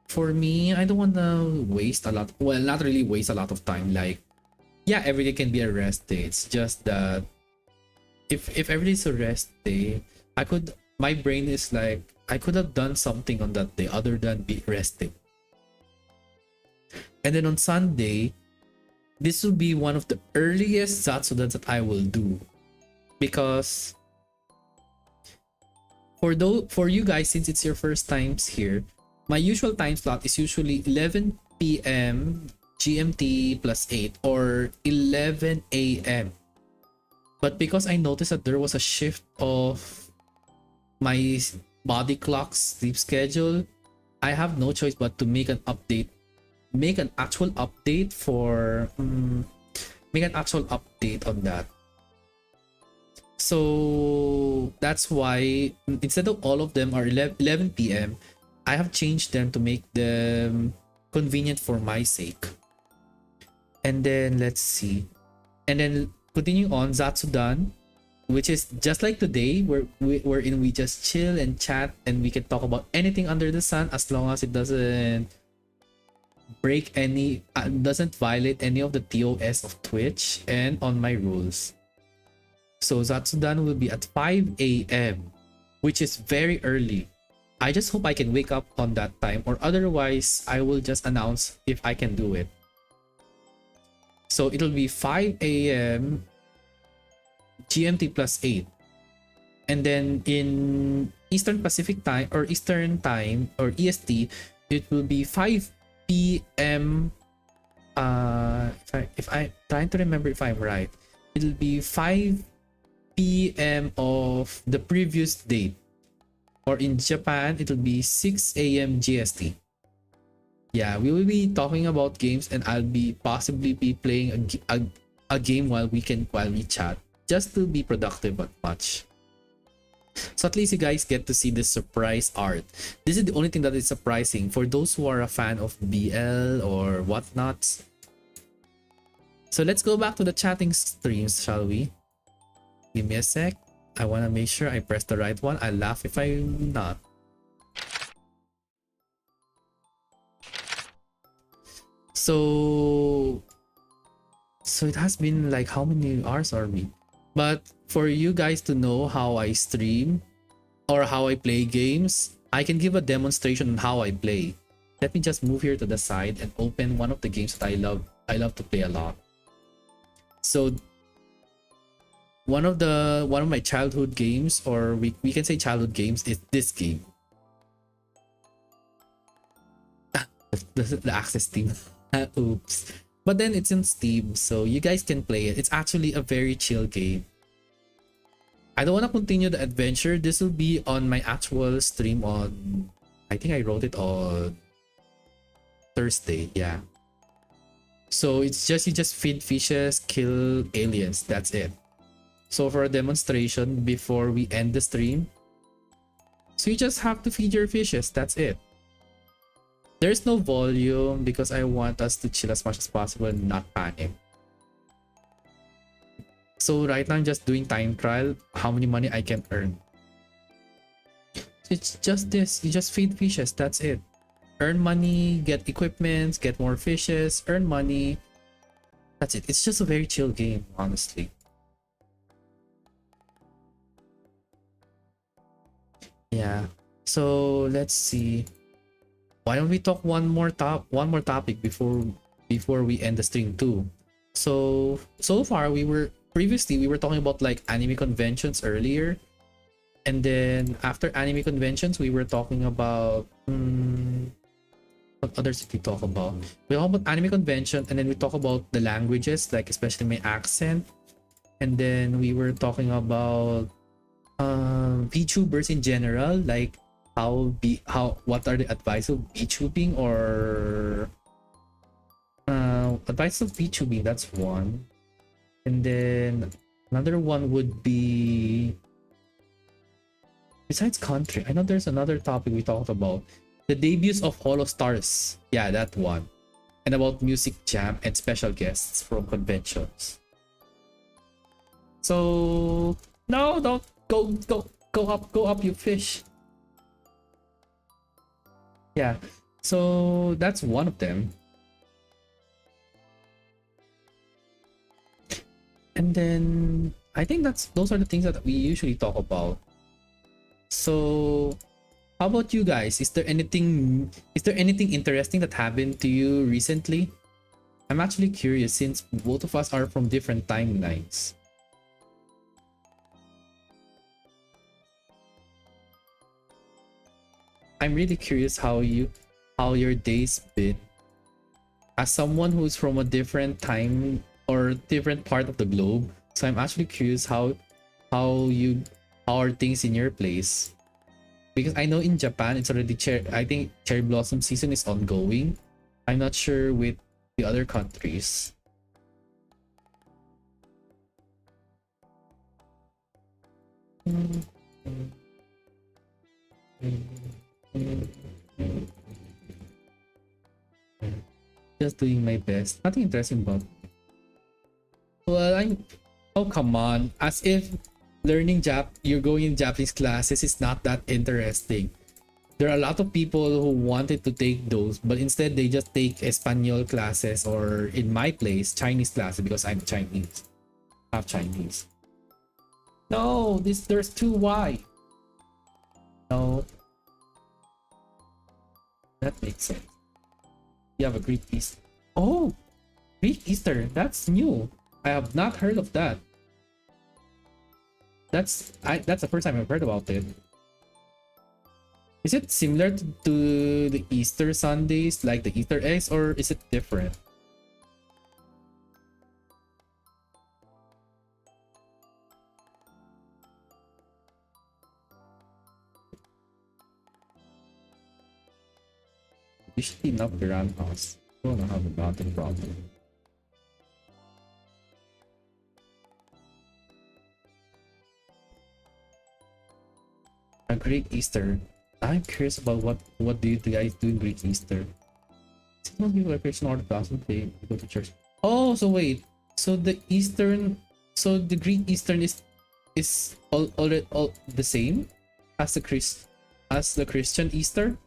for me, I don't want to waste a lot. Well, not really waste a lot of time. Like, yeah, every day can be a rest day. It's just that if every day is a rest day, my brain is like, I could have done something on that day other than be resting. And then on Sunday, this will be one of the earliest Zatsudans that I will do, because for you guys, since it's your first times here, my usual time slot is usually 11 p.m. GMT plus 8 or 11 a.m. But because I noticed that there was a shift of my body clock's sleep schedule, I have no choice but to make an actual update on that. So that's why instead of all of them are 11 p.m, I have changed them to make them convenient for my sake. And then let's see. And then continuing on, Zatsudan, which is just like today, wherein we just chill and chat and we can talk about anything under the sun, as long as it doesn't doesn't violate any of the TOS of Twitch and on my rules. So Zatsudan will be at 5 a.m, which is very early. I just hope I can wake up on that time, or otherwise I will just announce if I can do it. So it'll be 5 a.m. GMT plus 8. And then in Eastern Pacific time or Eastern time or EST, it will be 5 p.m. If I'm trying to remember if I'm right, it'll be 5 p.m. of the previous date. Or in Japan, it'll be 6 a.m. GST. Yeah, we will be talking about games, and I'll be possibly playing a game while we chat, just to be productive but much. So at least you guys get to see this surprise art. This is the only thing that is surprising for those who are a fan of BL or whatnot. So let's go back to the chatting streams, shall we? Give me a sec. I want to make sure I press the right one. I'll laugh if I'm not. So it has been like, how many hours are we? But for you guys to know how I stream or how I play games, I can give a demonstration on how I play. let me just move here to the side and open one of the games that I love to play a lot. So one of my childhood games, or we can say childhood games, is this game. The access team. Oops. But then it's in Steam, so you guys can play it. It's actually a very chill game. I don't want to continue the adventure. This will be on my actual stream on, I think I wrote it on Thursday. Yeah. So it's just, you just feed fishes, kill aliens. That's it. So for a demonstration before we end the stream, so you just have to feed your fishes. That's it. There's no volume because I want us to chill as much as possible and not panic. So right now I'm just doing time trial, how many money I can earn. It's just this, you just feed fishes, that's it. Earn money, get equipments, get more fishes, earn money. That's it. It's just a very chill game, honestly. Yeah. So let's see. Why don't we talk one more topic before we end the stream too. So far we were talking about like anime conventions earlier, and then after anime conventions we were talking about what others did we talk about? We talk about anime convention, and then we talk about the languages, like especially my accent, and then we were talking about VTubers in general, like what are the advice of VTubing, or advice of VTubing. That's one. And then another one would be, besides country, I know there's another topic we talked about, the debuts of Hollow Stars. Yeah, that one. And about music jam and special guests from conventions. So no, don't go up, you fish. Yeah, so that's one of them. And then I think those are the things that we usually talk about. So how about you guys? Is there anything interesting that happened to you recently? I'm actually curious since both of us are from different timelines. I'm really curious how your day's been. As someone who's from a different time or different part of the globe, so I'm actually curious how are things in your place, because I know in Japan it's already I think cherry blossom season is ongoing. I'm not sure with the other countries. Just doing my best. Nothing interesting about. Well, oh come on. As if you're going in Japanese classes is not that interesting. There are a lot of people who wanted to take those, but instead they just take Espanol classes, or in my place, Chinese classes, because I'm Chinese. Half Chinese. No, there's 2Y. No. That makes sense. You have a Greek Easter. Oh, Greek Easter. That's new. I have not heard of that. That's the first time I've heard about it. Is it similar to the Easter Sundays, like the Easter eggs, or is it different? Usually not grandmas. I don't have a mountain problem. A Greek Easter. I'm curious about what do you guys do in Greek Easter? Most people are Christian Orthodox and they go to church. Oh, so wait. So the Greek Eastern is all the same as the Christian Easter?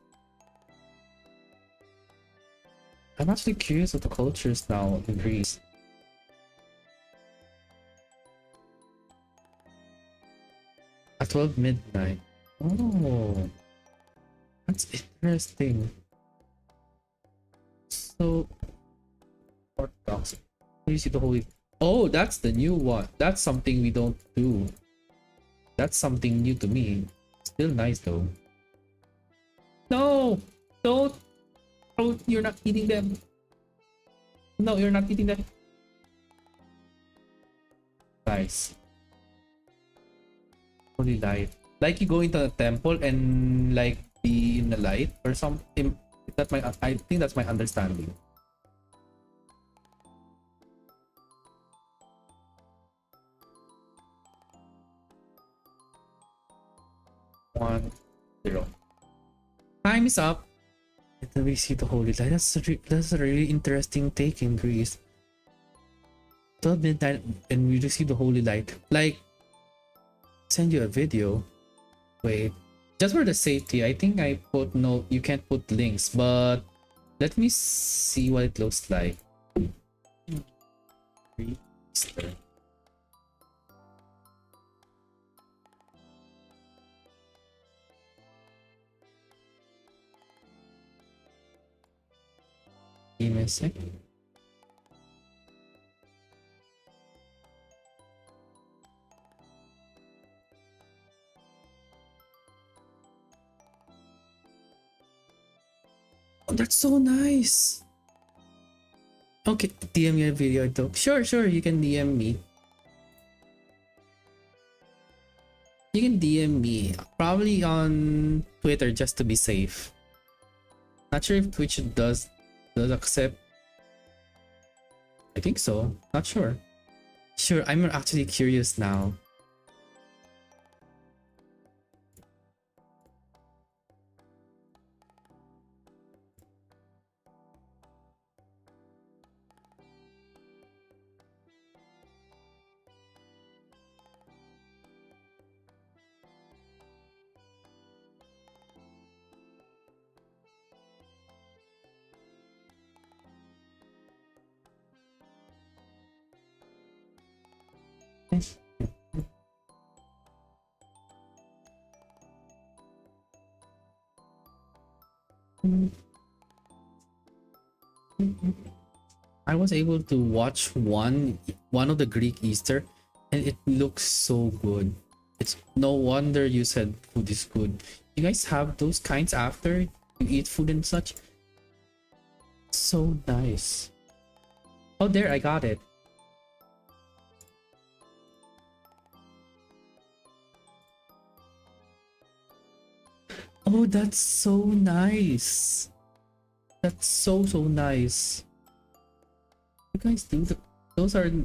I'm actually curious of the cultures now in Greece. At 12 midnight. Oh, that's interesting. So orthodox. You see the holy. Oh, that's the new one. That's something we don't do. That's something new to me. Still nice though. No, don't. Oh, you're not eating them. No, you're not eating them. Nice. Holy light. Like you go into a temple and like be in the light or something. That my I think that's my understanding. One, zero. Time is up. And then we see the holy light. That's a really interesting take in Greece. 12 midnight and we receive the holy light. Like, send you a video. Wait, just for the safety, I think I put no. You can't put links, but let me see what it looks like. Easter. Give me a second. Oh, that's so nice. Okay, DM me a video though. Sure, you can DM me. You can DM me. Probably on Twitter just to be safe. Not sure if Twitch does accept. I think so. Not sure. Sure, I'm actually curious now. I was able to watch one of the Greek Easter and it looks so good. It's no wonder you said food is good. You guys have those kinds after you eat food and such? So nice. Oh, there, I got it. Oh, that's so nice. That's so nice. You guys do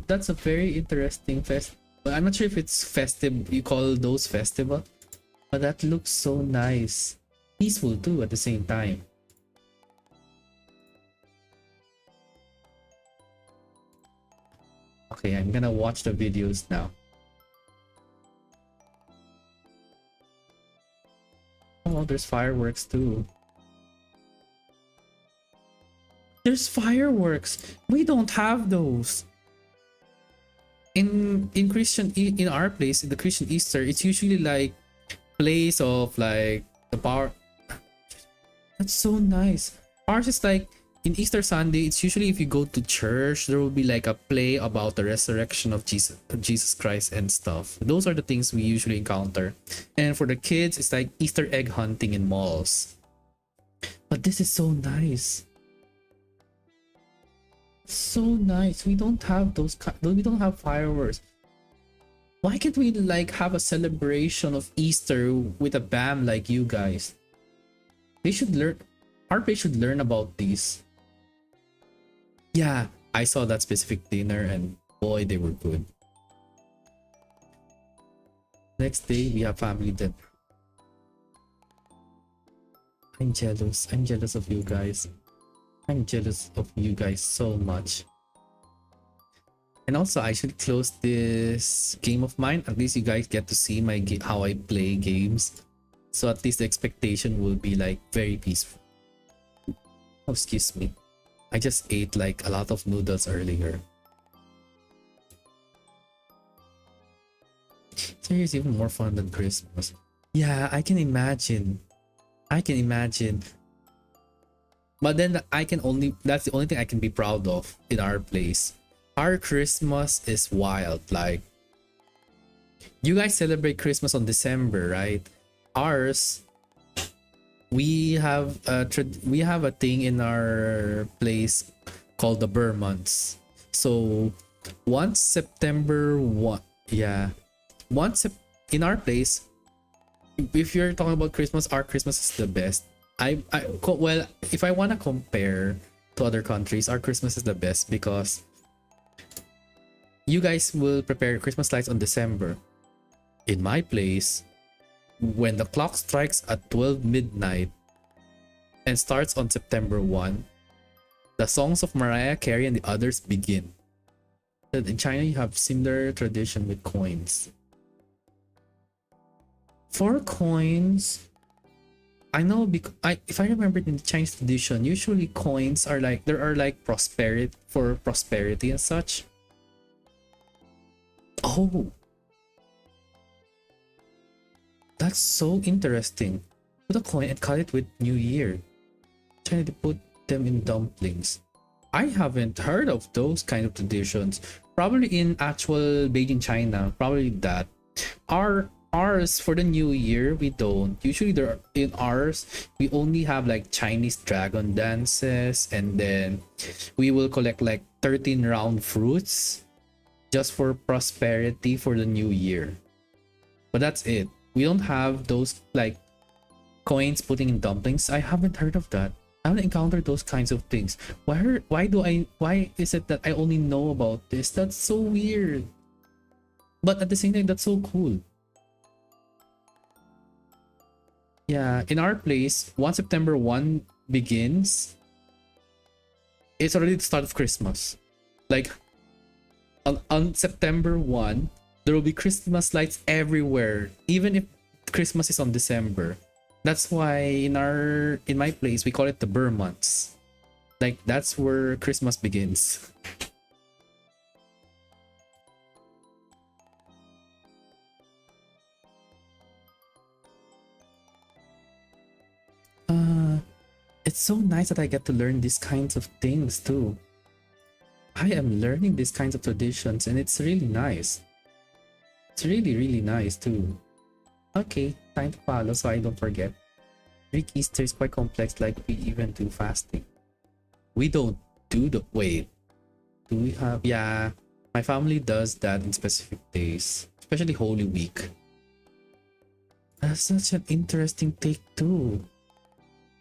that's a very interesting but I'm not sure if it's festive, you call those festival, but that looks so nice. Peaceful too at the same time. Okay, I'm gonna watch the videos now. Oh, there's fireworks too. There's fireworks. We don't have those. In our place, in the Christian Easter, it's usually like place of like the power. That's so nice. Ours is like in Easter Sunday, it's usually if you go to church, there will be like a play about the resurrection of Jesus Christ and stuff. Those are the things we usually encounter. And for the kids, it's like Easter egg hunting in malls. But this is so nice. So nice. We don't have we don't have fireworks. Why can't we like have a celebration of Easter with a BAM like you guys? They should learn. Our place should learn about these. Yeah, I saw that specific dinner and boy, they were good. Next day we have family dinner. I'm jealous. I'm jealous of you guys. I'm jealous of you guys so much. And also, I should close this game of mine. At least you guys get to see how I play games. So at least the expectation will be like very peaceful. Oh, excuse me. I just ate like a lot of noodles earlier. So here's even more fun than Christmas. Yeah, I can imagine. I can imagine. But then I can only that's the only thing I can be proud of in our place. Our Christmas is wild. Like, you guys celebrate Christmas on December, right? Ours, we have a thing in our place called the Burr months. So once September 1, yeah, once in our place, if you're talking about Christmas, our Christmas is the best. Well, if I want to compare to other countries, our Christmas is the best because you guys will prepare Christmas lights on December. In my place, when the clock strikes at 12 midnight and starts on September 1, the songs of Mariah Carey and the others begin. In China, you have similar tradition with coins. For coins, I know because if I remember in the Chinese tradition, usually coins are like there are like prosperity and such. Oh, that's so interesting. Put a coin and cut it with New Year. China to put them in dumplings. I haven't heard of those kind of traditions. Probably in actual Beijing, China. Probably that. Ours for the New Year we don't. Usually there in ours we only have like Chinese dragon dances, and then we will collect like 13 round fruits just for prosperity for the New Year. But that's it. We don't have those like coins putting in dumplings. I haven't heard of that. I haven't encountered those kinds of things. Why is it that I only know about this? That's so weird. But at the same time, that's so cool. Yeah, in our place, once September 1 begins, it's already the start of Christmas. Like on September 1, there will be Christmas lights everywhere, even if Christmas is on December. That's why in my place we call it the Burr months. Like that's where Christmas begins. It's so nice that I get to learn these kinds of things too. I am learning these kinds of traditions and it's really nice. It's really nice too. Okay, time to follow so I don't forget. Greek Easter is quite complex, like we even do fasting. We don't do the wait. Do we have yeah. My family does that in specific days, especially Holy Week. That's such an interesting take too.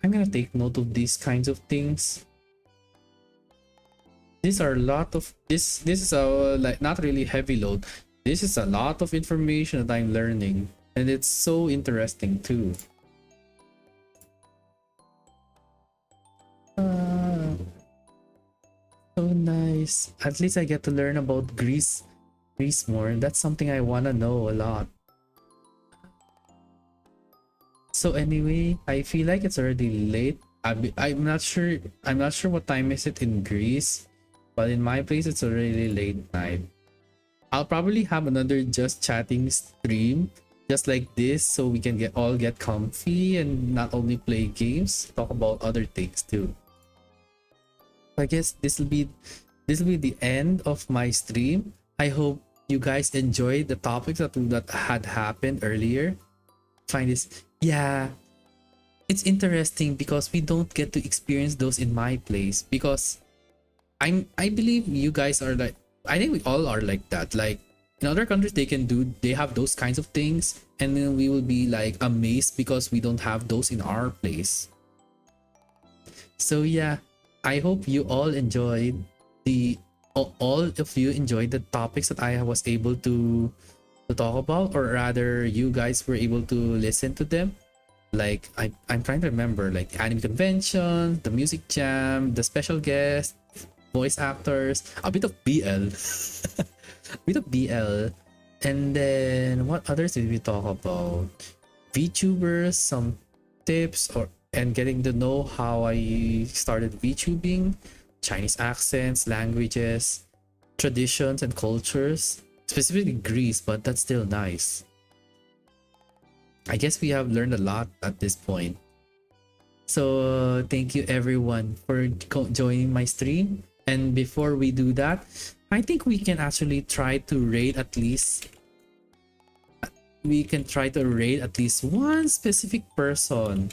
I'm gonna take note of these kinds of things. These are a lot of this is a like not really heavy load. This is a lot of information that I'm learning, and it's so interesting too. So nice. At least I get to learn about Greece more. That's something I wanna know a lot. So anyway, I feel like it's already late. I'm not sure. I'm not sure what time is it in Greece, but in my place it's already late night. I'll probably have another just chatting stream just like this so we can get comfy and not only play games, talk about other things too. I guess this will be the end of my stream. I hope you guys enjoyed the topics that had happened earlier. Find this, yeah, it's interesting because we don't get to experience those in my place because I believe you guys are like, I think we all are like that. Like in other countries they have those kinds of things, and then we will be like amazed because we don't have those in our place. So yeah, I hope you all enjoyed all of you enjoyed the topics that I was able to talk about, or rather you guys were able to listen to them. Like I'm trying to remember, like the anime convention, the music jam, the special guest, voice actors, a bit of BL, a bit of BL, and then what others did we talk about? VTubers, some tips, or and getting to know how I started VTubing, Chinese accents, languages, traditions, and cultures. Specifically Greece, but that's still nice. I guess we have learned a lot at this point. So thank you everyone for joining my stream. And before we do that, I think we can actually try to rate at least one specific person,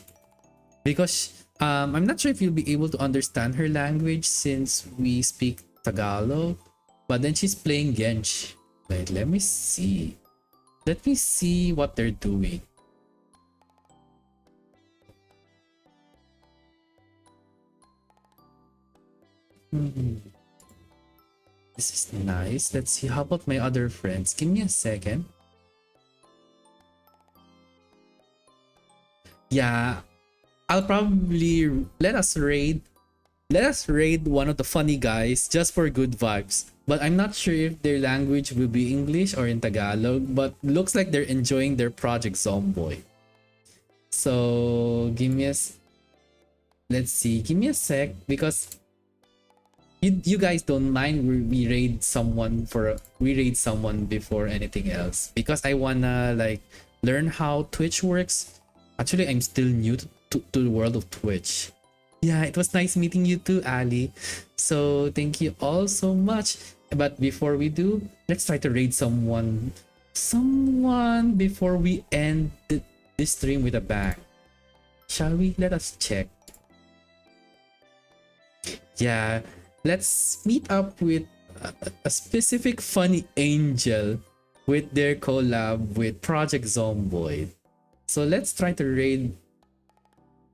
because I'm not sure if you'll be able to understand her language since we speak Tagalog. But then she's playing Gensh. Wait, let me see. Let me see what they're doing. This is nice. Let's see. How about my other friends? Give me a second. Yeah, I'll probably let us raid one of the funny guys just for good vibes. But I'm not sure if their language will be English or in Tagalog, but looks like they're enjoying their project Zomboy. So let's see. Give me a sec, because you guys don't mind we raid someone before anything else, because I wanna like learn how Twitch works. Actually, I'm still new to the world of Twitch. Yeah, it was nice meeting you too, Ali. So thank you all so much. But before we do, let's try to raid someone before we end this stream with a bang. Shall we? Let us check. Yeah, let's meet up with a specific funny angel with their collab with Project Zomboid. So let's try to raid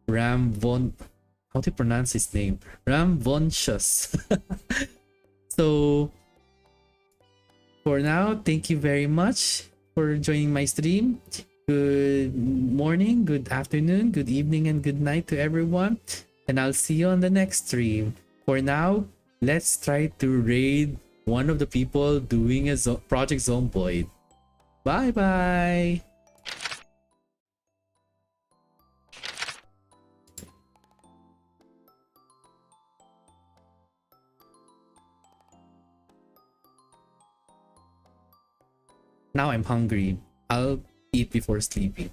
Ram Von. How do you pronounce his name? Ram Vonshus. So for now, thank you very much for joining my stream. Good morning, good afternoon, good evening, and good night to everyone. And I'll see you on the next stream. For now, let's try to raid one of the people doing a Project Zomboid. Bye bye. Now I'm hungry. I'll eat before sleeping.